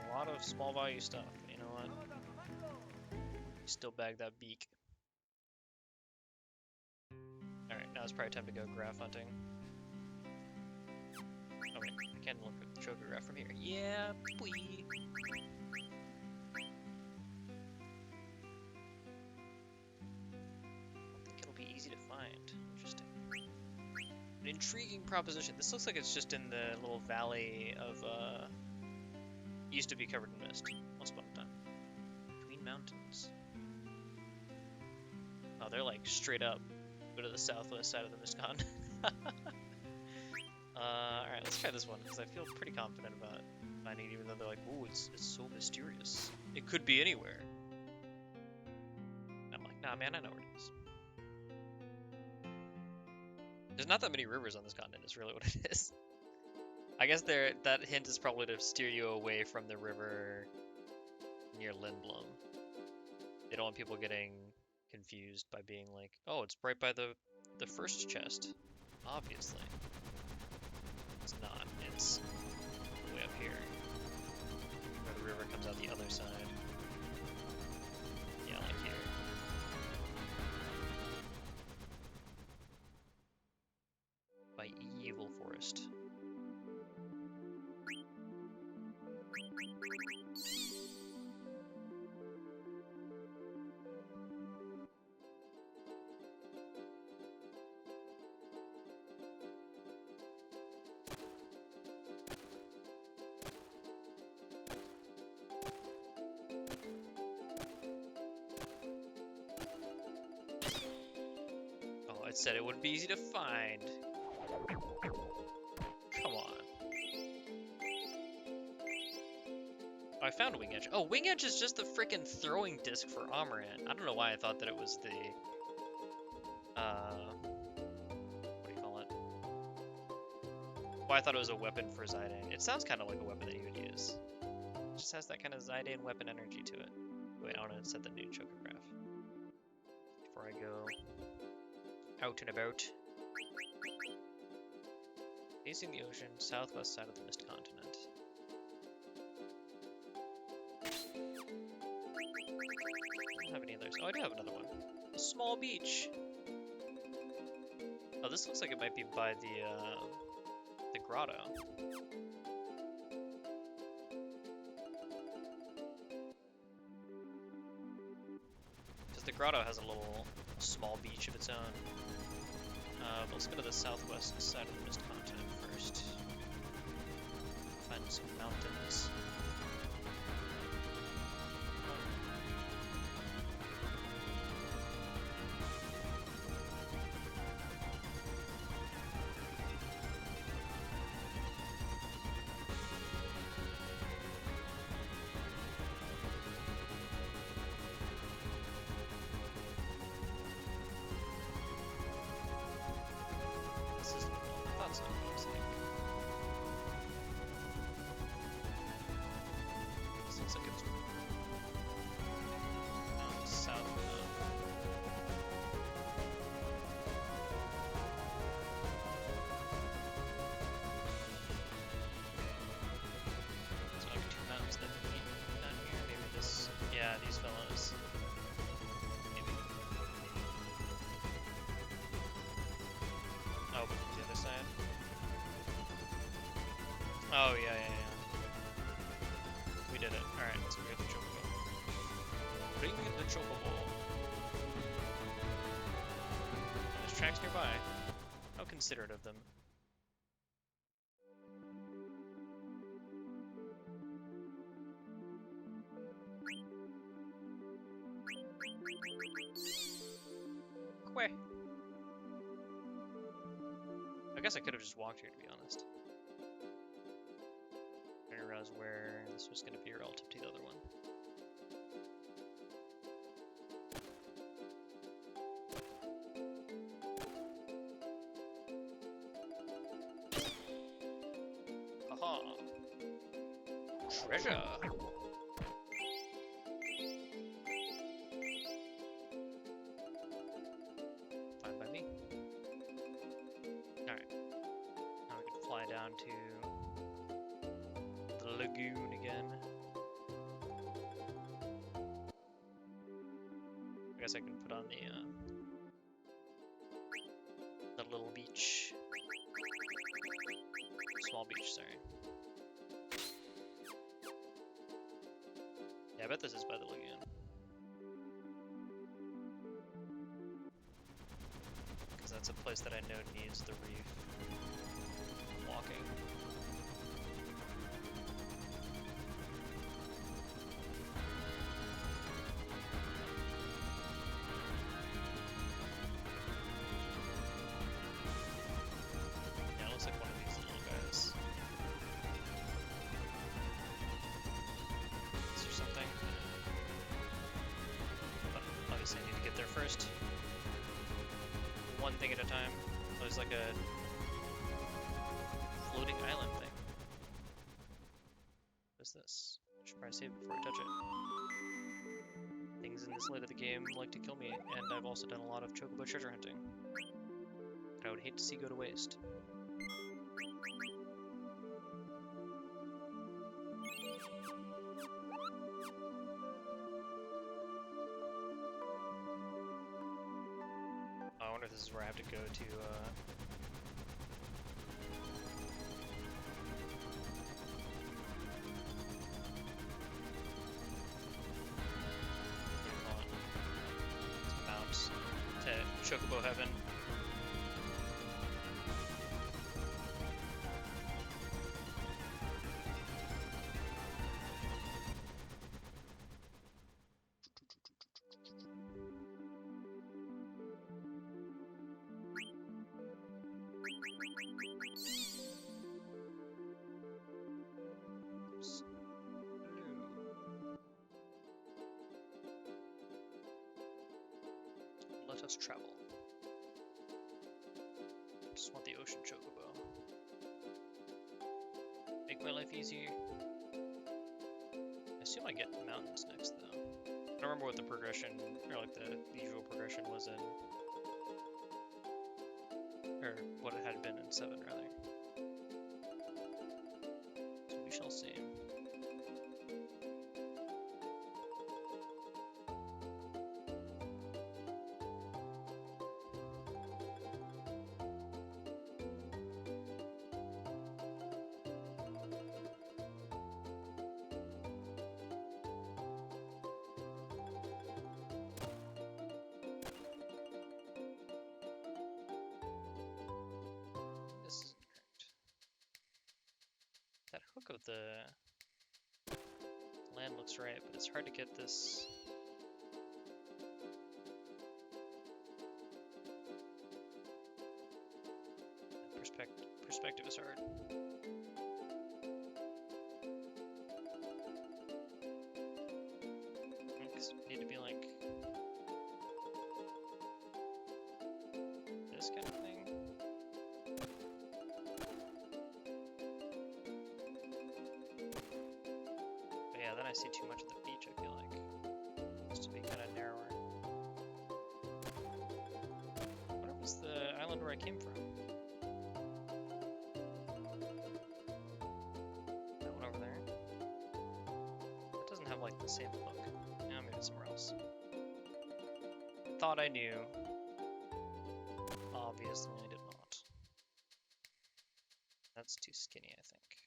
A lot of small value stuff, but you know what? Still bag that beak. Alright, now it's probably time to go graph hunting. Oh wait, I can look at the chocograph from here. Yeah, boy. I think it'll be easy to find. Interesting. An intriguing proposition. This looks like it's just in the little valley of, used to be covered in mist. Once upon a time. Between mountains. Oh, they're like straight up. Go to the southwest side of the mist con. Alright, let's try this one, because I feel pretty confident about finding it, even though they're like, ooh, it's so mysterious. It could be anywhere. I'm like, nah, man, I know where it is. There's not that many rivers on this continent, is really what it is. I guess that hint is probably to steer you away from the river near Lindblom. They don't want people getting confused by being like, oh, it's right by the first chest. Obviously. It's not. It's way up here. Where the river comes out the other side. Yeah, like here. By Evil Forest. It said it wouldn't be easy to find. Come on. Oh, I found Wing Edge. Oh, Wing Edge is just the frickin' throwing disc for Amaranth. I don't know why I thought that it was the... what do you call it? Why I thought it was a weapon for Zidane. It sounds kind of like a weapon that you would use. It just has that kind of Zidane weapon energy to it. Wait, I want to set the new chocograph. Before I go... out and about. Facing the ocean, southwest side of the Mist Continent. I don't have any others. Oh, I do have another one. A small beach. Oh, this looks like it might be by the grotto. Because the grotto has a little small beach of its own. But let's go to the southwest side of the Mist Continent first. Find some mountains. Oh, yeah, yeah, yeah. We did it. Alright, let's go get the chocobo. Bring me the chocobo. And there's tracks nearby. How considerate of them. Quay. I guess I could have just walked here, to be honest. I didn't realize where this was going to be relative to the other one. Haha! Treasure! Fine by me. Alright. Now we can fly down to the lagoon again. I guess I can put on the little beach. Small beach, sorry. Yeah, I bet this is by the lagoon. Because that's a place that I know needs the reef. Walking. Yeah, it looks like one of these little guys. Is there something? But obviously I need to get there first. One thing at a time. Oh, there's like a floating island thing. What's this? I should probably save it before I touch it. Things in this late of the game like to kill me, and I've also done a lot of chocobo treasure hunting that I would hate to see go to waste. I wonder if this is where I have to go to, Mount to Chocobo Heaven. Oops. Let us travel. Just want the ocean chocobo. Make my life easier. I assume I get mountains next, though. I don't remember what the progression, or like the usual progression was in. Or what it had been in 7, rather. So we shall see. This isn't correct. That hook of the land looks right, but it's hard to get this. Perspective is hard. Because we need to be like this kind of thing. But yeah, then I see too much of the beach, I feel like. It used to be kind of narrower. What was the island where I came from? That one over there? It doesn't have like the same look. Yeah, maybe somewhere else. Thought I knew. Obviously I did not. That's too skinny, I think.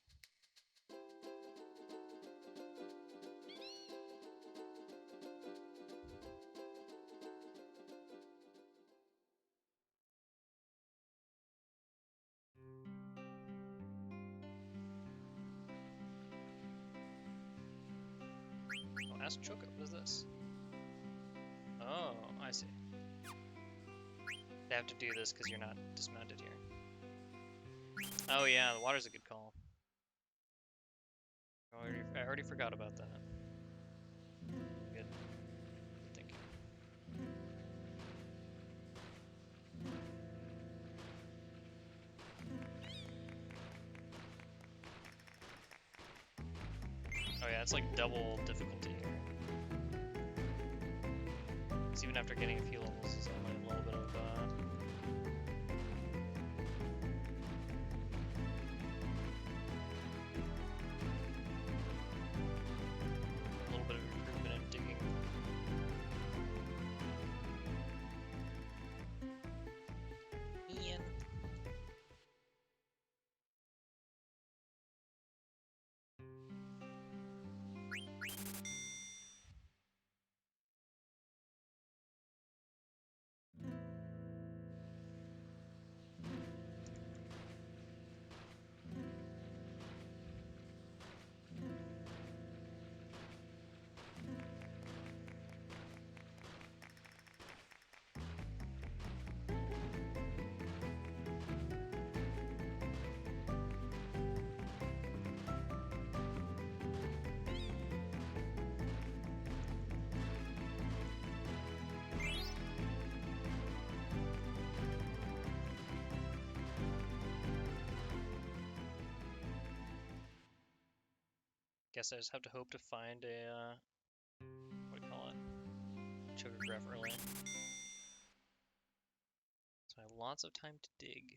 Ask Choco, what is this? Oh, I see. They have to do this because you're not dismounted here. Oh yeah, the water's a good call. I already forgot about that. Good. Good thinking. Oh yeah, it's like double difficulty here. Because even after getting a few levels, it's only a little bit of improvement in digging. Ian. Guess I just have to hope to find a, what do you call it? Chocograph early. So I have lots of time to dig.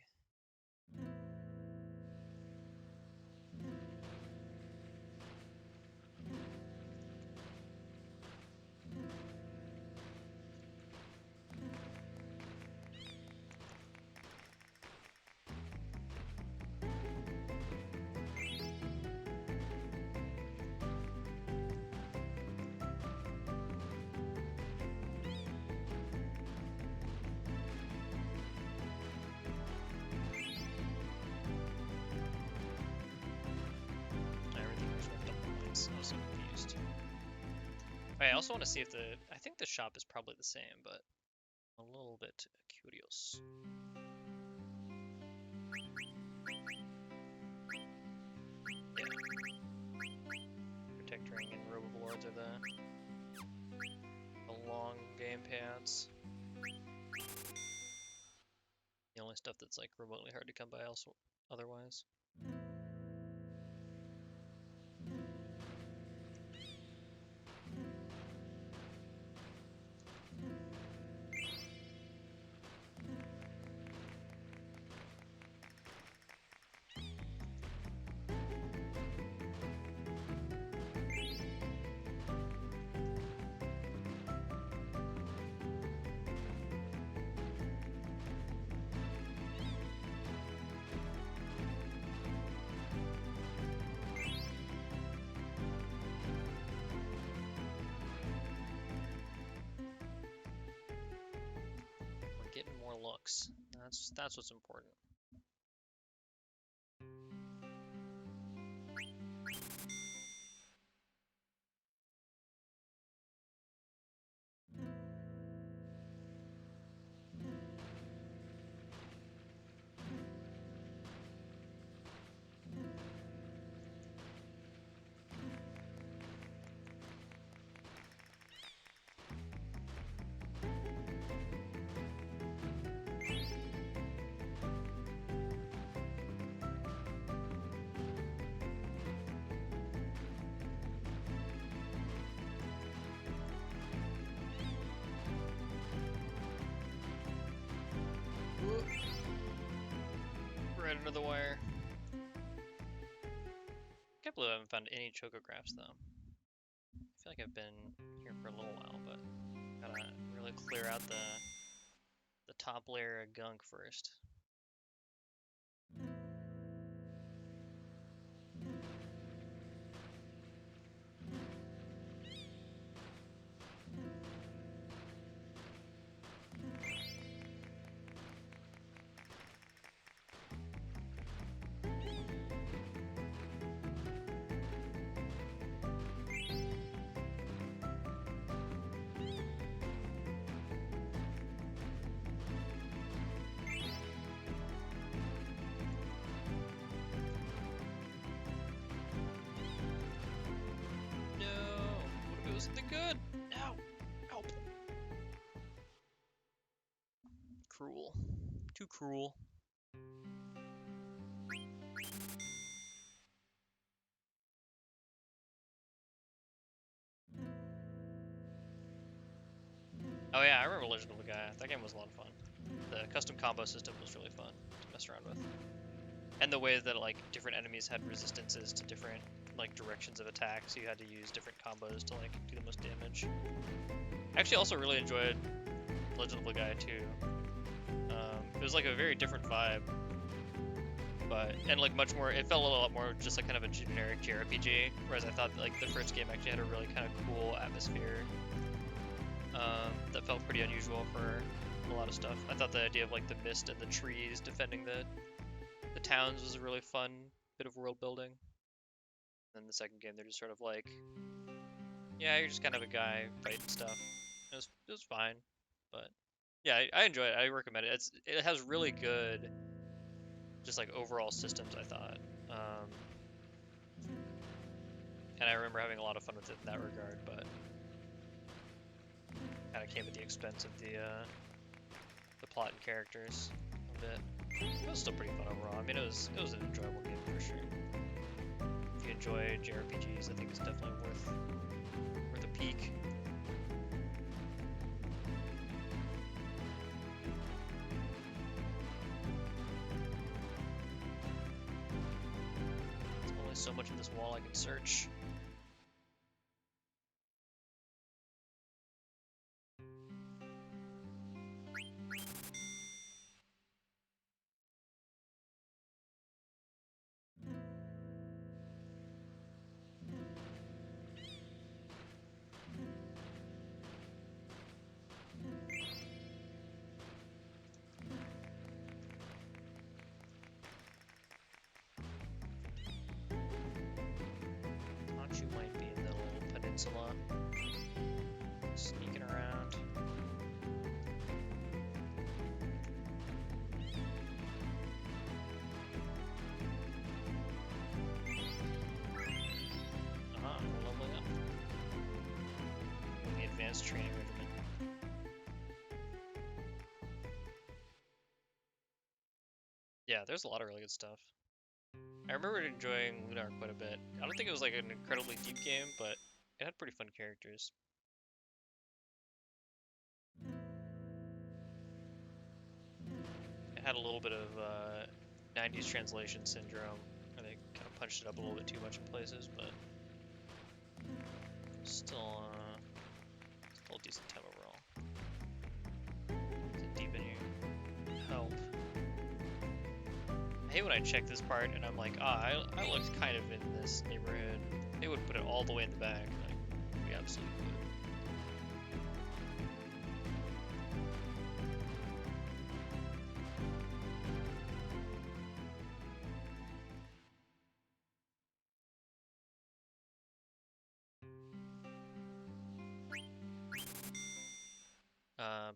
I was so confused. I also want to see if I think the shop is probably the same, but I'm a little bit curious. Yeah. Protect Ring and Roboblords are the long game pads. The only stuff that's like remotely hard to come by also otherwise. Getting more looks. That's what's important. Right under the wire. Can't believe I haven't found any chocographs though. I feel like I've been here for a little while, but gotta really clear out the top layer of gunk first. cruel. Too cruel. Oh yeah, I remember Legend of the Gaia. That game was a lot of fun. The custom combo system was really fun to mess around with. And the way that like different enemies had resistances to different like directions of attack, so you had to use different combos to like do the most damage. I actually also really enjoyed Legend of the Gaia 2. It was like a very different vibe, and like much more. It felt a lot more just like kind of a generic JRPG, whereas I thought like the first game actually had a really kind of cool atmosphere that felt pretty unusual for a lot of stuff. I thought the idea of like the mist and the trees defending the towns was a really fun bit of world building. And then the second game, they're just sort of like, yeah, you're just kind of a guy fighting stuff. It was fine, but yeah, I enjoy it. I recommend it. It has really good, just like overall systems, I thought. And I remember having a lot of fun with it in that regard, but kind of came at the expense of the plot and characters a bit. It was still pretty fun overall. I mean, it was an enjoyable game for sure. If you enjoy JRPGs, I think it's definitely worth a peek. There's only so much of this wall I can search. You might be in the little peninsula, sneaking around. We're leveling up. The advanced training regimen. Yeah, there's a lot of really good stuff. I remember enjoying Lunar quite a bit. I don't think it was like an incredibly deep game, but it had pretty fun characters. It had a little bit of 90s translation syndrome, and they kind of punched it up a little bit too much in places, but still a decent time overall. Does it deepen your help? I hate when I check this part and I'm like, I looked kind of in this neighborhood. They would put it all the way in the back. Like, we absolutely would.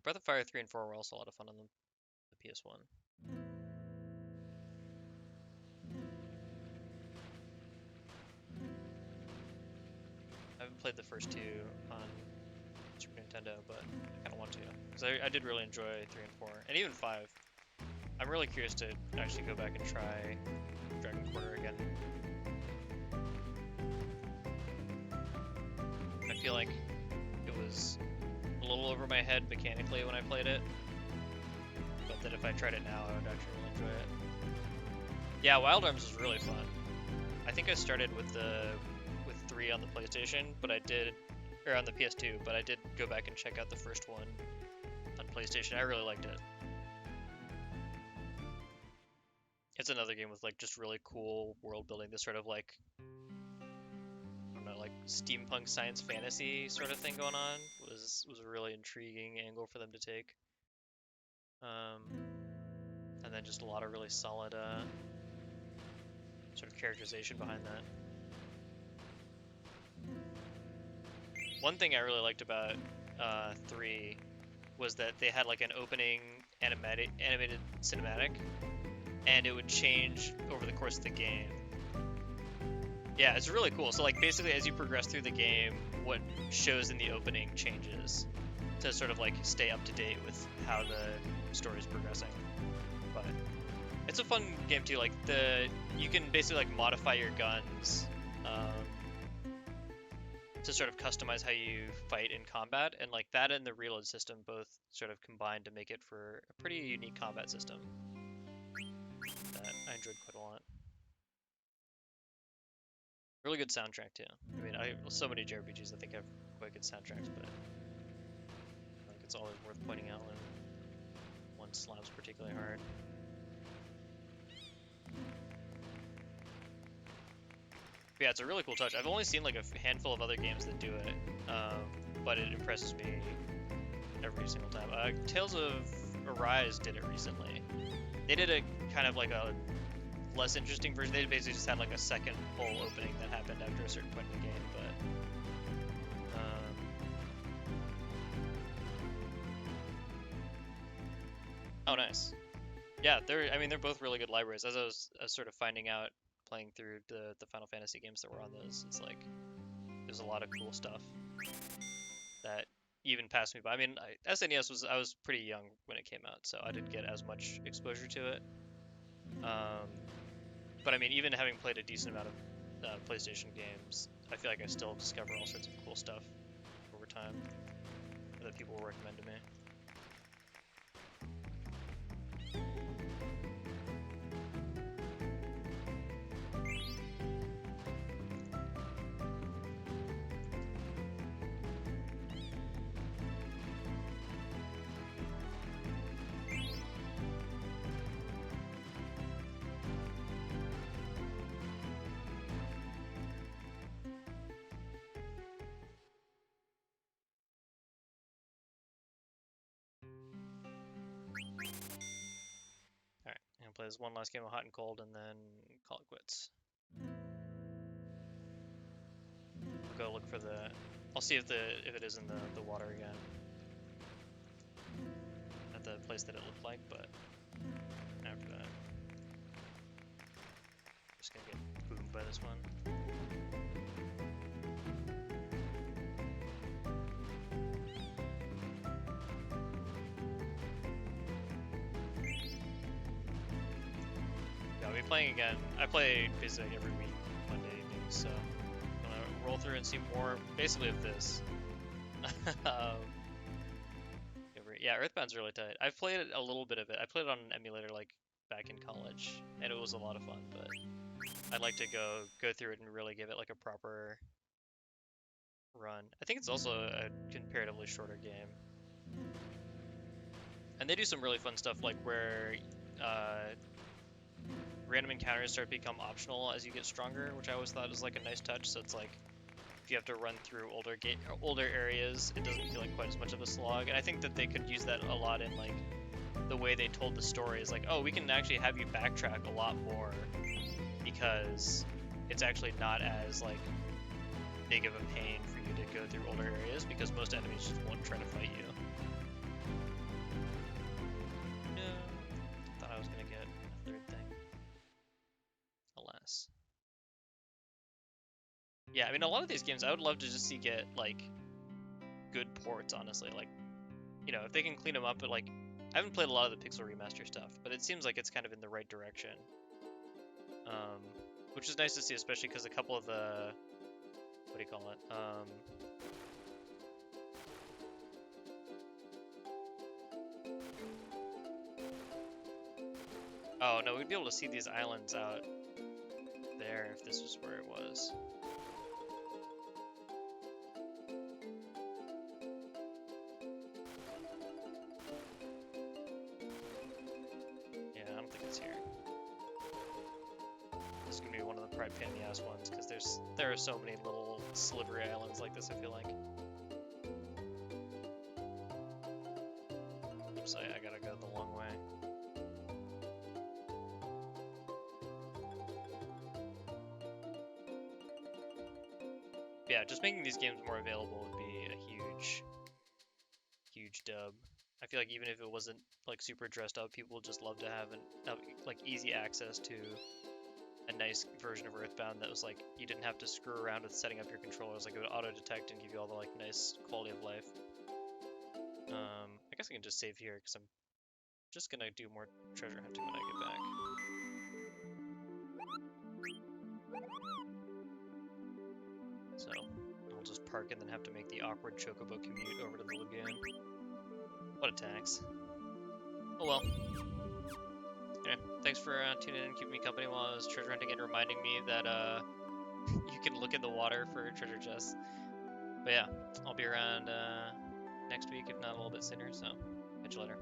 Breath of Fire 3 and 4 were also a lot of fun on the PS1. I haven't played the first two on Super Nintendo, but I kind of want to, because I did really enjoy 3 and 4, and even 5. I'm really curious to actually go back and try Dragon Quarter again. I feel like it was a little over my head mechanically when I played it, but that if I tried it now, I would actually really enjoy it. Yeah, Wild Arms was really fun. I think I started with 3 on the PlayStation, but on the PS2, but I did go back and check out the first one on PlayStation. I really liked it. It's another game with like just really cool world building, this sort of like, I don't know, like steampunk science fantasy sort of thing going on. Was a really intriguing angle for them to take. And then just a lot of really solid sort of characterization behind that. One thing I really liked about 3 was that they had like an opening animated cinematic, and it would change over the course of the game. Yeah, it's really cool. So like basically as you progress through the game, what shows in the opening changes to sort of like stay up to date with how story's progressing. But it's a fun game too. Like you can basically like modify your guns to sort of customize how you fight in combat, and like that and the reload system both sort of combine to make it for a pretty unique combat system that I enjoyed quite a lot. Really good soundtrack too. I mean, so many JRPGs I think have quite good soundtracks, but like it's always worth pointing out when one slaps particularly hard. But yeah, it's a really cool touch. I've only seen like a handful of other games that do it, but it impresses me every single time. Tales of Arise did it recently. They did a kind of like a less interesting version. They basically just had like a second full opening that happened after a certain point in the game, but oh nice. Yeah, they're both really good libraries. As I was sort of finding out playing through the Final Fantasy games that were on those, it's like there's a lot of cool stuff that even passed me by. I mean, SNES I was pretty young when it came out, so I didn't get as much exposure to it. But I mean, even having played a decent amount of PlayStation games, I feel like I still discover all sorts of cool stuff over time that people will recommend to me. Alright, I'm gonna play this one last game of Hot and Cold and then call it quits. I'll go look for the... I'll see if it is in the water again. At the place that it looked like, but after that... Just gonna get boomed by this one. I'll be playing again. I play basically every week, Monday evenings, so I'm gonna roll through and see more, basically of this. Yeah, Earthbound's really tight. I've played a little bit of it. I played it on an emulator like back in college, and it was a lot of fun, but I'd like to go through it and really give it like a proper run. I think it's also a comparatively shorter game. And they do some really fun stuff like where random encounters start to become optional as you get stronger, which I always thought was like a nice touch. So it's like if you have to run through older areas, it doesn't feel like quite as much of a slog. And I think that they could use that a lot in like the way they told the story. Is like, oh, we can actually have you backtrack a lot more because it's actually not as like big of a pain for you to go through older areas because most enemies just won't try to fight you. No, thought I was gonna get a third thing. Alas. Yeah, I mean, a lot of these games I would love to just see get like good ports, honestly. Like, you know, if they can clean them up, but like, I haven't played a lot of the Pixel Remaster stuff, but it seems like it's kind of in the right direction. Which is nice to see, especially because a couple of the, what do you call it? Oh no, we'd be able to see these islands out there if this was where it was. Yeah, I don't think it's here. This is gonna be one of the pride pain in the ass ones because there are so many little slivery islands like this. I feel like. Oops, I gotta go the long way. Yeah, just making these games more available would be a huge dub. I feel like even if it wasn't like super dressed up, people would just love to have like easy access to a nice version of Earthbound that was like you didn't have to screw around with setting up your controllers. Like it would auto detect and give you all the like nice quality of life. I guess I can just save here because I'm just gonna do more treasure hunting when I get back. So I'll just park and then have to make the awkward chocobo commute over to the lagoon. What a tax. Oh well. Anyway, thanks for tuning in and keeping me company while I was treasure hunting and reminding me that you can look in the water for treasure chests. But yeah, I'll be around next week, if not a little bit sooner, so catch you later.